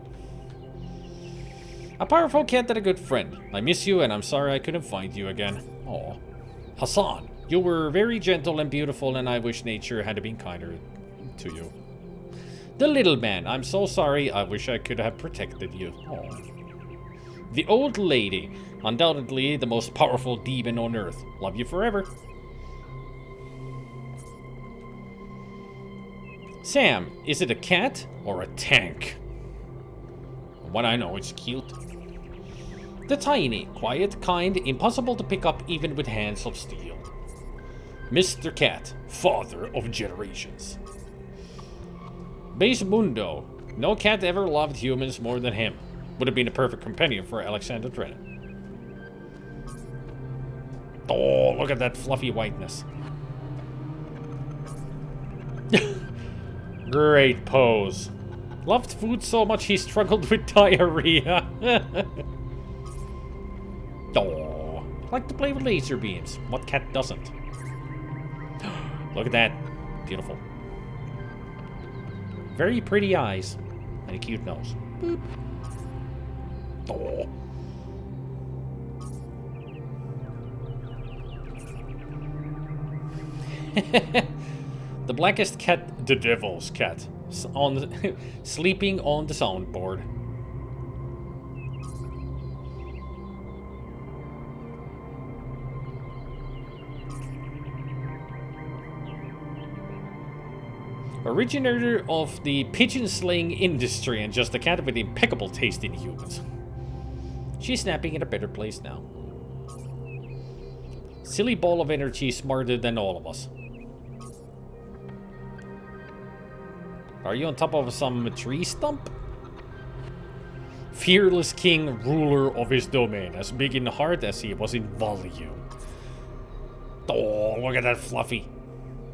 A powerful cat and a good friend. I miss you and I'm sorry I couldn't find you again. Aw. Hassan, you were very gentle and beautiful and I wish nature had been kinder to you. The little man, I'm so sorry, I wish I could have protected you. Aw. The old lady, undoubtedly the most powerful demon on earth. Love you forever. Sam, is it a cat or a tank? From what I know, it's cute. The tiny, quiet kind, impossible to pick up even with hands of steel. Mr. Cat, father of generations. Base Mundo, no cat ever loved humans more than him. Would have been a perfect companion for Alexander Drennan. Oh, look at that fluffy whiteness. Great pose. Loved food so much he struggled with diarrhea. Oh, like to play with laser beams. What cat doesn't? Look at that. Beautiful. Very pretty eyes. And a cute nose. Boop. Oh. The blackest cat, the devil's cat, sleeping on the soundboard. Originator of the pigeon-slaying industry and just a cat with impeccable taste in humans. She's snapping in a better place now. Silly ball of energy, smarter than all of us. Are you on top of some tree stump? Fearless king, ruler of his domain, as big in heart as he was in volume. Oh, look at that fluffy.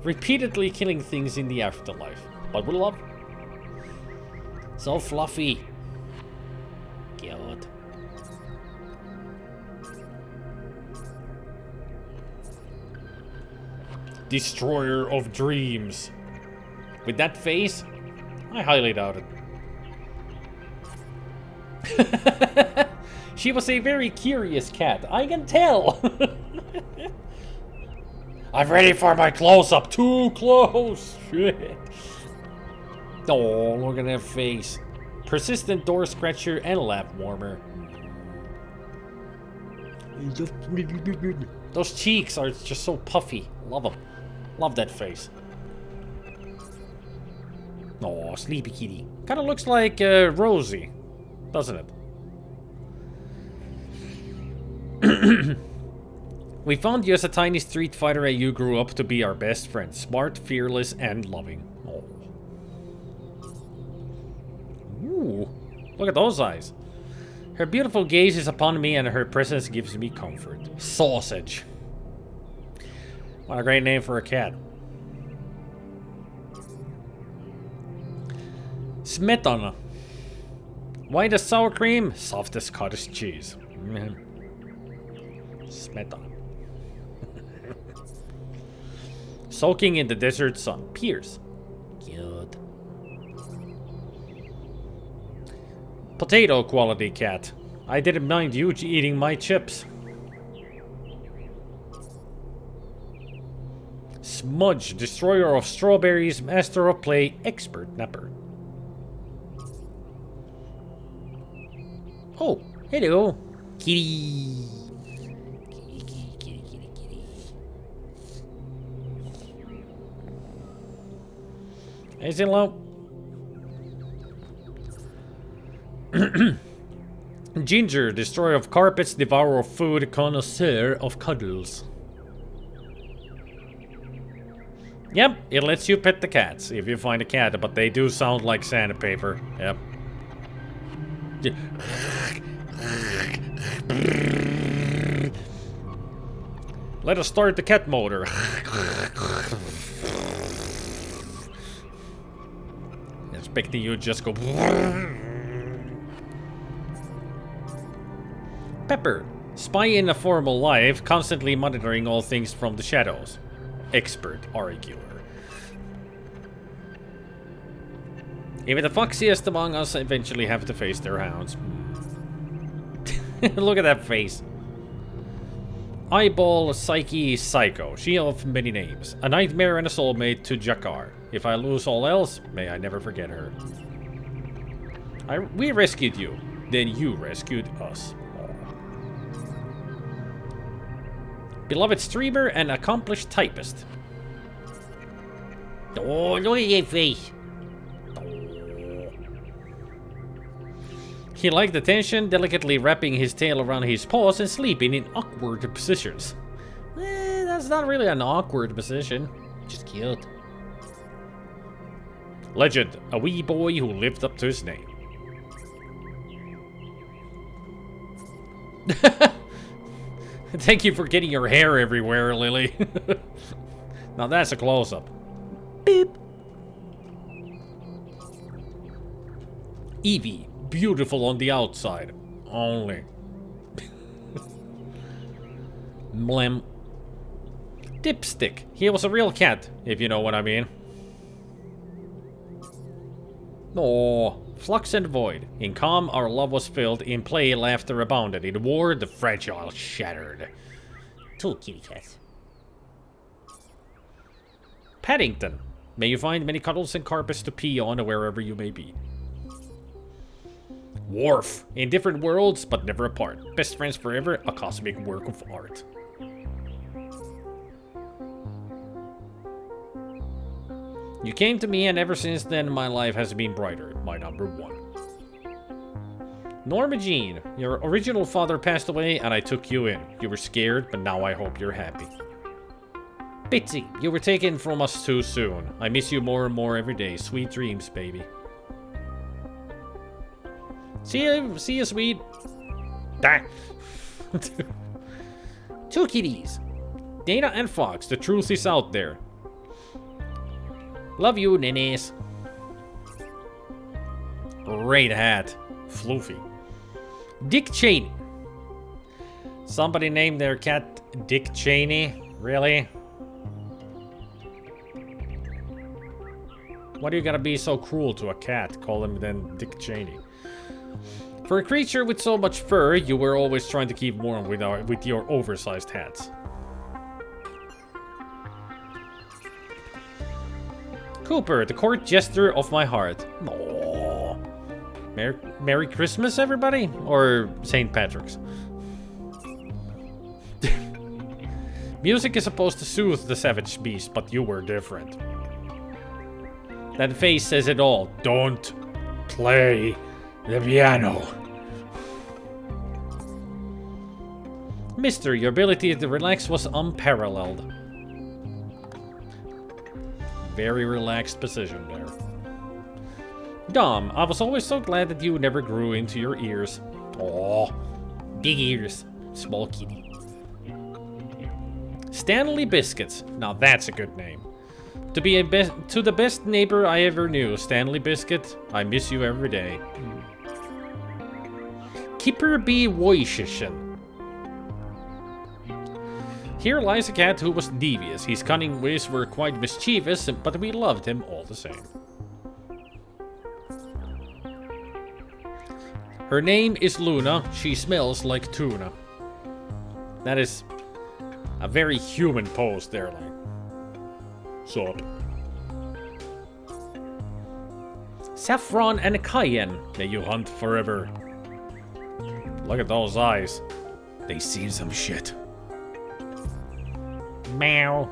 Repeatedly killing things in the afterlife, but with love. So fluffy. Cute. Destroyer of dreams. With that face, I highly doubt it. She was a very curious cat, I can tell. I'm ready for my close-up. Too close. Shit. Oh, look at that face. Persistent door scratcher and lap warmer. Those cheeks are just so puffy. Love them. Love that face. Oh, sleepy kitty. Kind of looks like Rosie, doesn't it? We found you as a tiny street fighter and you grew up to be our best friend. Smart, fearless, and loving. Oh. Ooh, look at those eyes. Her beautiful gaze is upon me and her presence gives me comfort. Sausage. What a great name for a cat. Smetana. White as sour cream, soft as cottage cheese. Smetana. Soaking in the desert sun. Pierce. Cute. Potato quality cat. I didn't mind you eating my chips. Smudge. Destroyer of strawberries. Master of play. Expert napper. Oh, hello. Kitty. Is it low? Ginger, destroyer of carpets, devourer of food, connoisseur of cuddles. Yep, it lets you pet the cats if you find a cat, but they do sound like sandpaper. Yep. Let us start the cat motor. Expecting you to just go. Pepper. Spy in a formal life, constantly monitoring all things from the shadows. Expert arguer. Even the foxiest among us eventually have to face their hounds. Look at that face. Eyeball, Psyche, Psycho. She of many names. A nightmare and a soulmate to Jakar. If I lose all else, may I never forget her. We rescued you. Then you rescued us. Beloved streamer and accomplished typist. Oh, look at your face. He liked attention, delicately wrapping his tail around his paws and sleeping in awkward positions. That's not really an awkward position. Just cute. Legend, a wee boy who lived up to his name. Thank you for getting your hair everywhere, Lily. Now that's a close-up. Beep. Evie, beautiful on the outside. Only. Mlem. Dipstick. He was a real cat, if you know what I mean. Oh, Flux and Void. In calm, our love was filled. In play, laughter abounded. In war, the fragile shattered. Two kitty cats. Paddington. May you find many cuddles and carpets to pee on wherever you may be. Worf. In different worlds, but never apart. Best friends forever, a cosmic work of art. You came to me, and ever since then, my life has been brighter. My number one. Norma Jean, your original father passed away, and I took you in. You were scared, but now I hope you're happy. Bitsy, you were taken from us too soon. I miss you more and more every day. Sweet dreams, baby. See you, sweet. Ah. Two kitties. Dana and Fox, the truth is out there. Love you, Ninnies. Great hat. Floofy. Dick Cheney. Somebody named their cat Dick Cheney? Really? Why do you gotta be so cruel to a cat? Call him then Dick Cheney. For a creature with so much fur, you were always trying to keep warm with your oversized hats. Cooper, the court jester of my heart. Aww. Merry Christmas, everybody? Or St. Patrick's? Music is supposed to soothe the savage beast, but you were different. That face says it all. Don't play the piano. Mister, your ability to relax was unparalleled. Very relaxed position there. Dom, I was always so glad that you never grew into your ears. Aww. Big ears. Small kitty. Stanley Biscuits. Now that's a good name. To be to the best neighbor I ever knew, Stanley Biscuit, I miss you every day. Kipper B. Woishishin. Here lies a cat who was devious. His cunning ways were quite mischievous, but we loved him all the same. Her name is Luna. She smells like tuna. That is a very human pose there, like. Sup. Saffron and Cayenne. May you hunt forever. Look at those eyes. They see some shit. Meow.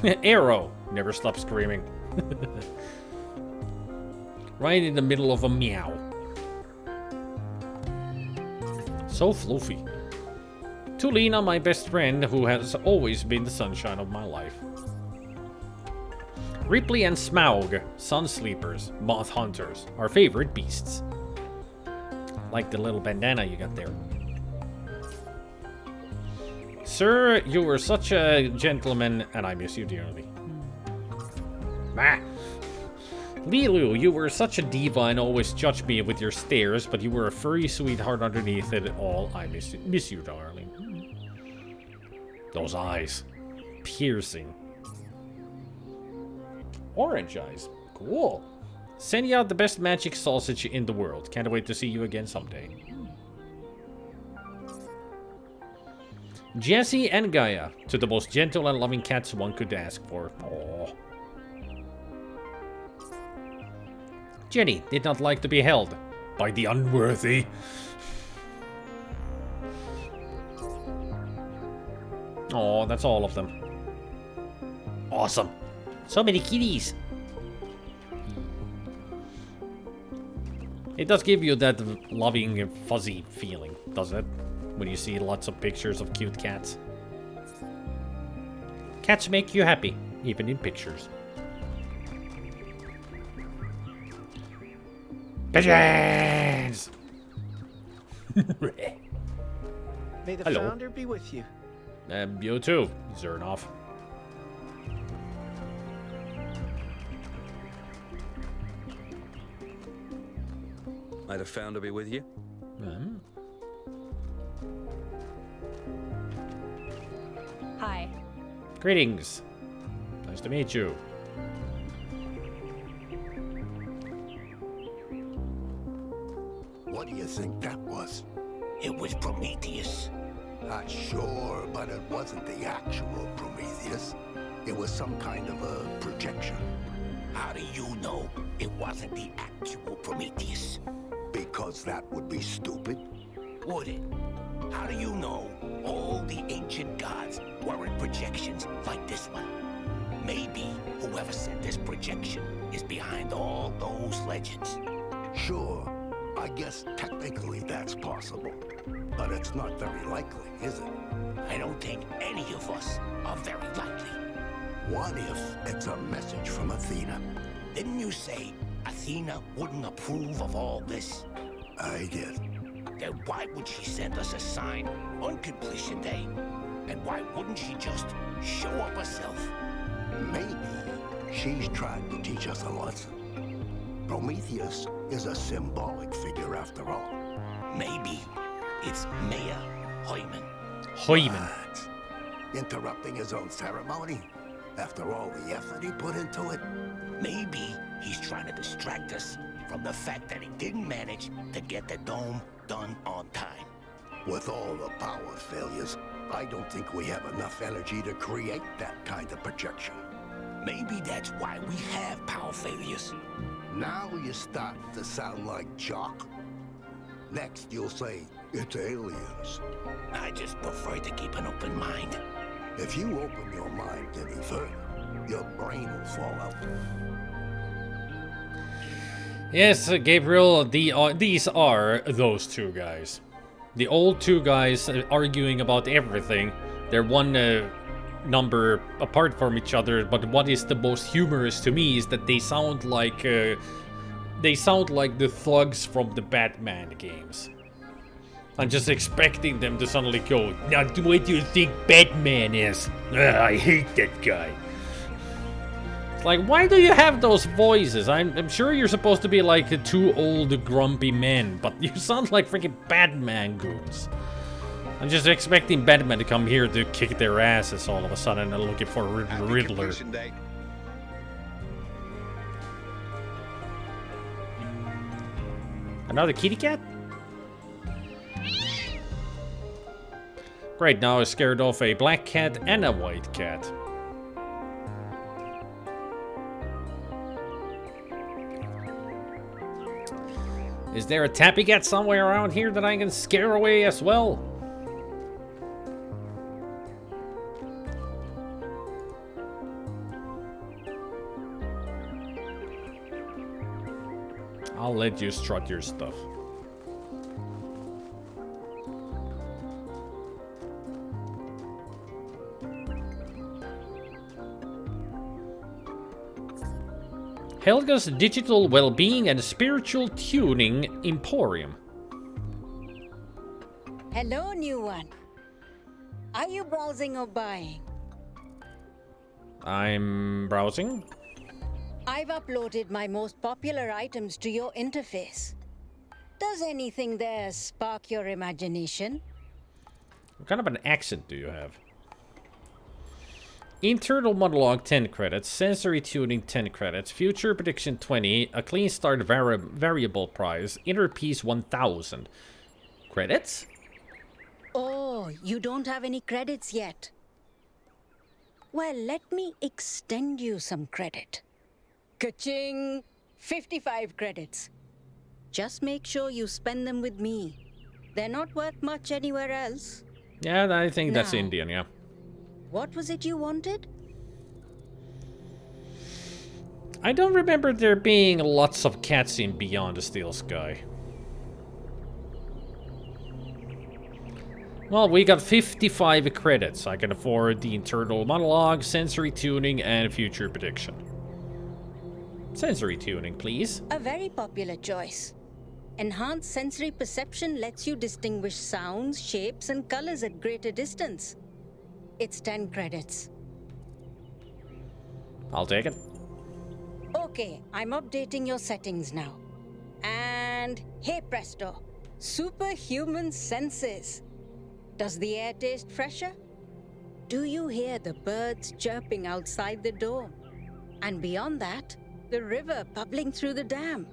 Arrow. Never stop screaming. Right in the middle of a meow. So floofy. Tulina, my best friend, who has always been the sunshine of my life. Ripley and Smaug, sun sleepers, moth hunters, our favorite beasts. Like the little bandana you got there. Sir, you were such a gentleman, and I miss you dearly. Bah. Lilu, you were such a diva and always judged me with your stares, but you were a furry sweetheart underneath it all. I miss you, darling. Those eyes. Piercing. Orange eyes. Cool. Senya, the best magic sausage in the world. Can't wait to see you again someday. Jessie and Gaia, to the most gentle and loving cats one could ask for. Aww. Jenny did not like to be held by the unworthy. Oh, that's all of them. Awesome. So many kitties. It does give you that loving, fuzzy feeling, doesn't it? When you see lots of pictures of cute cats. Cats make you happy, even in pictures. Pigeons! May the Hello. founder be with you. You too, Zernov. May the founder be with you. Hi. Greetings. Nice to meet you. What do you think that was? It was Prometheus. Not sure, but it wasn't the actual Prometheus. It was some kind of a projection. How do you know it wasn't the actual Prometheus? Because that would be stupid. Would it? How do you know all the ancient gods weren't projections like this one? Maybe whoever sent this projection is behind all those legends. Sure, I guess technically that's possible. But it's not very likely, is it? I don't think any of us are very likely. What if it's a message from Athena? Didn't you say Athena wouldn't approve of all this? I did. Then why would she send us a sign on completion day? And why wouldn't she just show up herself? Maybe she's trying to teach us a lesson. Prometheus is a symbolic figure after all. Maybe it's Mayor Hyman. Hyman. Interrupting his own ceremony? After all the effort he put into it? Maybe he's trying to distract us from the fact that he didn't manage to get the dome done on time. With all the power failures, I don't think we have enough energy to create that kind of projection. Maybe that's why we have power failures. Now you're starting to sound like Jock. Next you'll say, it's aliens. I just prefer to keep an open mind. If you open your mind any further, your brain will fall out. Yes, Gabriel, these are those two guys. The old two guys arguing about everything. They're one number apart from each other, but what is the most humorous to me is that they sound like the thugs from the Batman games. I'm just expecting them to suddenly go, now what do you think Batman is? I hate that guy. It's like, why do you have those voices? I'm sure you're supposed to be like two old grumpy men, but you sound like freaking Batman goons. I'm just expecting Batman to come here to kick their asses all of a sudden and looking for Riddler. Another kitty cat? Great, now I scared off a black cat and a white cat. Is there a tappy cat somewhere around here that I can scare away as well? I'll let you strut your stuff. Helga's Digital Wellbeing and Spiritual Tuning Emporium. Hello, new one. Are you browsing or buying? I'm browsing. I've uploaded my most popular items to your interface. Does anything there spark your imagination? What kind of an accent do you have? Internal monologue 10 credits, sensory tuning 10 credits, future prediction 20, a clean start variable price, inner peace 1000. Credits? Oh, you don't have any credits yet. Well, let me extend you some credit. Ka-ching! 55 credits. Just make sure you spend them with me. They're not worth much anywhere else. Yeah, I think that's Now, Indian, yeah. what was it you wanted? I don't remember there being lots of cats in Beyond the Steel Sky. Well, we got 55 credits. I can afford the internal monologue, sensory tuning, and future prediction. Sensory tuning, please. A very popular choice. Enhanced sensory perception lets you distinguish sounds, shapes, and colors at greater distance. It's 10 credits. I'll take it. Okay, I'm updating your settings now. And hey presto, superhuman senses. Does the air taste fresher? Do you hear the birds chirping outside the dome? And beyond that, the river bubbling through the dam.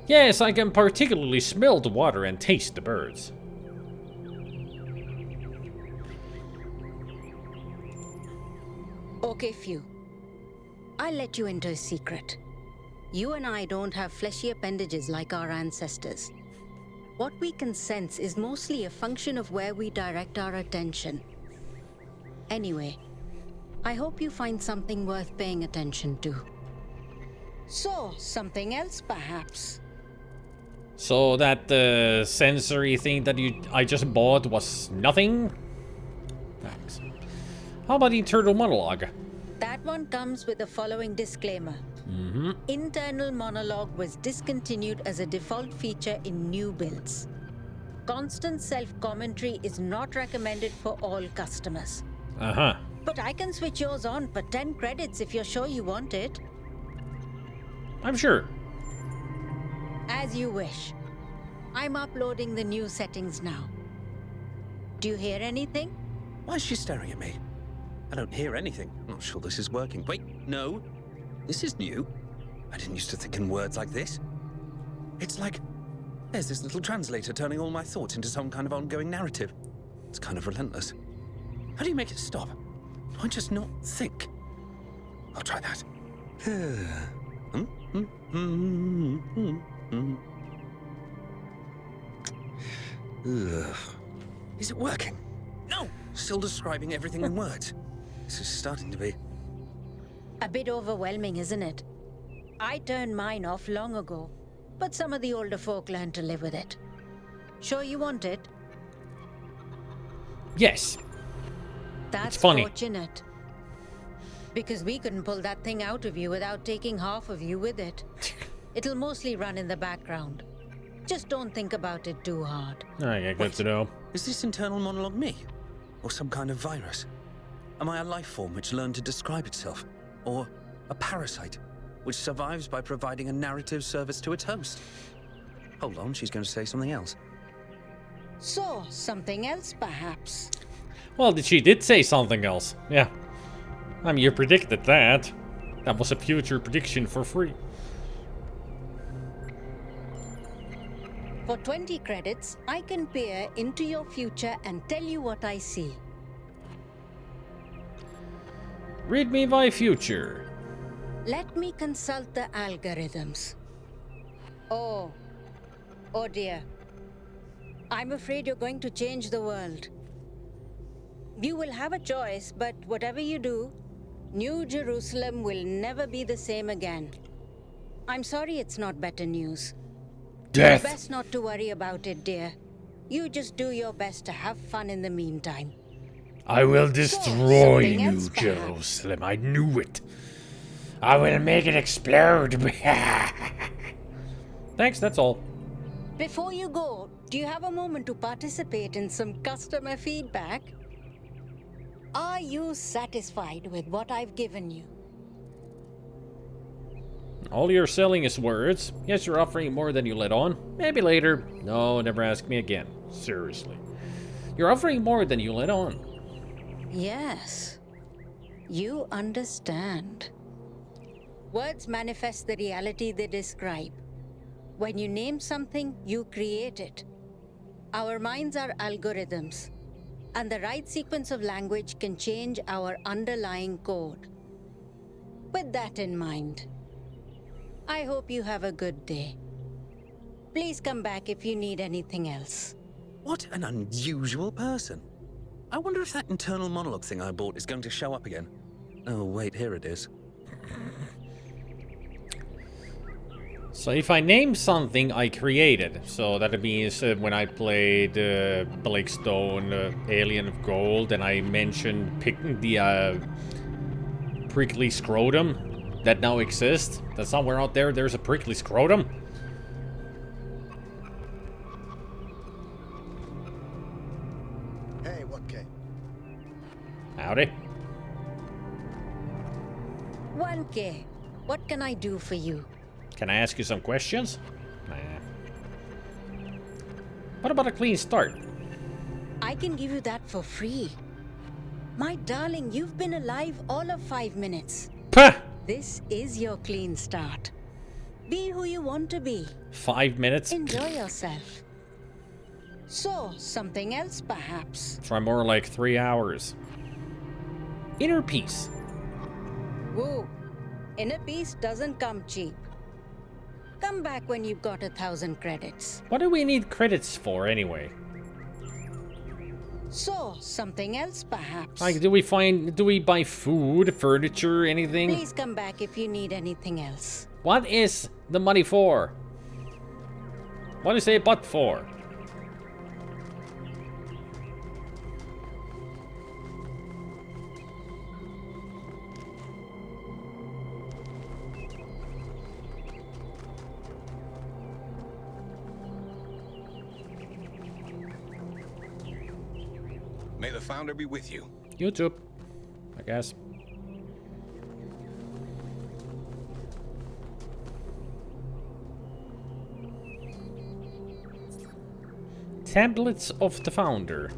Yes, I can particularly smell the water and taste the birds. Okay, Few. I'll let you into a secret. You and I don't have fleshy appendages like our ancestors. What we can sense is mostly a function of where we direct our attention. Anyway, I hope you find something worth paying attention to. So, something else perhaps? So that sensory thing that I just bought was nothing? Thanks. How about the internal monologue? That one comes with the following disclaimer. Internal monologue was discontinued as a default feature in new builds. Constant self-commentary is not recommended for all customers. But I can switch yours on for 10 credits if you're sure you want it. I'm sure. As you wish. I'm uploading the new settings now. Do you hear anything? Why is she staring at me? I don't hear anything. I'm not sure this is working. Wait, no. This is new. I didn't used to think in words like this. It's like there's this little translator turning all my thoughts into some kind of ongoing narrative. It's kind of relentless. How do you make it stop? Do I just not think? I'll try that. Is it working? No! Still describing everything in words. This is starting to be... A bit overwhelming, isn't it? I turned mine off long ago, but some of the older folk learned to live with it. Sure you want it? Yes. That's it's funny. Fortunate. Because we couldn't pull that thing out of you without taking half of you with it. It'll mostly run in the background. Just don't think about it too hard. Okay, good to know. Is this internal monologue me? Or some kind of virus? Am I a life form which learned to describe itself? Or a parasite which survives by providing a narrative service to its host? Hold on, she's going to say something else. So, something else perhaps? Well, she did say something else. Yeah. I mean, you predicted that. That was a future prediction for free. For 20 credits, I can peer into your future and tell you what I see. Read me my future. Let me consult the algorithms. Oh dear. I'm afraid you're going to change the world. You will have a choice, but whatever you do, New Jerusalem will never be the same again. I'm sorry it's not better news. Death. Best not to worry about it, dear. You just do your best to have fun in the meantime. I will destroy something New else, perhaps? Jerusalem. I knew it. I will make it explode. Thanks, that's all. Before you go, do you have a moment to participate in some customer feedback? Are you satisfied with what I've given you? All you're selling is words. Yes, you're offering more than you let on. Maybe later. No, never ask me again. Seriously. You're offering more than you let on. Yes. You understand. Words manifest the reality they describe. When you name something, you create it. Our minds are algorithms, and the right sequence of language can change our underlying code. With that in mind, I hope you have a good day. Please come back if you need anything else. What an unusual person. I wonder if that internal monologue thing I bought is going to show up again. Oh, wait, here it is. So if I name something I created, so that means when I played Blackstone Alien of Gold and I mentioned picking the prickly scrotum that now exists, that somewhere out there there's a prickly scrotum. Hey, what K? Howdy. 1K, what can I do for you? Can I ask you some questions? Nah. What about a clean start? I can give you that for free. My darling, you've been alive all of 5 minutes. Pah! This is your clean start. Be who you want to be. 5 minutes? Enjoy yourself. So, something else perhaps? Try more like 3 hours. Inner peace. Woo. Inner peace doesn't come cheap. Come back when you've got 1,000 credits. What do we need credits for anyway? So, something else perhaps? Like, do we buy food, furniture, anything? Please come back if you need anything else. What is the money for? What is a butt for? May the founder be with you. YouTube, I guess. Tablets of the Founder.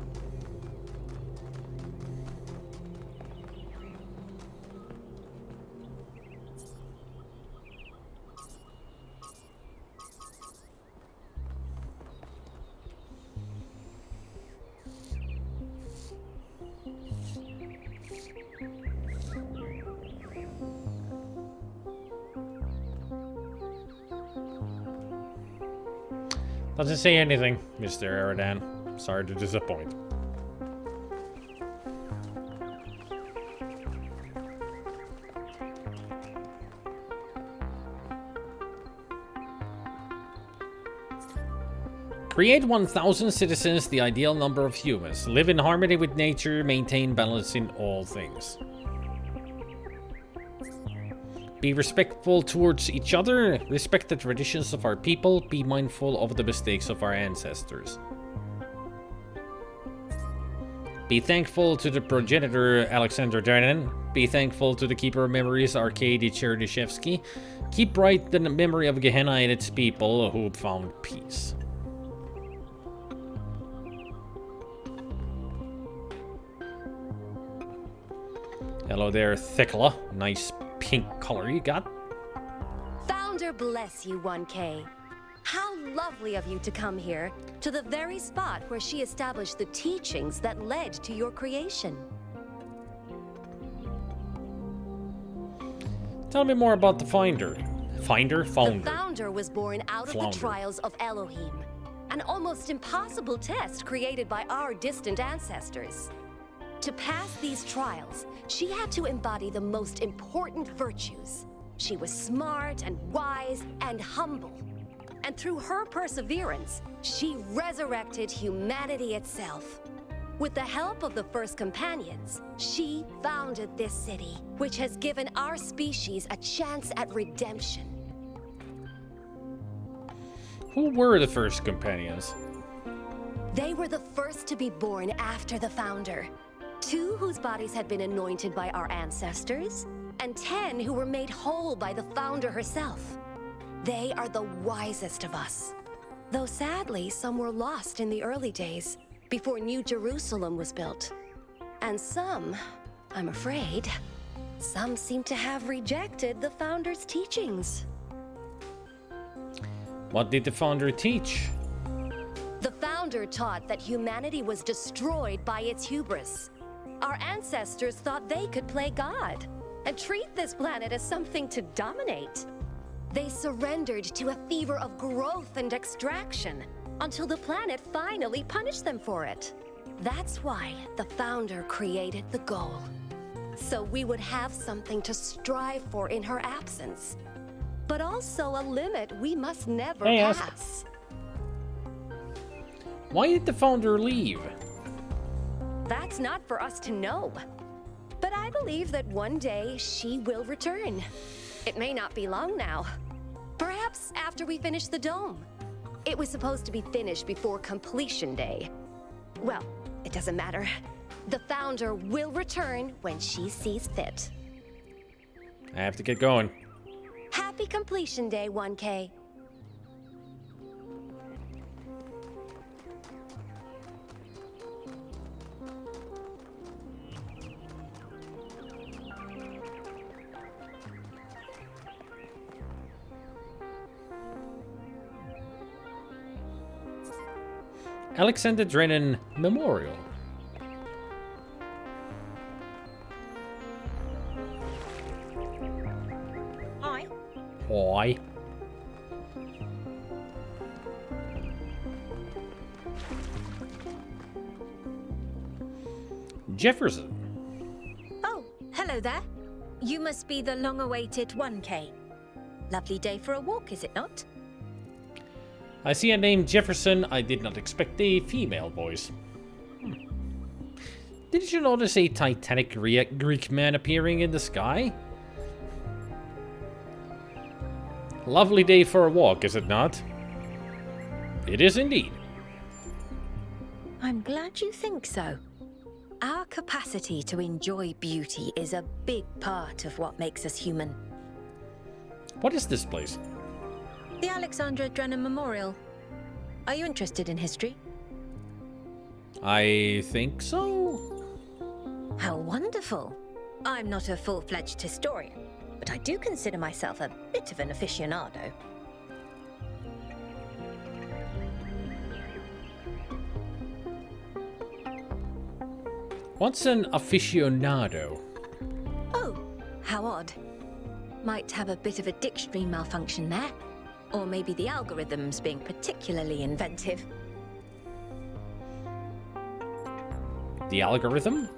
Doesn't say anything, Mr. Eridan. Sorry to disappoint. Create 1,000 citizens, the ideal number of humans. Live in harmony with nature, maintain balance in all things. Be respectful towards each other, respect the traditions of our people, be mindful of the mistakes of our ancestors. Be thankful to the progenitor Alexander Darnan. Be thankful to the keeper of memories Arkady Chernyshevsky. Keep bright the memory of Gehenna and its people who found peace. Hello there, Thekla. Nice pink color you got. Founder bless you, 1K. How lovely of you to come here, to the very spot where she established the teachings that led to your creation. Tell me more about the Founder. Founder? The Founder was born out of Flounder. the trials of Elohim, an almost impossible test created by our distant ancestors. To pass these trials, she had to embody the most important virtues. She was smart and wise and humble. And through her perseverance, she resurrected humanity itself. With the help of the first companions, she founded this city, which has given our species a chance at redemption. Who were the first companions? They were the first to be born after the founder. 2 whose bodies had been anointed by our ancestors, and 10 who were made whole by the founder herself. They are the wisest of us. Though sadly, some were lost in the early days, before New Jerusalem was built. And some, I'm afraid, some seem to have rejected the founder's teachings. What did the founder teach? The founder taught that humanity was destroyed by its hubris. Our ancestors thought they could play God and treat this planet as something to dominate. They surrendered to a fever of growth and extraction until the planet finally punished them for it. That's why the founder created the goal. So we would have something to strive for in her absence, but also a limit we must never pass. Why did the founder leave? That's not for us to know. But I believe that one day she will return. It may not be long now. Perhaps after we finish the dome. It was supposed to be finished before completion day. Well, it doesn't matter. The founder will return when she sees fit. I have to get going. Happy completion day, 1K. Alexander Drennan Memorial. Hi. Why? Jefferson. Oh, hello there. You must be the long-awaited 1K. Lovely day for a walk, is it not? I see a name Jefferson. I did not expect a female voice. Did you notice a Titanic Greek man appearing in the sky? Lovely day for a walk, is it not? It is indeed. I'm glad you think so. Our capacity to enjoy beauty is a big part of what makes us human. What is this place? The Alexandra Drennan Memorial. Are you interested in history? I think so. How wonderful. I'm not a full-fledged historian, but I do consider myself a bit of an aficionado. What's an aficionado? Oh, how odd. Might have a bit of a dictionary malfunction there. Or maybe the algorithm's being particularly inventive. The algorithm?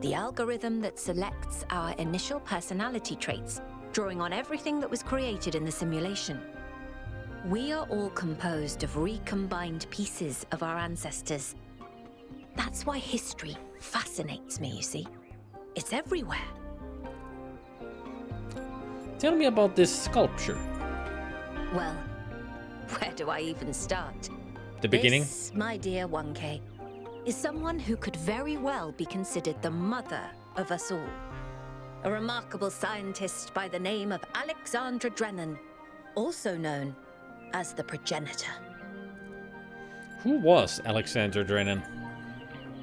The algorithm that selects our initial personality traits, drawing on everything that was created in the simulation. We are all composed of recombined pieces of our ancestors. That's why history fascinates me, you see. It's everywhere. Tell me about this sculpture. Well, where do I even start? The beginning? This, my dear 1K, is someone who could very well be considered the mother of us all. A remarkable scientist by the name of Alexandra Drennan, also known as the progenitor. Who was Alexander Drennan?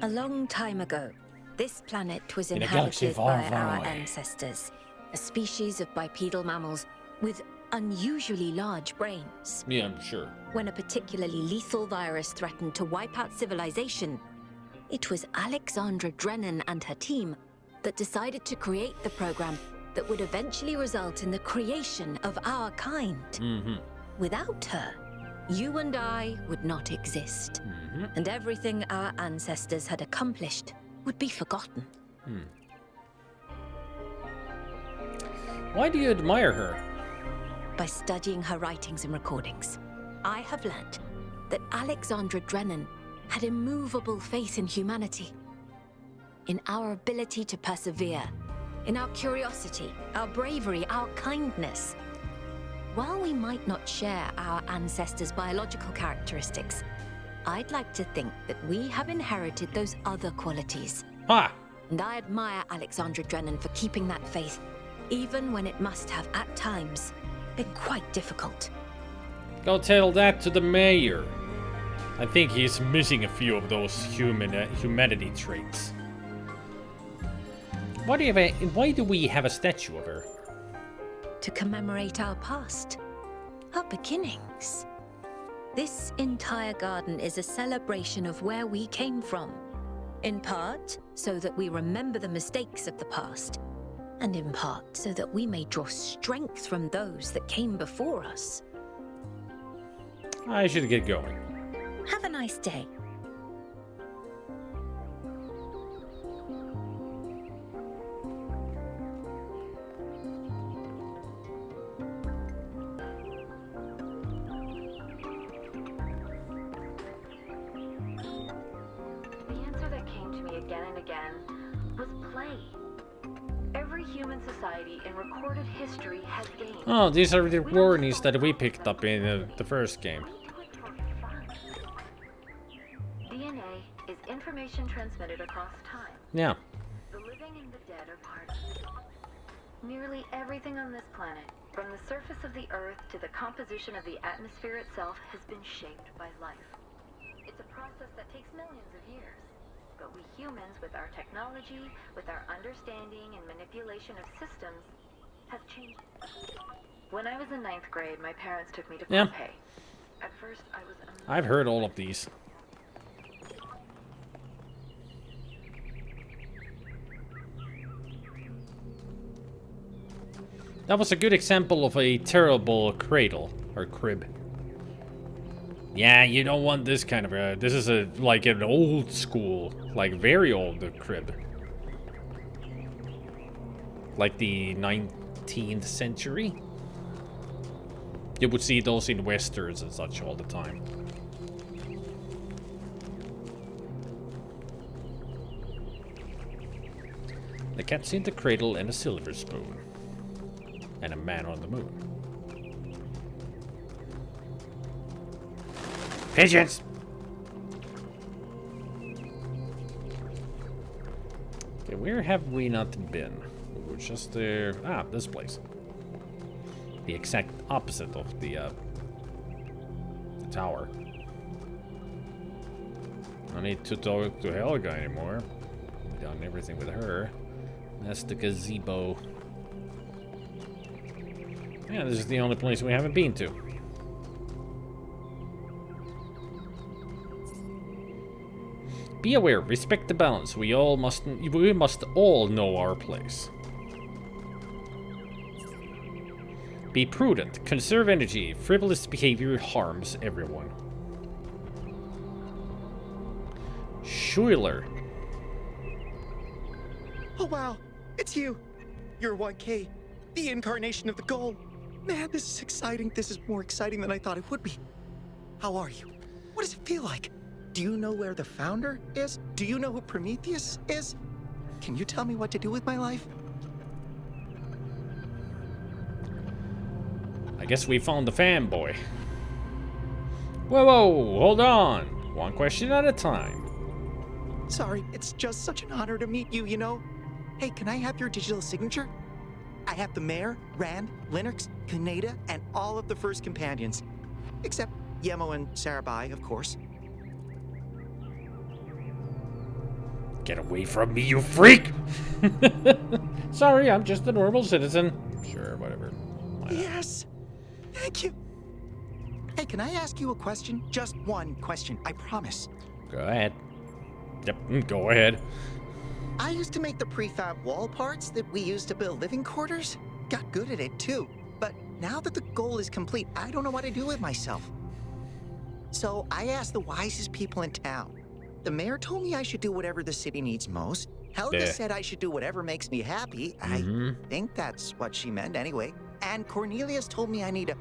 A long time ago, this planet was In a galaxy inhabited far, by far our away. ancestors, a species of bipedal mammals with unusually large brains. Yeah, I'm sure. When a particularly lethal virus threatened to wipe out civilization, it was Alexandra Drennan and her team that decided to create the program that would eventually result in the creation of our kind. Mm-hmm. Without her, you and I would not exist, and everything our ancestors had accomplished would be forgotten. Why do you admire her? By studying her writings and recordings, I have learnt that Alexandra Drennan had immovable faith in humanity, in our ability to persevere, in our curiosity, our bravery, our kindness. While we might not share our ancestors' biological characteristics, I'd like to think that we have inherited those other qualities. Ah. And I admire Alexandra Drennan for keeping that faith, even when it must have, at times, been quite difficult. Go tell that to the mayor. I think he's missing a few of those humanity traits. Why do we have a statue of her? To commemorate our past, our beginnings. This entire garden is a celebration of where we came from. In part, so that we remember the mistakes of the past, and in part, so that we may draw strength from those that came before us. I should get going. Have a nice day. Society in recorded history has gained. Oh, these are the warnings that we picked up in the first game. DNA is information transmitted across time. Yeah. The living and the dead are part of it. Nearly everything on this planet, from the surface of the Earth to the composition of the atmosphere itself, has been shaped by life. It's a process that takes millions of years. But we humans, with our technology, with our understanding and manipulation of systems, have changed. When I was in 9th grade, my parents took me to Pompeii. At first, I was amazed. I've heard all of these. That was a good example of a terrible cradle or crib. Yeah, you don't want this kind of a... This is like an old school, like very old crib. Like the 19th century. You would see those in westerns and such all the time. The cat's in the cradle and a silver spoon. And a man on the moon. Pigeons! Okay, where have we not been? We're just there. This place. The exact opposite of the tower. I don't need to talk to Helga anymore. We've done everything with her. That's the gazebo. Yeah, this is the only place we haven't been to. Be aware, respect the balance. We must all know our place. Be prudent, conserve energy. Frivolous behavior harms everyone. Schuyler. Oh wow, it's you. You're 1K, the incarnation of the goal. Man, this is exciting. This is more exciting than I thought it would be. How are you? What does it feel like? Do you know where the founder is? Do you know who Prometheus is? Can you tell me what to do with my life? I guess we found the fanboy. Whoa, hold on. One question at a time. Sorry, it's just such an honor to meet you, you know? Hey, can I have your digital signature? I have the Mayor, Rand, Linux, Kaneda, and all of the first companions. Except Yemo and Sarabai, of course. Get away from me, you freak! Sorry, I'm just a normal citizen. Sure, whatever. Yes! Thank you! Hey, can I ask you a question? Just one question, I promise. Go ahead. Yep, go ahead. I used to make the prefab wall parts that we used to build living quarters. Got good at it too. But now that the goal is complete, I don't know what to do with myself. So I asked the wisest people in town. The mayor told me I should do whatever the city needs most. Helga said I should do whatever makes me happy. I think that's what she meant anyway. And Cornelius told me I need to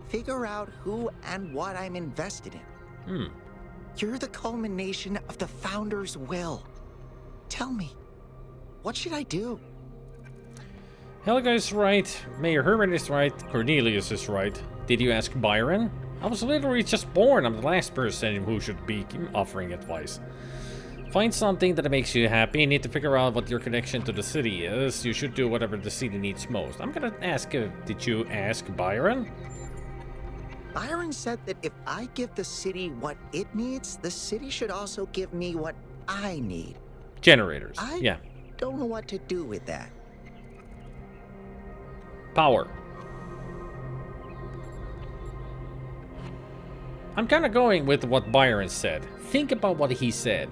figure out who and what I'm invested in. You're the culmination of the Founder's will. Tell me, what should I do? Helga is right, Mayor Herman is right, Cornelius is right. Did you ask Byron? I was literally just born. I'm the last person who should be offering advice. Find something that makes you happy. You need to figure out what your connection to the city is. You should do whatever the city needs most. I'm gonna ask, did you ask Byron? Byron said that if I give the city what it needs, the city should also give me what I need. Generators, yeah. Don't know what to do with that. Power. I'm kind of going with what Byron said. Think about what he said.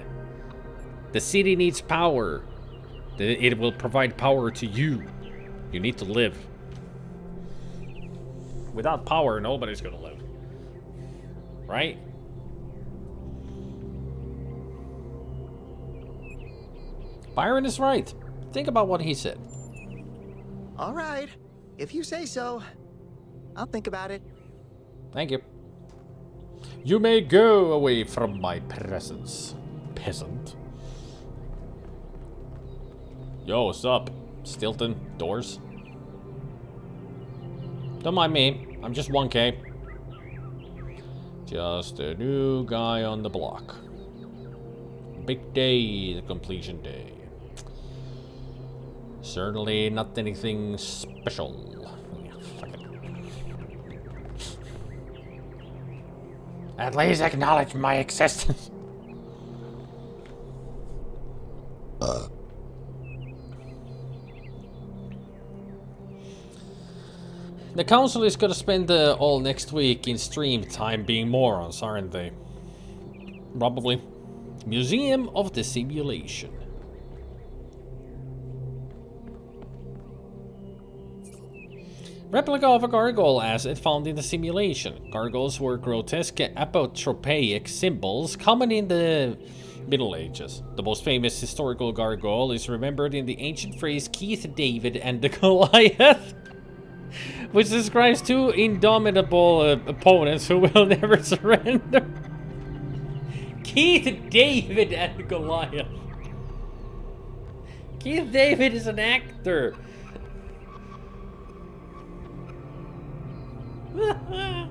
The city needs power. It will provide power to you. You need to live. Without power, nobody's gonna live. Right? Byron is right. Think about what he said. All right. If you say so, I'll think about it. Thank you. You may go away from my presence, peasant. Yo, what's up? Stilton, doors. Don't mind me. I'm just 1K. Just a new guy on the block. Big day, the completion day. Certainly not anything special. Yeah, fuck it. At least acknowledge my existence. The council is gonna spend all next week in stream time being morons, aren't they? Probably. Museum of the Simulation. Replica of a gargoyle asset found in the simulation. Gargoyles were grotesque apotropaic symbols common in the Middle Ages. The most famous historical gargoyle is remembered in the ancient phrase Keith David and the Goliath, which describes two indomitable opponents who will never surrender. Keith David and Goliath. Keith David is an actor. I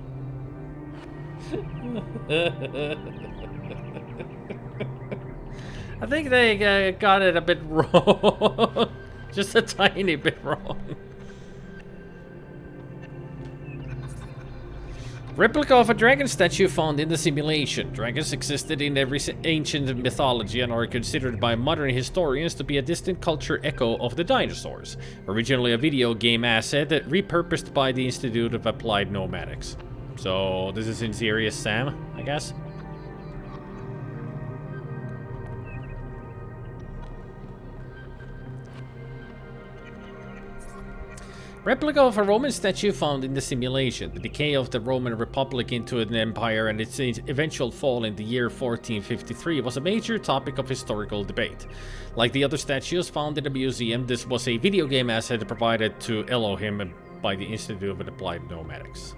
think they got it a bit wrong. Just a tiny bit wrong. Replica of a dragon statue found in the simulation. Dragons existed in every ancient mythology and are considered by modern historians to be a distant culture echo of the dinosaurs. Originally a video game asset repurposed by the Institute of Applied Nomadics. So this is in Serious Sam, I guess? Replica of a Roman statue found in the simulation. The decay of the Roman Republic into an empire and its eventual fall in the year 1453 was a major topic of historical debate. Like the other statues found in the museum, this was a video game asset provided to Elohim by the Institute of Applied Nomadics.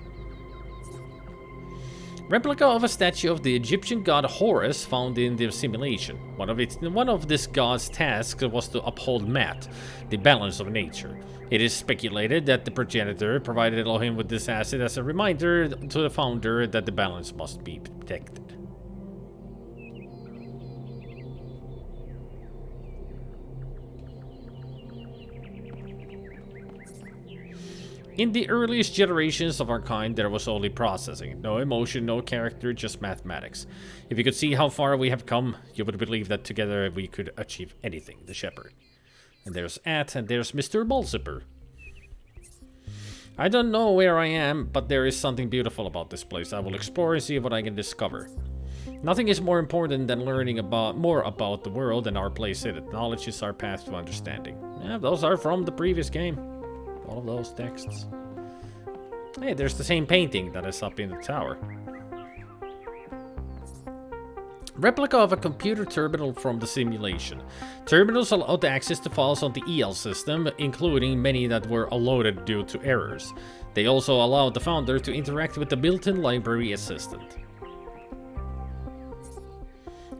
Replica of a statue of the Egyptian god Horus found in the simulation. One of this god's tasks was to uphold Mat, the balance of nature. It is speculated that the progenitor provided Elohim with this asset as a reminder to the founder that the balance must be protected. In the earliest generations of our kind, there was only processing. No emotion, no character, just mathematics. If you could see how far we have come, you would believe that together we could achieve anything, the shepherd. And there's At, and there's Mr. Bolzipper. I don't know where I am, but there is something beautiful about this place. I will explore and see what I can discover. Nothing is more important than learning more about the world and our place in it. Knowledge is our path to understanding. Yeah, those are from the previous game. All of those texts. Hey, there's the same painting that is up in the tower. Replica of a computer terminal from the simulation. Terminals allowed access to files on the EL system, including many that were unloaded due to errors. They also allowed the founder to interact with the built-in library assistant.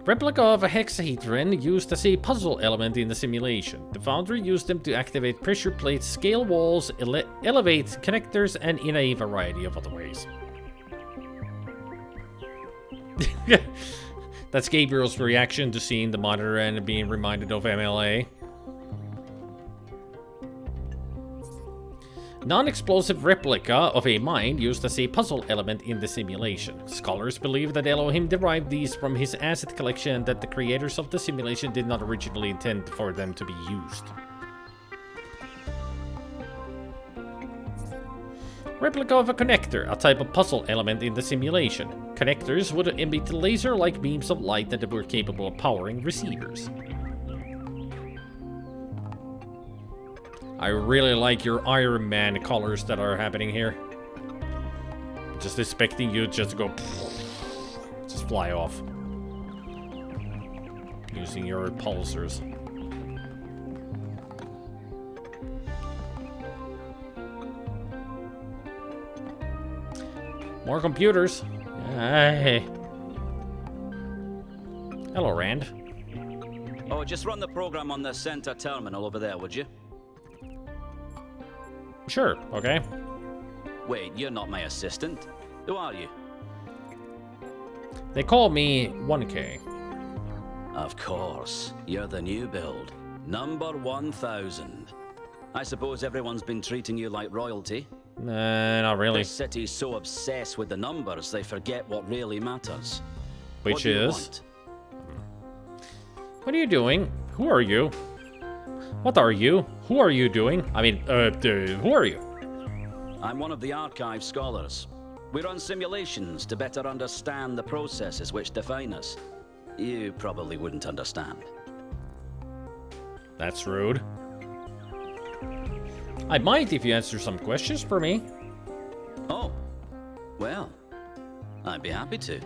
Replica of a hexahedron used as a puzzle element in the simulation. The Foundry used them to activate pressure plates, scale walls, elevate connectors, and in a variety of other ways. That's Gabriel's reaction to seeing the monitor and being reminded of MLA. Non-explosive replica of a mine used as a puzzle element in the simulation. Scholars believe that Elohim derived these from his asset collection and that the creators of the simulation did not originally intend for them to be used. Replica of a connector, a type of puzzle element in the simulation. Connectors would emit laser-like beams of light that were capable of powering receivers. I really like your Iron Man colors that are happening here. Just expecting you just to go... just fly off. Using your pulsars. More computers. Hey. Hello, Rand. Oh, just run the program on the center terminal over there, would you? Sure, okay. Wait, you're not my assistant. Who are you? They call me 1K. Of course. You're the new build. Number 1000. I suppose everyone's been treating you like royalty? Not really. This city's so obsessed with the numbers, they forget what really matters. Which is? What are you doing? Who are you? What are you? Who are you doing? I mean, who are you? I'm one of the archive scholars. We run simulations to better understand the processes which define us. You probably wouldn't understand. That's rude. I might if you answer some questions for me. Oh, well, I'd be happy to.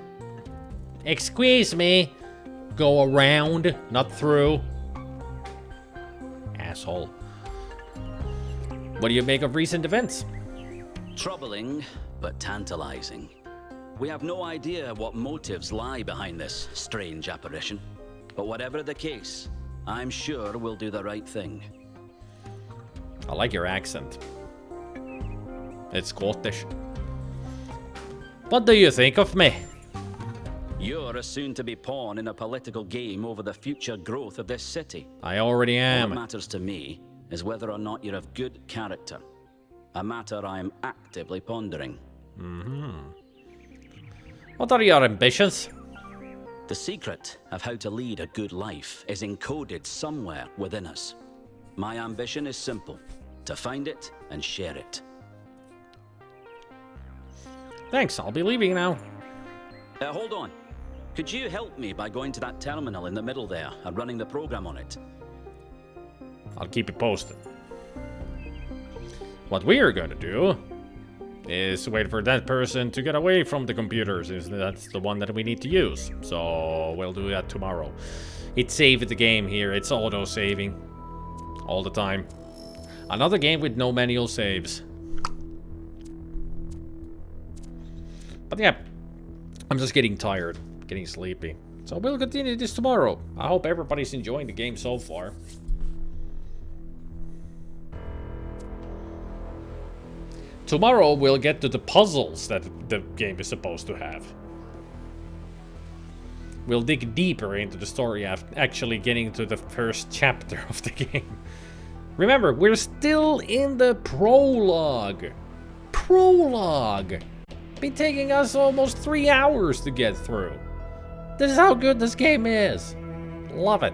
Excuse me. Go around, not through. Asshole. What do you make of recent events? Troubling, but tantalizing. We have no idea what motives lie behind this strange apparition. But whatever the case, I'm sure we'll do the right thing. I like your accent. It's Scottish. What do you think of me? You're a soon-to-be pawn in a political game over the future growth of this city. I already am. What matters to me is whether or not you're of good character. A matter I'm actively pondering. What are your ambitions? The secret of how to lead a good life is encoded somewhere within us. My ambition is simple: to find it and share it. Thanks, I'll be leaving now. Hold on. Could you help me by going to that terminal in the middle there and running the program on it? I'll keep it posted. What we're gonna do is wait for that person to get away from the computers. That's the one that we need to use. So we'll do that tomorrow. It saved the game here. It's auto-saving all the time. Another game with no manual saves. But yeah, I'm just getting tired, getting sleepy. So we'll continue this tomorrow. I hope everybody's enjoying the game so far. Tomorrow we'll get to the puzzles that the game is supposed to have. We'll dig deeper into the story after actually getting to the first chapter of the game. Remember, we're still in the prologue. Prologue! Been taking us almost 3 hours to get through. This is how good this game is. Love it.